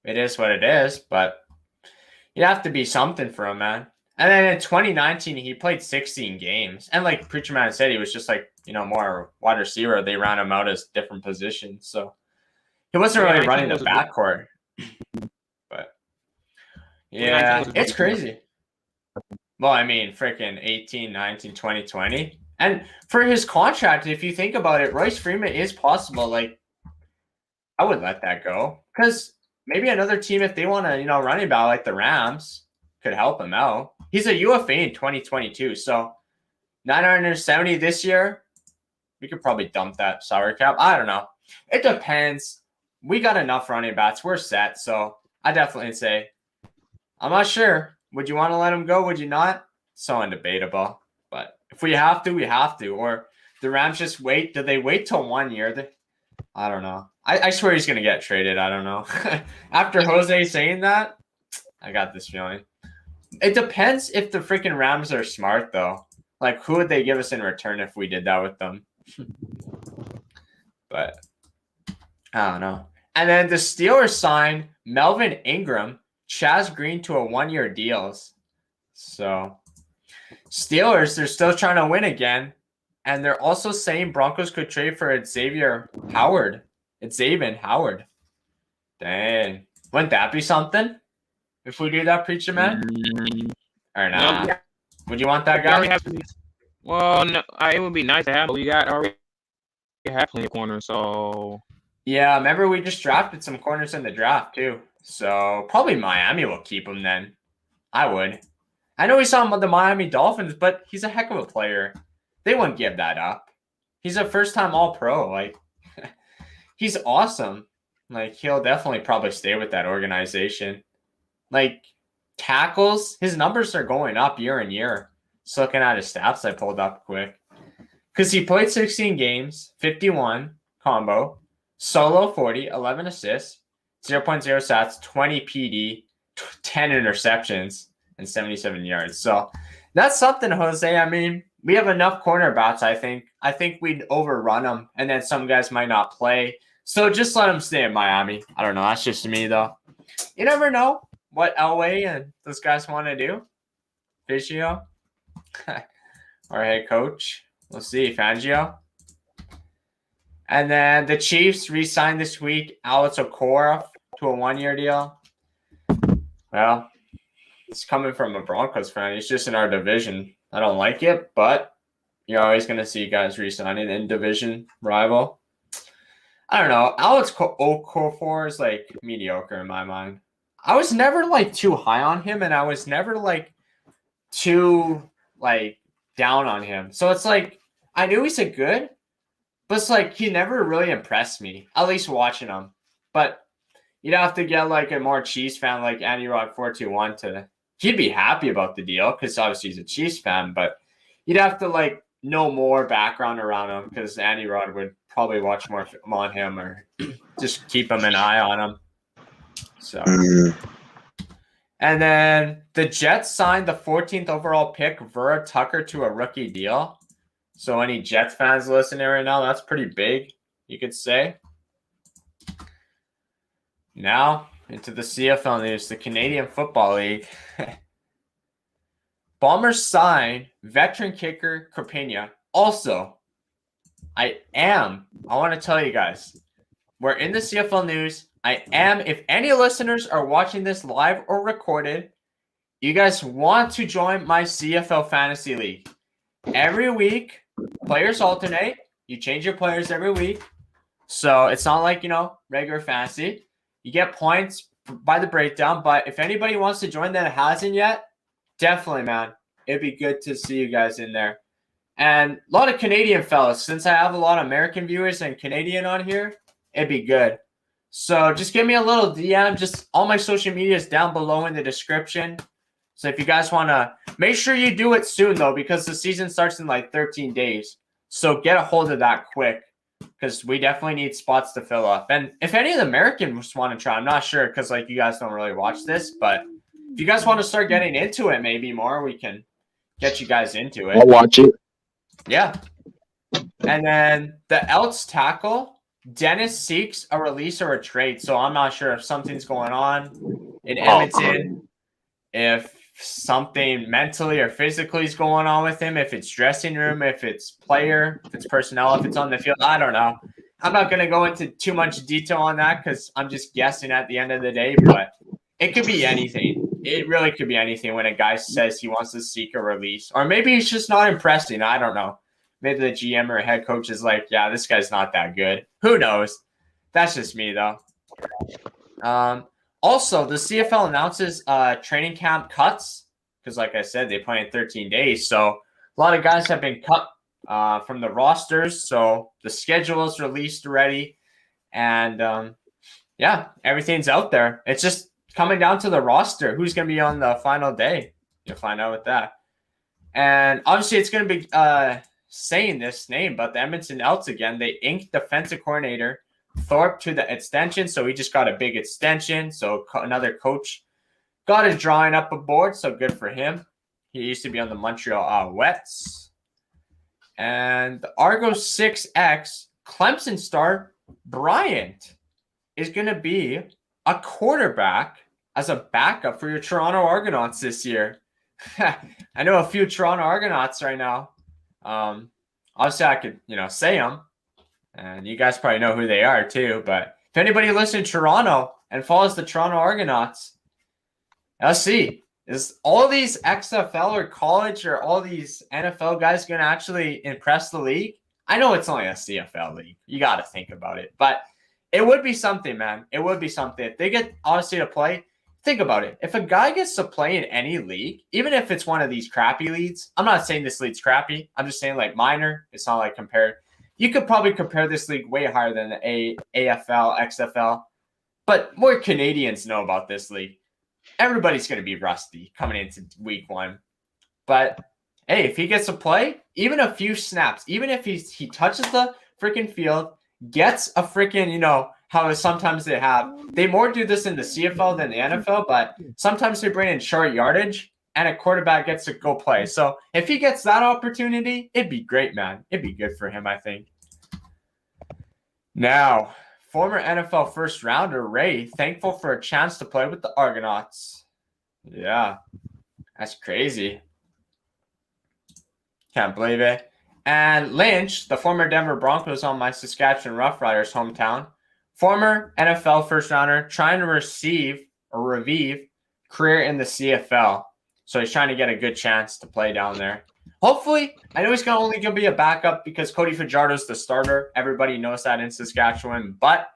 it is what it is, but you have to be something for him, man. And then in 2019, he played 16 games. And like Preacher Man said, he was just like, more wide receiver. They ran him out as different positions. So he wasn't Yeah, really 19 running the was a backcourt. But yeah, 19 was a it's good- crazy. Well, I mean, freaking 18, 19, 20, 20. And for his contract, if you think about it, Royce Freeman is possible. Like, I would let that go. Because maybe another team, if they want to, running back like the Rams, could help him out. He's a UFA in 2022. So 970 this year, we could probably dump that salary cap. I don't know. It depends. We got enough running backs. We're set. So I definitely say, I'm not sure. Would you want to let him go? Would you not? So undebatable. But if we have to, we have to. Or the Rams just wait. Do they wait till 1 year? I don't know. I swear he's going to get traded. I don't know. After Jose saying that, I got this feeling. It depends if the freaking Rams are smart, though. Like, who would they give us in return if we did that with them? But I don't know. And then the Steelers signed Melvin Ingram, Chaz Green to a 1-year deals. So Steelers, they're still trying to win again. And they're also saying Broncos could trade for Xavier Howard. Dang. Wouldn't that be something? If we do that, Preacher Man? Or not? No. Would you want that We already guy? have to- well, no, it would be nice to have, but we already have plenty of corners, so Yeah, remember we just drafted some corners in the draft too. So probably Miami will keep him then. I would. I know we saw him with the Miami Dolphins, but he's a heck of a player. They wouldn't give that up. He's a first-time All-Pro. Like, he's awesome. Like, he'll definitely probably stay with that organization. Like, tackles, his numbers are going up year and year. Just looking at his stats, I pulled up quick. Because he played 16 games, 51 combo, solo 40, 11 assists, 0.0 stats, 20 PD, 10 interceptions, and 77 yards. So that's something, Jose. I mean, we have enough cornerbacks, I think. I think we'd overrun them, and then some guys might not play. So just let them stay in Miami. I don't know. That's just me, though. You never know what Elway and those guys want to do. Fangio or head coach. We'll see. Fangio. And then the Chiefs re-signed this week Alex Okora to a 1-year deal. Well, it's coming from a Broncos fan. He's just in our division. I don't like it, but you're always going to see guys re-signing in division rival. I don't know. Alex Okafor is like mediocre in my mind. I was never like too high on him, and I was never like too like down on him. So it's like I knew he's a good, but it's like he never really impressed me, at least watching him. But you'd have to get like a more Chiefs fan like Andy Rod 421 to he'd be happy about the deal because obviously he's a Chiefs fan, but you'd have to like know more background around him because Andy Rod would probably watch more film on him or just keep him an eye on him. So And then the Jets signed the 14th overall pick, Vera Tucker, to a rookie deal. So any Jets fans listening right now, that's pretty big, you could say. Now, into the CFL news, the Canadian Football League. Bombers sign veteran kicker Copena. Also, I want to tell you guys, we're in the CFL news. If any listeners are watching this live or recorded, you guys want to join my CFL Fantasy League. Every week, players alternate. You change your players every week. So it's not like, regular fantasy. You get points by the breakdown. But if anybody wants to join that hasn't yet, definitely, man. It'd be good to see you guys in there. And a lot of Canadian fellas. Since I have a lot of American viewers and Canadian on here, it'd be good. So just give me a little DM. Just all my social media is down below in the description. So if you guys want to, make sure you do it soon, though, because the season starts in like 13 days. So get a hold of that quick, because we definitely need spots to fill up. And if any of the Americans want to try, I'm not sure, because like you guys don't really watch this, but if you guys want to start getting into it maybe more, we can get you guys into it. I'll watch it. Yeah. And then the Elks tackle, Dennis seeks a release or a trade. So I'm not sure if something's going on in Edmonton, if something mentally or physically is going on with him, if it's dressing room, if it's player, if it's personnel, if it's on the field. I don't know. I'm not going to go into too much detail on that because I'm just guessing at the end of the day, but it could be anything. It really could be anything when a guy says he wants to seek a release. Or maybe he's just not impressing. I don't know. Maybe the GM or head coach is like, yeah, this guy's not that good. Who knows? That's just me, though. Also, the CFL announces training camp cuts because, like I said, they play in 13 days. So a lot of guys have been cut from the rosters. So the schedule is released already. And, yeah, everything's out there. It's just coming down to the roster. Who's going to be on the final day? You'll find out with that. And obviously, it's going to be saying this name, but the Edmonton Elks again, they inked defensive coordinator Thorpe to the extension, so he just got a big extension. So another coach got his drawing up aboard, so good for him. He used to be on the Montreal Wets. And the Argos 6X Clemson star Bryant is going to be a quarterback as a backup for your Toronto Argonauts this year. I know a few Toronto Argonauts right now. Obviously, I could, say them. And you guys probably know who they are too. But if anybody lives in Toronto and follows the Toronto Argonauts, let's see. Is all these XFL or college or all these NFL guys going to actually impress the league? I know it's only a CFL league. You got to think about it. But it would be something, man. It would be something. If they get, honestly, to play, think about it. If a guy gets to play in any league, even if it's one of these crappy leagues, I'm not saying this league's crappy. I'm just saying like minor. It's not like compared. You could probably compare this league way higher than the AFL, XFL. But more Canadians know about this league. Everybody's going to be rusty coming into week 1. But, hey, if he gets to play, even a few snaps, even if he touches the freaking field, gets a freaking, how sometimes they more do this in the CFL than the NFL, but sometimes they bring in short yardage and a quarterback gets to go play. So if he gets that opportunity, it'd be great, man. It'd be good for him, I think. Now, former NFL first rounder Ray, thankful for a chance to play with the Argonauts. Yeah, that's crazy. Can't believe it. And Lynch, the former Denver Broncos on my Saskatchewan Roughriders hometown, former NFL first rounder, trying to revive career in the CFL. So he's trying to get a good chance to play down there. Hopefully, I know he's only going to be a backup because Cody Fajardo's the starter. Everybody knows that in Saskatchewan. But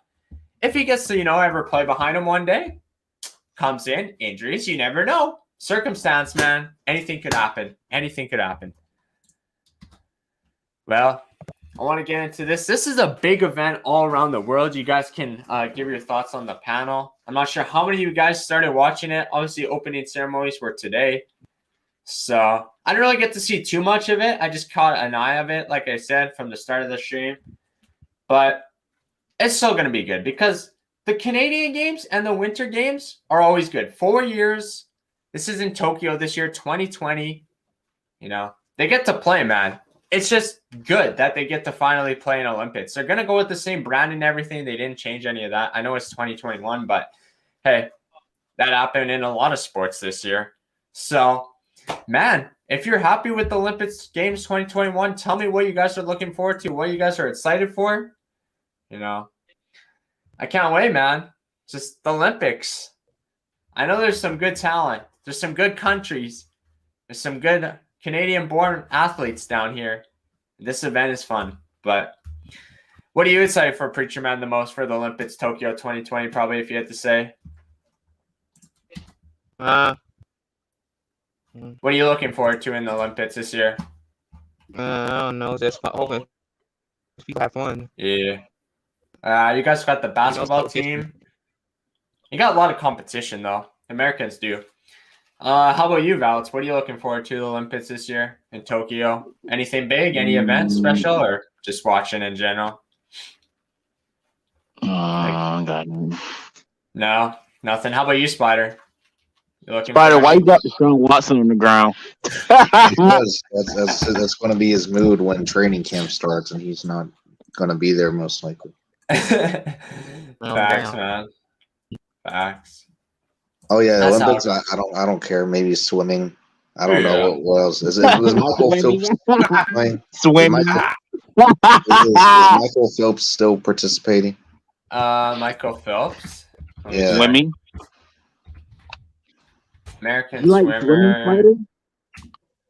if he gets to, ever play behind him one day, comes in, injuries, you never know. Circumstance, man. Anything could happen. Anything could happen. Well, I want to get into this. This is a big event all around the world. You guys can give your thoughts on the panel. I'm not sure how many of you guys started watching it. Obviously, opening ceremonies were today. So I didn't really get to see too much of it. I just caught an eye of it, like I said, from the start of the stream. But it's still going to be good because the Canadian games and the winter games are always good. 4 years This is in Tokyo this year, 2020. You know, they get to play, man. It's just good that they get to finally play in Olympics. They're going to go with the same brand and everything. They didn't change any of that. I know it's 2021, but hey, that happened in a lot of sports this year. So, man, if you're happy with the Olympics Games 2021, tell me what you guys are looking forward to, what you guys are excited for. You know, I can't wait, man. Just the Olympics. I know there's some good talent. There's some good countries. There's some good Canadian-born athletes down here. This event is fun. But what are you excited for, Preacher Man, the most for the Olympics Tokyo 2020, probably, if you had to say? What are you looking forward to in the Olympics this year? I don't know. Just hoping people have fun. Yeah. You guys got the basketball team. You got a lot of competition, though. Americans do. How about you, Valts? What are you looking forward to the Olympics this year in Tokyo? Anything big? Any events special, or just watching in general? God. No, nothing. How about you, Spider? Spider, why you got Deshaun Watson on the ground? Because that's going to be his mood when training camp starts, and he's not going to be there most likely. Facts, man. Facts. Oh yeah, That's Olympics. how- I don't care. Maybe swimming. I don't know Yeah. what else. Was Michael Phelps playing? Swimming. Is Michael Phelps still participating? Michael Phelps. Yeah. Swimming. American You like swimmer. swimming, Spider?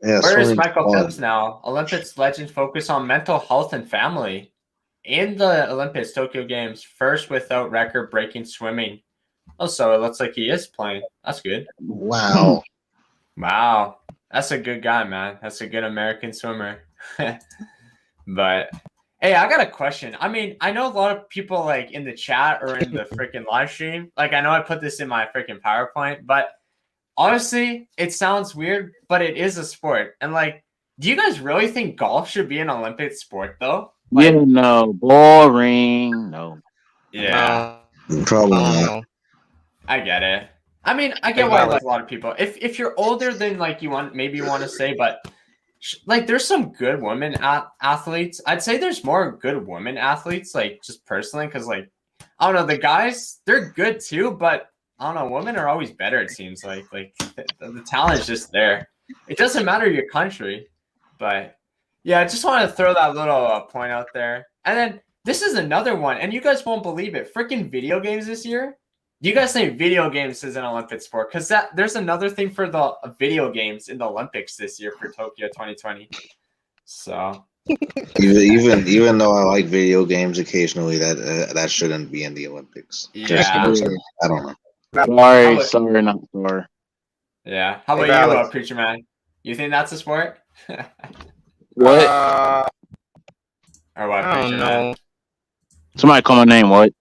Yeah. Where is swimming's Michael fun. Phelps now? Olympics legends focus on mental health and family. In the Olympics Tokyo Games, first without record-breaking swimming. Oh, so it looks like he is playing. That's good. Wow. Wow. That's a good guy, man. That's a good American swimmer. But, hey, I got a question. I mean, I know a lot of people, like, in the chat or in the freaking live stream. Like, I know I put this in my freaking PowerPoint, but honestly, it sounds weird, but it is a sport. And, like, do you guys really think golf should be an Olympic sport, though? Like, Yeah, no. Boring. No. yeah. Probably not. I get it. I mean, I get why like a lot of people. If you're older than like you want to say, but like there's some good women athletes. I'd say there's more good women athletes, like just personally, because like I don't know, the guys they're good too, but I don't know, women are always better. It seems like the talent is just there. It doesn't matter your country, but yeah, I just want to throw that little point out there. And then this is another one, and you guys won't believe it. Freaking video games this year. Do you guys think video games is an Olympic sport? Because there's another thing for the video games in the Olympics this year for Tokyo 2020. So Even though I like video games occasionally, that shouldn't be in the Olympics. yeah, I don't know. Sorry, not sorry. yeah. How about you, Preacher Man? You think that's a sport? What? Or what, I Preacher don't Man? know. Somebody call my name. What?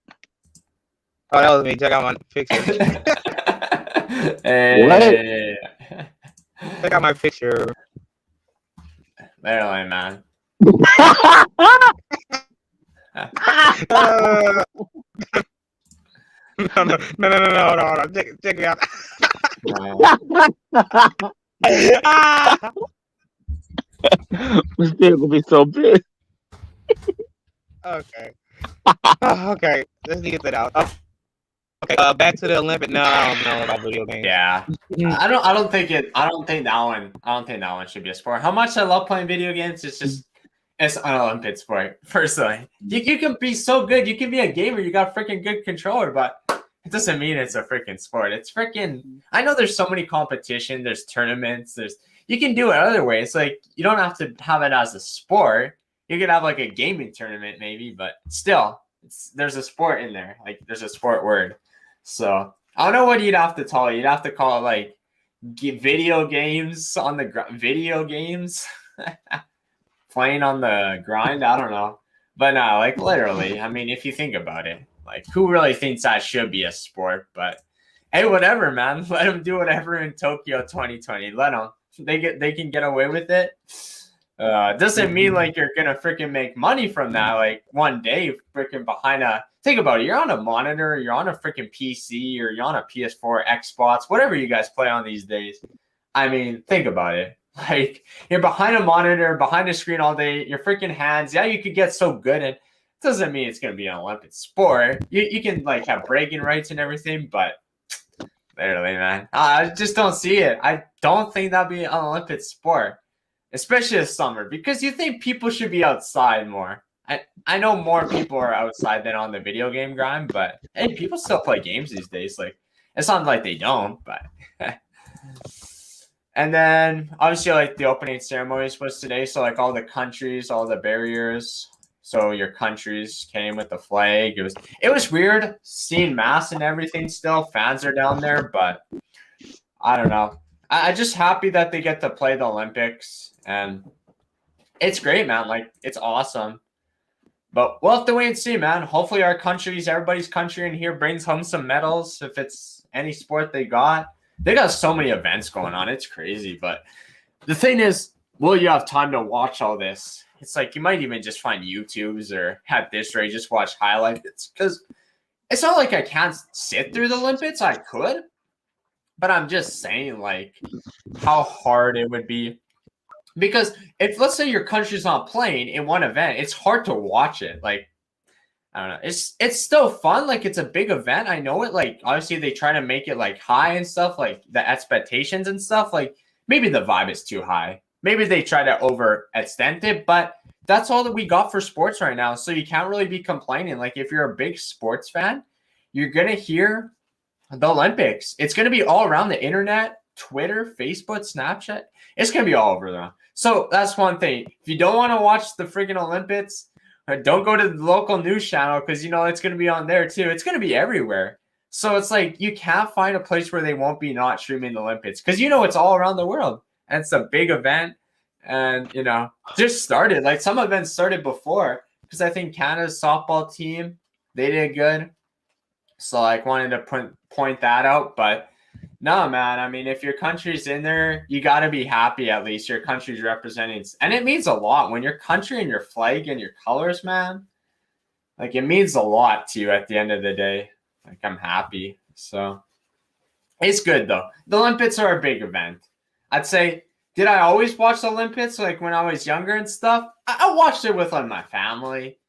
Oh, that was me. Check out my picture. Hey. Check out my picture. Literally, man. No. Check it out. This thing will be so big. Okay. Okay. Let's get that out. Okay. Back to the Olympic. No, I don't know about video games. Yeah. I don't think that one should be a sport. How much I love playing video games, it's an Olympic sport, personally. You can be so good, you can be a gamer, you got a freaking good controller, but it doesn't mean it's a freaking sport. It's freaking I know there's so many competition, there's tournaments, you can do it other ways. Like you don't have to have it as a sport. You could have like a gaming tournament maybe, but still there's a sport in there. Like there's a sport word. So I don't know what you'd have to call it. You'd have to call it like video games on the video games playing on the grind. I don't know, but no, like literally. I mean, if you think about it, like who really thinks that should be a sport? But hey, whatever, man. Let them do whatever in Tokyo 2020. Let them. They can get away with it. Doesn't mean like you're gonna freaking make money from that. Like one day, freaking behind a. Think about it. You're on a monitor. You're on a freaking PC, or you're on a PS4, Xbox, whatever you guys play on these days. I mean, think about it. Like you're behind a monitor, behind a screen all day. Your freaking hands. Yeah, you could get so good, and it doesn't mean it's gonna be an Olympic sport. You can like have bragging rights and everything, but literally, man, I just don't see it. I don't think that'd be an Olympic sport, especially this summer, because you think people should be outside more. I know more people are outside than on the video game grind, but hey, people still play games these days. Like it's not like they don't, but. And then obviously like the opening ceremonies was today, so like all the countries, all the barriers. So your countries came with the flag. It was weird seeing mass and everything still. Fans are down there, but I don't know. I'm just happy that they get to play the Olympics, and it's great, man. Like it's awesome. But we'll have to wait and see, man. Hopefully our countries, everybody's country in here brings home some medals if it's any sport they got. They got so many events going on. It's crazy. But the thing is, will you have time to watch all this? It's like you might even just find YouTubes or at this rate, just watch highlights. Because it's not like I can't sit through the Olympics. I could. But I'm just saying, like, how hard it would be. Because if, let's say, your country's not playing in one event, it's hard to watch it. Like, I don't know. It's still fun. Like it's a big event. I know it. Like obviously they try to make it like high and stuff, like the expectations and stuff. Like maybe the vibe is too high. Maybe they try to overextend it, but that's all that we got for sports right now. So you can't really be complaining. Like if you're a big sports fan, you're gonna hear the Olympics. It's gonna be all around the internet, Twitter, Facebook, Snapchat. It's gonna be all over there. So that's one thing. If you don't want to watch the freaking Olympics, don't go to the local news channel because, you know, it's going to be on there too. It's going to be everywhere. So it's like you can't find a place where they won't be not streaming the Olympics because, you know, it's all around the world. And it's a big event. And, you know, just started. Like some events started before because I think Canada's softball team, they did good. So like wanted to point that out. But no, man, I mean, if your country's in there, you got to be happy at least your country's representing. And it means a lot when your country and your flag and your colors, man, like it means a lot to you at the end of the day. Like I'm happy. So it's good, though. The Olympics are a big event. I'd say, did I always watch the Olympics like when I was younger and stuff? I watched it with like, my family.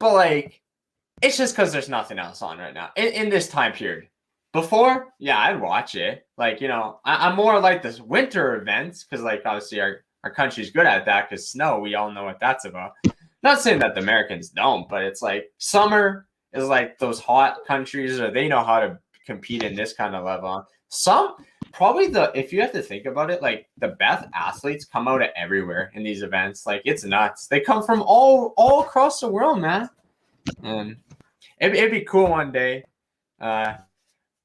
But like, it's just because there's nothing else on right now in this time period. Before, yeah, I'd watch it. Like, you know, I'm more like this winter events because, like, obviously our country's good at that because snow, we all know what that's about. Not saying that the Americans don't, but it's like summer is like those hot countries or they know how to compete in this kind of level. Some, probably if you have to think about it, like the best athletes come out of everywhere in these events. Like, it's nuts. They come from all across the world, man. And it'd be cool one day.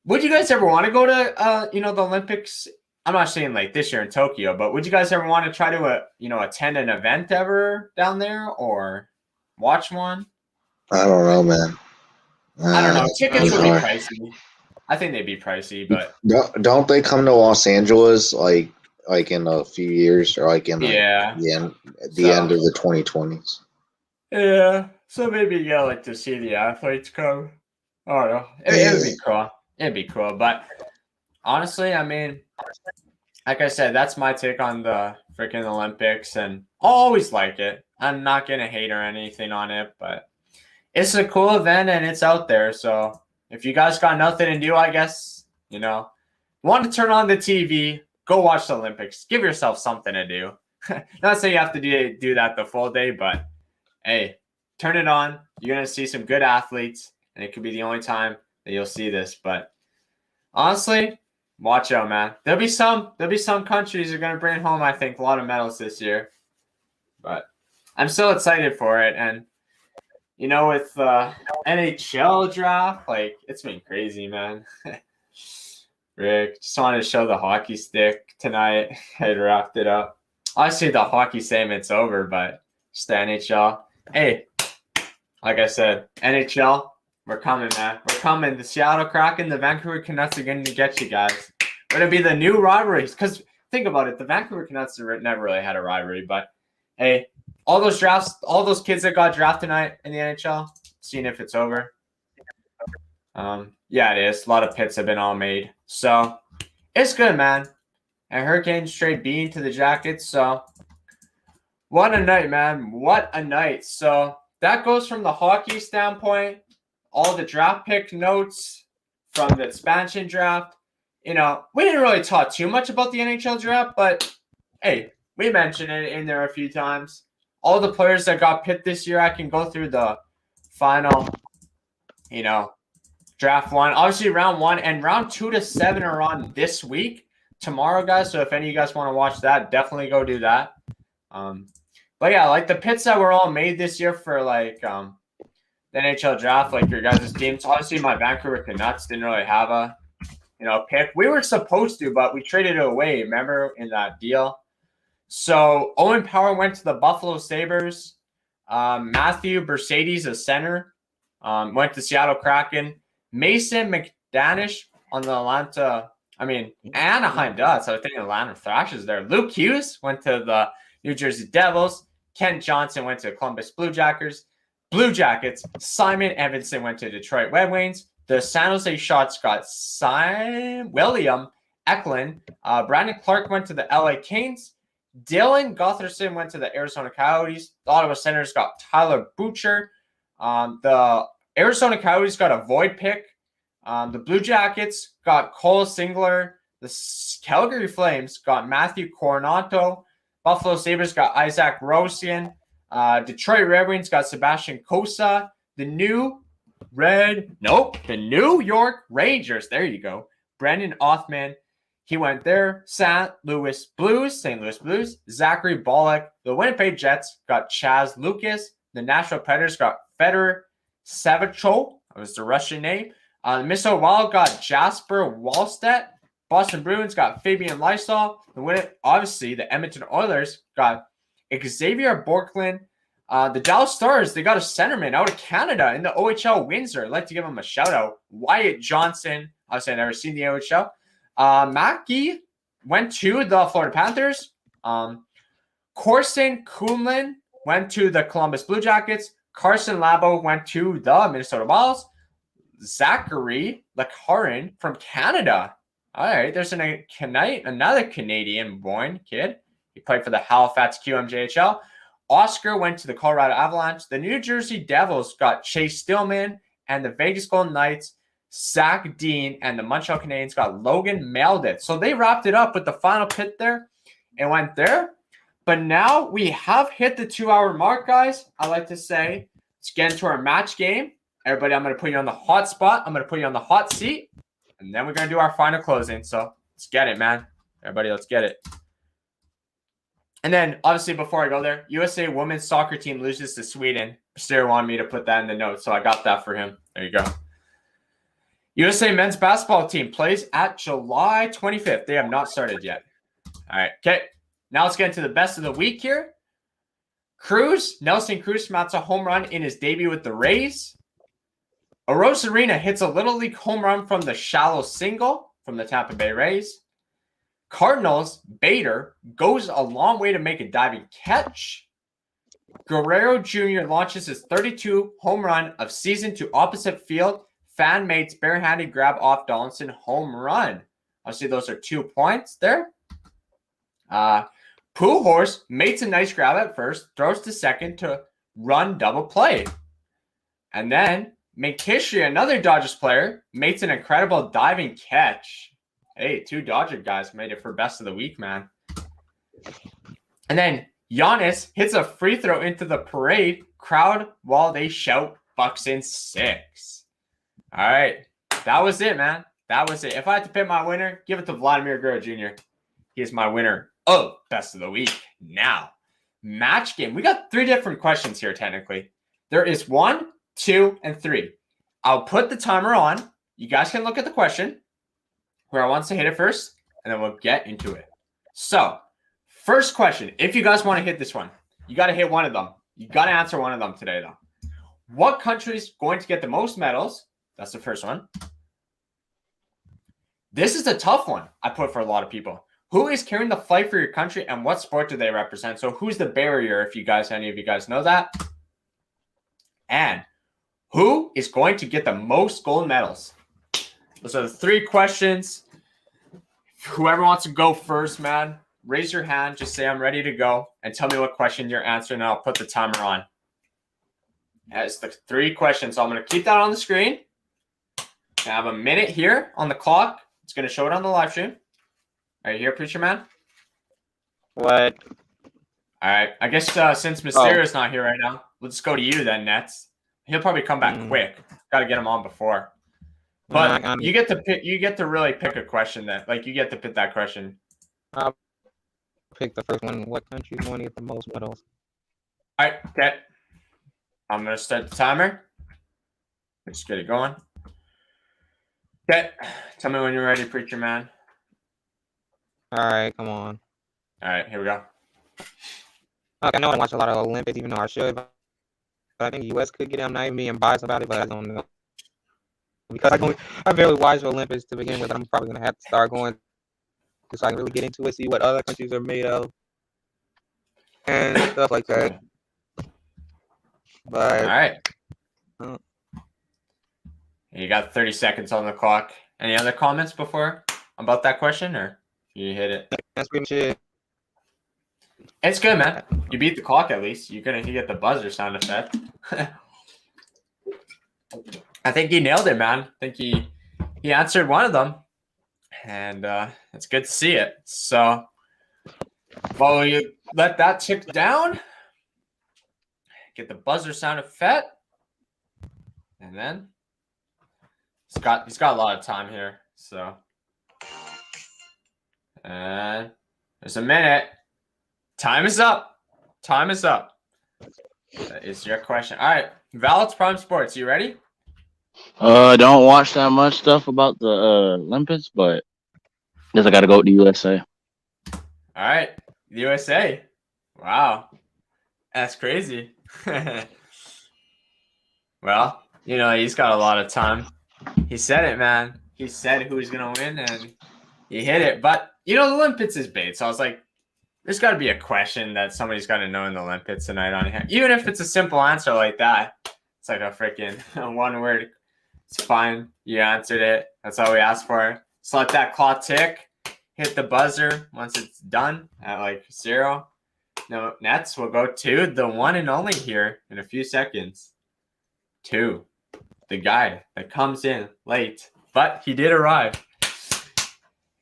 Would you guys ever want to go to, you know, the Olympics? I'm not saying like this year in Tokyo, but would you guys ever want to try to, you know, attend an event ever down there or watch one? I don't know, man. I don't know. Tickets would be pricey. I think they'd be pricey, but don't they come to Los Angeles like in a few years or like in the end of the 2020s? Yeah. So maybe like to see the athletes come. I don't know. It would be cool. It'd be cool, but honestly, I mean, like I said, that's my take on the freaking Olympics, and I'll always like it. I'm not gonna hate or anything on it, but it's a cool event and it's out there. So if you guys got nothing to do, I guess, you know, want to turn on the TV, go watch the Olympics. Give yourself something to do. Not saying you have to do that the full day, but hey, turn it on. You're gonna see some good athletes, and it could be the only time that you'll see this. But honestly, watch out, man. There'll be some countries that are gonna bring home, I think, a lot of medals this year. But I'm still excited for it. And you know, with NHL draft, like it's been crazy, man. Rick, just wanted to show the hockey stick tonight. I wrapped it up. Obviously, the hockey segment's over, but just the NHL. Hey, like I said, NHL. We're coming, man. We're coming. The Seattle Kraken, the Vancouver Canucks are going to get you guys. It'll be the new rivalries. Because think about it. The Vancouver Canucks never really had a rivalry. But hey, all those drafts, all those kids that got drafted tonight in the NHL, seeing if it's over. Yeah, it is. A lot of picks have been all made. So it's good, man. And Hurricanes trade Bean to the Jackets. So what a night, man. What a night. So that goes from the hockey standpoint, all the draft pick notes from the expansion draft. We didn't really talk too much about the NHL draft, but hey, we mentioned it in there a few times. All the players that got picked this year, I can go through the final, draft one. Obviously, round 1 and round 2 to 7 are on this week, tomorrow, guys. So if any of you guys want to watch that, definitely go do that. But yeah, like the picks that were all made this year for like the NHL draft, like your guys' teams. Obviously, my Vancouver Canucks didn't really have a pick. We were supposed to, but we traded it away. Remember in that deal. So Owen Power went to the Buffalo Sabres. Matthew Mercedes, a center, went to Seattle Kraken. Mason McDanish on the Anaheim Ducks. I was thinking Atlanta Thrashers there. Luke Hughes went to the New Jersey Devils. Kent Johnson went to Columbus Blue Jackets. Simon Evanson went to Detroit Red Wings. The San Jose Shots got William Eklund. Brandon Clark went to the LA Kings. Dylan Gutherson went to the Arizona Coyotes. The Ottawa Senators got Tyler Butcher. The Arizona Coyotes got a void pick. The Blue Jackets got Cole Singler. The Calgary Flames got Matthew Coronato. Buffalo Sabres got Isaac Rosian. Detroit Red Wings got Sebastian Cossa. The New York Rangers. There you go. Brendan Othman. He went there. St. Louis Blues. Zachary Bollock. The Winnipeg Jets got Chaz Lucas. The Nashville Predators got Fedor Savachov. That was the Russian name. The Minnesota Wild got Jasper Wallstedt. Boston Bruins got Fabian Lysol. Obviously, the Edmonton Oilers got Xavier Borklin. The Dallas Stars, they got a centerman out of Canada in the OHL Windsor. I'd like to give him a shout out. Wyatt Johnson. Obviously, I've never seen the OHL. Mackey went to the Florida Panthers. Corson Kuhlman went to the Columbus Blue Jackets. Carson Labo went to the Minnesota Wild. Zachary Lekarin from Canada. All right, there's another Canadian-born kid. He played for the Halifax QMJHL. Oscar went to the Colorado Avalanche. The New Jersey Devils got Chase Stillman, and the Vegas Golden Knights, Zach Dean, and the Montreal Canadiens got Logan Meldit. So they wrapped it up with the final pick there and went there. But now we have hit the 2-hour mark, guys. I like to say, let's get into our match game. Everybody, I'm going to put you on the hot spot. I'm going to put you on the hot seat. And then we're going to do our final closing. So let's get it, man. Everybody, let's get it. And then, obviously, before I go there, USA women's soccer team loses to Sweden. Sarah wanted me to put that in the notes, so I got that for him. There you go. USA men's basketball team plays at July 25th. They have not started yet. All right. Okay. Now let's get into the best of the week here. Nelson Cruz mounts a home run in his debut with the Rays. Arozarena hits a Little League home run from the shallow single from the Tampa Bay Rays. Cardinals, Bader goes a long way to make a diving catch. Guerrero Jr. launches his 32 home run of season to opposite field. Fan mates barehanded grab off Donaldson home run. Obviously, those are 2 points there. Pujols makes a nice grab at first, throws to second to run double play. And then Minkishri, another Dodgers player, makes an incredible diving catch. Hey, 2 Dodger guys made it for best of the week, man. And then Giannis hits a free throw into the parade crowd while they shout Bucks in 6. All right. That was it, man. That was it. If I had to pick my winner, give it to Vladimir Guerrero Jr. He is my winner of best of the week. Now, match game. We got 3 different questions here, technically. There is 1, 2, and 3. I'll put the timer on. You guys can look at the question. Whoever wants to hit it first, and then we'll get into it. So, first question. If you guys want to hit this one, you got to hit one of them. You got to answer one of them today, though. What country is going to get the most medals? That's the first one. This is a tough one I put for a lot of people. Who is carrying the flag for your country, and what sport do they represent? So who's the barrier, if any of you guys know that? And who is going to get the most gold medals? Those are the 3 questions. Whoever wants to go first, man, raise your hand. Just say I'm ready to go and tell me what question you're answering, and I'll put the timer on. That's the 3 questions. So I'm going to keep that on the screen. I have a minute here on the clock. It's going to show it on the live stream. Are you here, Preacher Man? What? All right. I guess since Mysterio's not here right now, we'll just go to you then, Nets. He'll probably come back quick. Got to get him on before. But you get to pick. You get to really pick a question that, like, you get to pick that question. I'll pick the first one. What country is going to get the most medals? All right. Okay. I'm gonna start the timer. Let's get it going. Okay. Tell me when you're ready, Preacher Man. All right, come on. All right, here we go. Okay, I know I watch a lot of Olympics, even though I should, but I think the U.S. could get it. I'm not even being biased about it, but I don't know. Because I barely watch the Olympics to begin with. I'm probably going to have to start going so I can really get into it, see what other countries are made of, and stuff like that. But, all right. You got 30 seconds on the clock. Any other comments before about that question, or you hit it? That's pretty much it. It's good, man. You beat the clock at least. You get the buzzer sound effect. I think he nailed it, man. I think he answered one of them, and it's good to see it. So, while you let that tick down, get the buzzer sound effect, and then he's got a lot of time here. So, and there's a minute. Time is up. Time is up. That is your question. All right, Valid's Prime Sports. You ready? Don't watch that much stuff about the Olympics, but guess I got to go with the USA. All right, the USA. Wow, that's crazy. Well, he's got a lot of time. He said it, man. He said who he's gonna win, and he hit it. But the Olympics is bait, so I was like, there's got to be a question that somebody's got to know in the Olympics tonight on here. Even if it's a simple answer like that, it's like a freaking one word. It's fine. You answered it. That's all we asked for. So let that clock tick. Hit the buzzer once it's done at like 0. No, Nets will go to the one and only here in a few seconds. 2. The guy that comes in late, but he did arrive.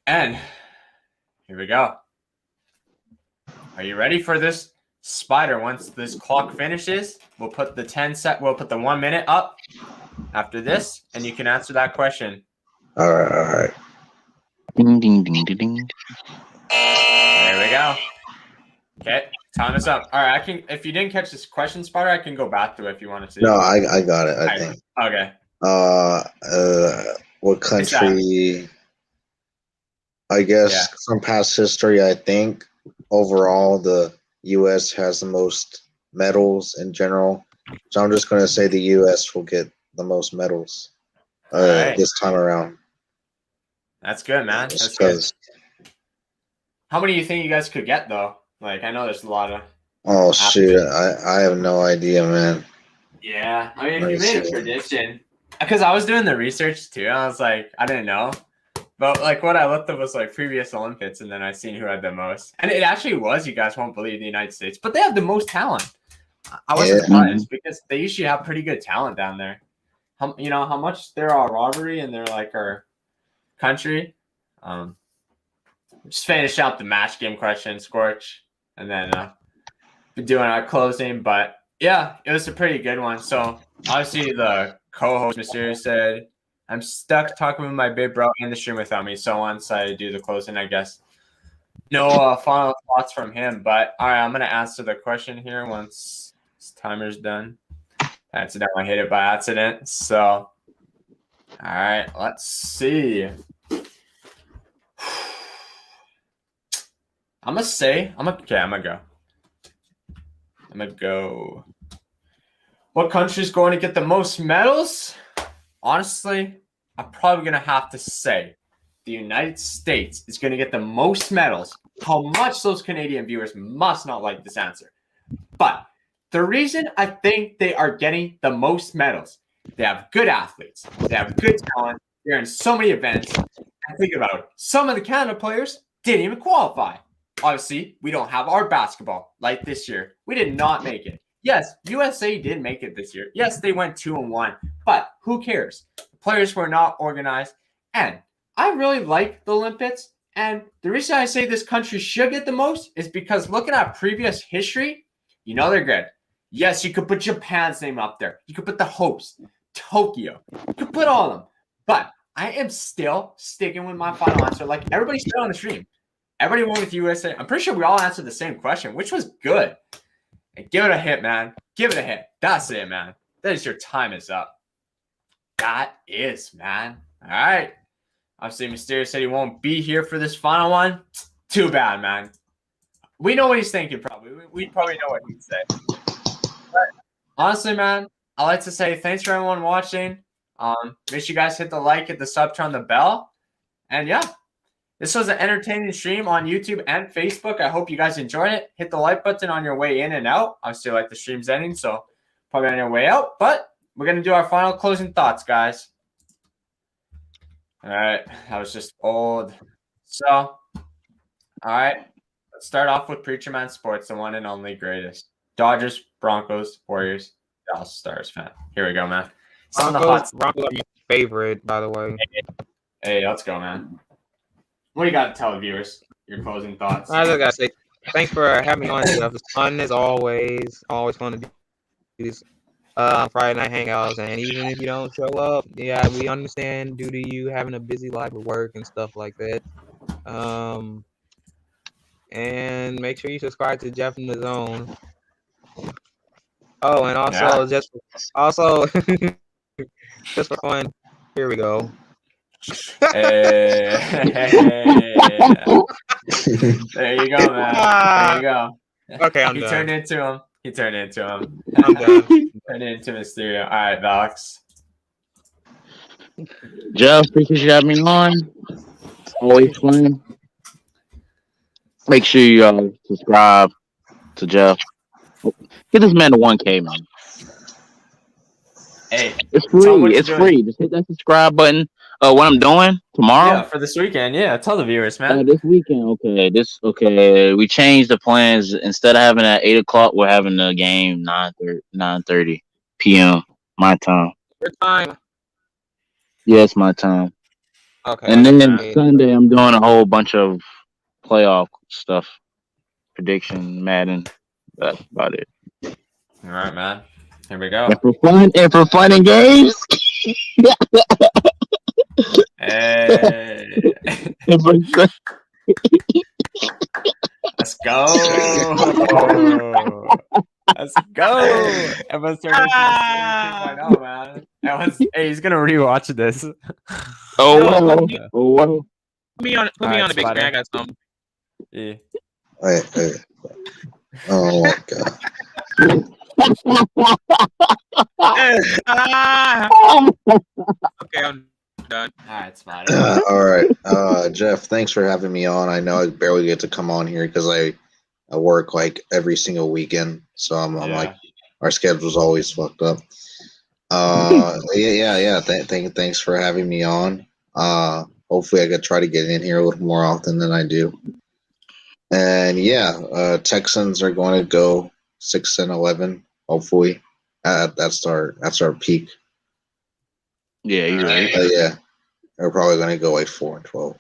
And here we go. Are you ready for this spider? Once this clock finishes, we'll put the we'll put the 1 minute up after this, and you can answer that question. All right. Ding, ding, ding, ding, ding. There we go. Okay, time is up. All right, I can. If you didn't catch this question, spider, I can go back to it if you want to see. No, I got it. I think. Okay. What country? I guess from past history, I think overall the U.S. has the most medals in general. So I'm just going to say the U.S. will get the most medals this time around. That's good, man. That's good. How many do you think you guys could get, though? Like, I know there's a lot of... Oh, shoot. I have no idea, man. Yeah. I mean, if you made a prediction... Because I was doing the research, too. I was like, I didn't know. But, like, what I looked at was, like, previous Olympics, and then I seen who had the most. And it actually was, you guys won't believe, the United States. But they have the most talent. I wasn't surprised because they usually have pretty good talent down there. How much they're our rivalry and they're, like, our country. Just finish out the match game question, Scorch. And then be doing our closing. But, yeah, it was a pretty good one. So, obviously, the co-host, Mr. said... I'm stuck talking with my big bro in the stream without me, so once I do the closing, I guess. No final thoughts from him, but all right, I'm going to answer the question here once this timer's done. I accidentally hit it by accident, so all right, let's see. I'm going to go. What country's going to get the most medals? Honestly, I'm probably going to have to say the United States is going to get the most medals, how much those Canadian viewers must not like this answer. But the reason I think they are getting the most medals, they have good athletes, they have good talent, they're in so many events. And think about it, some of the Canada players didn't even qualify. Obviously, we don't have our basketball like this year. We did not make it. Yes, USA did make it this year. Yes, they went 2-1, but who cares? The players were not organized, and I really like the Olympics. And the reason I say this country should get the most is because looking at previous history, you know they're good. Yes, you could put Japan's name up there. You could put the host, Tokyo. You could put all of them. But I am still sticking with my final answer. Like everybody said on the stream. Everybody went with USA. I'm pretty sure we all answered the same question, which was good. And give it a hit, man. Give it a hit. That's it, man. That is your time is up. That is, man. All right. Obviously, Mysterious said he won't be here for this final one. Too bad, man. We know what he's thinking, probably. We probably know what he'd say. But honestly, man, I like to say thanks for everyone watching. Make sure you guys hit the like, hit the sub, turn the bell. And yeah, this was an entertaining stream on YouTube and Facebook. I hope you guys enjoyed it. Hit the like button on your way in and out. Obviously, like the stream's ending, so probably on your way out. But we're going to do our final closing thoughts, guys. All right. That was just old. So, all right. Let's start off with Preacher Man Sports, the one and only greatest. Dodgers, Broncos, Warriors, Dallas Stars fan. Here we go, man. Broncos are my favorite, by the way. Hey, let's go, man. What do you got to tell the viewers? Your closing thoughts. I just gotta say, thanks for having me on, Jeff. It's fun as always. Always fun to do these Friday night hangouts. And even if you don't show up, yeah, we understand due to you having a busy life with work and stuff like that. And make sure you subscribe to Jeff in the Zone. Oh, and also just for fun, here we go. Hey. There you go, man. There you go. Okay, I'm done. He turned into him. I'm done. Turned into Mysterio. All right, Vox. Jeff, appreciate you having me on. Always fun. Make sure you subscribe to Jeff. Get this man to 1K, man. Hey, it's free. It's free. Just hit that subscribe button. What I'm doing tomorrow? Yeah, for this weekend. Yeah, tell the viewers, man. This weekend. Okay. We changed the plans. Instead of having at 8:00, we're having the game 9:30 p.m. my time. Your time. Yeah, it's my time. Okay. And then Sunday, I'm doing a whole bunch of playoff stuff, prediction, Madden. That's about it. All right, man. Here we go. And for fun and games. Hey. Let's go. Let's go. Everyone's turning 2.0, man. Hey, he's gonna rewatch this. Put me on the big screen. I got some. Yeah. Hey. Oh my god. Okay, I'm done. All right, Spot. All right, Jeff. Thanks for having me on. I know I barely get to come on here because I work like every single weekend, so I'm like our schedule's always fucked up. Yeah. Thanks for having me on. Hopefully, I could try to get in here a little more often than I do. And Texans are going to go 6-11. Hopefully, that's our peak. Yeah, you're right. Yeah, they're probably going to go like 4-12.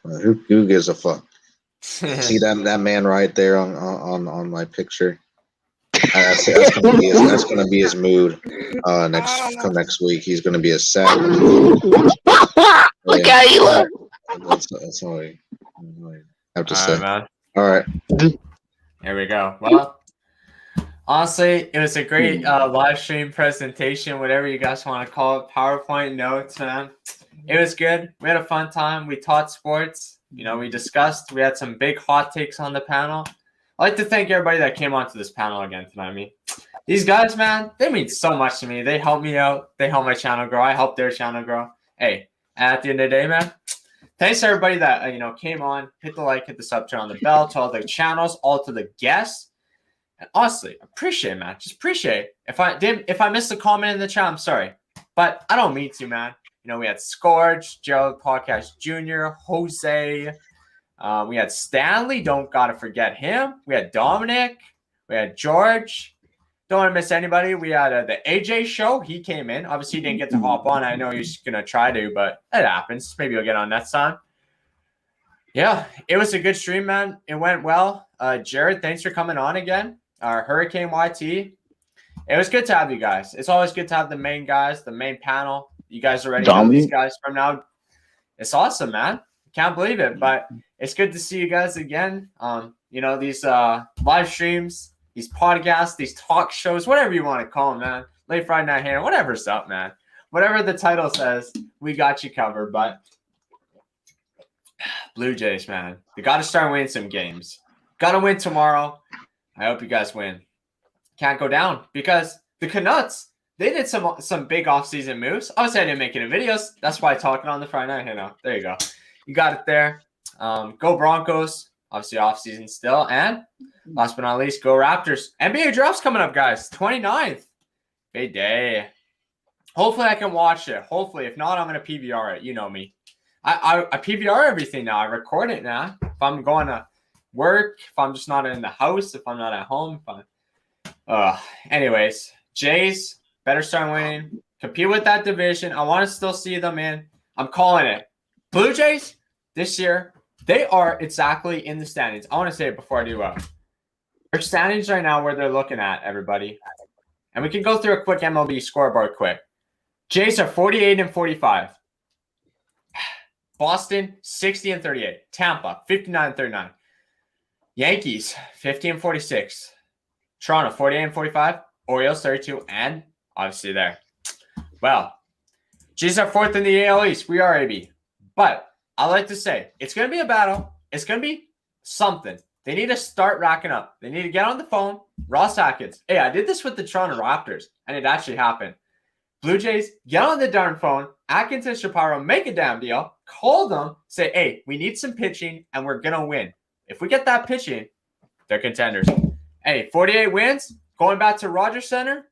Who gives a fuck? See that man right there on my picture. That's going to be his mood next week. He's going to be a sad. Look how you look. That's all I have to say. Man. All right. Here we go. Well, honestly, it was a great live stream presentation, whatever you guys want to call it. PowerPoint notes, man. It was good. We had a fun time. We taught sports. We discussed. We had some big hot takes on the panel. I'd like to thank everybody that came onto this panel again tonight. These guys, man, they mean so much to me. They help me out. They help my channel grow. I help their channel grow. Hey, at the end of the day, man, thanks to everybody that came on, hit the like, hit the sub, turn on the bell, to all the channels, all to the guests. And honestly, appreciate it, man. Just appreciate it. If I missed a comment in the chat, I'm sorry. But I don't mean to, man. We had Scourge, Gerald Podcast Jr., Jose. We had Stanley. Don't gotta forget him. We had Dominic. We had George. Don't want to miss anybody. We had the AJ show. He came in. Obviously, he didn't get to hop on. I know he's gonna try to, but it happens. Maybe he'll get on next time. Yeah, it was a good stream, man. It went well. Jared, thanks for coming on again. Hurricane YT. It was good to have you guys. It's always good to have the main guys, the main panel. You guys already know these guys from now. It's awesome, man. Can't believe it, but it's good to see you guys again. These live streams, these podcasts, these talk shows, whatever you want to call them, man. Late Friday Night Hangout, whatever's up, man. Whatever the title says, we got you covered. But Blue Jays, man, they got to start winning some games. Got to win tomorrow. I hope you guys win. Can't go down because the Canucks, they did some big offseason moves. Obviously, I didn't make any videos. That's why I'm talking on the Friday Night Hangout. There you go. You got it there. Go Broncos. Obviously, offseason still. And last but not least, go Raptors. NBA draft's coming up, guys. 29th. Big day. Hopefully, I can watch it. Hopefully. If not, I'm going to PVR it. You know me. I PVR everything now. I record it now. If I'm going to work, if I'm just not in the house, if I'm not at home. Anyways, Jays better start winning. Compete with that division. I want to still see them in. I'm calling it. Blue Jays this year, they are exactly in the standings. I want to say it before I do their standings right now where they're looking at, everybody. And we can go through a quick MLB scoreboard quick. Jays are 48 and 45. Boston, 60 and 38. Tampa, 59 and 39. Yankees, 50 and 46. Toronto, 48 and 45. Orioles, 32. And obviously there. Well, Jays are fourth in the AL East. We are, AB. But I like to say, it's going to be a battle. It's going to be something. They need to start racking up. They need to get on the phone. Ross Atkins. Hey, I did this with the Toronto Raptors, and it actually happened. Blue Jays, get on the darn phone. Atkins and Shapiro, make a damn deal. Call them. Say, hey, we need some pitching, and we're going to win. If we get that pitching, they're contenders. Hey, 48 wins, going back to Rogers Center,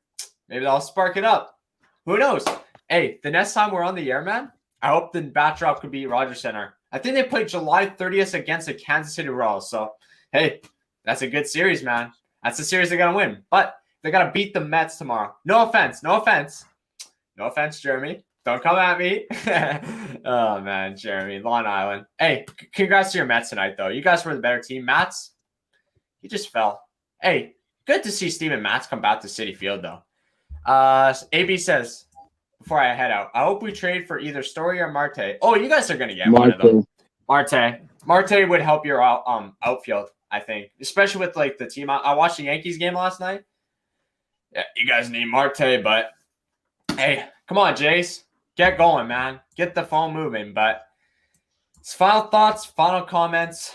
maybe that'll spark it up. Who knows? Hey, the next time we're on the air, man, I hope the backdrop could be Rogers Center. I think they played July 30th against the Kansas City Royals. So, hey, that's a good series, man. That's the series they're going to win. But they got to beat the Mets tomorrow. No offense. No offense. No offense, Jeremy. Don't come at me. Oh, man, Jeremy. Long Island. Hey, congrats to your Mets tonight, though. You guys were the better team. Mats, he just fell. Hey, good to see Steven Matz come back to Citi Field, though. AB says, before I head out, I hope we trade for either Story or Marte. Oh, you guys are going to get one of them. Marte would help your outfield, I think, especially with like the team. I watched the Yankees game last night. Yeah, you guys need Marte, but hey, come on, Jace. Get going, man. Get the phone moving. But it's final thoughts, final comments.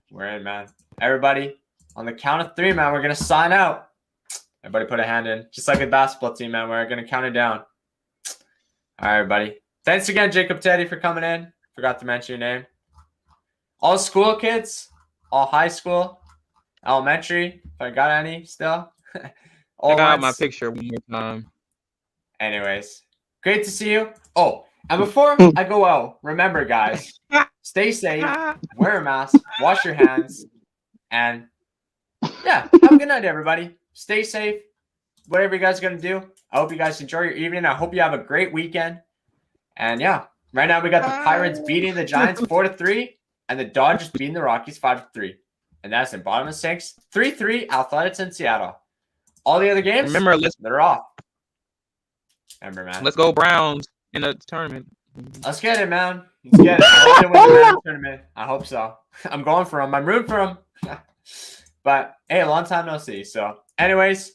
We're in, man. Everybody, on the count of 3, man, we're going to sign out. Everybody put a hand in. Just like a basketball team, man. We're going to count it down. All right, everybody. Thanks again, Jacob Teddy, for coming in. Forgot to mention your name. All school kids, all high school, elementary, if I got any still. All Check out my picture one more time. Anyways, great to see you. Oh, and before I go out, remember, guys, stay safe, wear a mask, wash your hands, and yeah, have a good night, everybody. Stay safe. Whatever you guys are going to do, I hope you guys enjoy your evening. I hope you have a great weekend. And yeah, right now we got the Pirates beating the Giants 4-3 and the Dodgers beating the Rockies 5-3. And that's in bottom of 6. 3-3 Athletics in Seattle. All the other games, they're off. Remember, man. Let's go Browns in the tournament. Let's get it, man. Let's get it. I hope they win the tournament. I hope so. I'm going for them. I'm rooting for them. But hey, a long time no see. So anyways,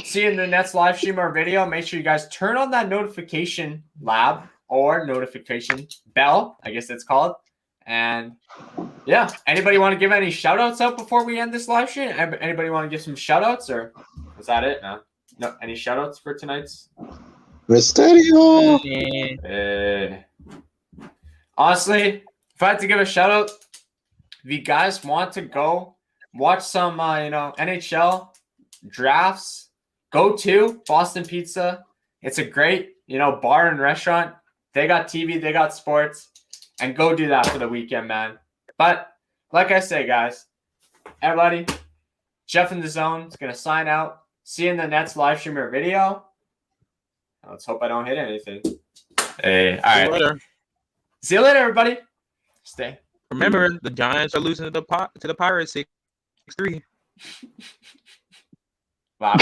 see you in the next live stream or video. Make sure you guys turn on that notification lab or notification bell, I guess it's called. And yeah, anybody want to give any shout outs out before we end this live stream? Anybody want to give some shout outs, or was that it? No, any shout outs for tonight's? Mysterio. Honestly, if I had to give a shout out, if you guys want to go watch some, NHL drafts, go to Boston Pizza. It's a great, bar and restaurant. They got TV, they got sports, and go do that for the weekend, man. But like I say, guys, everybody, Jeff in the Zone is gonna sign out. See you in the next live stream or video. Let's hope I don't hit anything. Hey, all right. Later. See you later, everybody. Stay. Remember, the Giants are losing to the Pirates 6-3. Wow.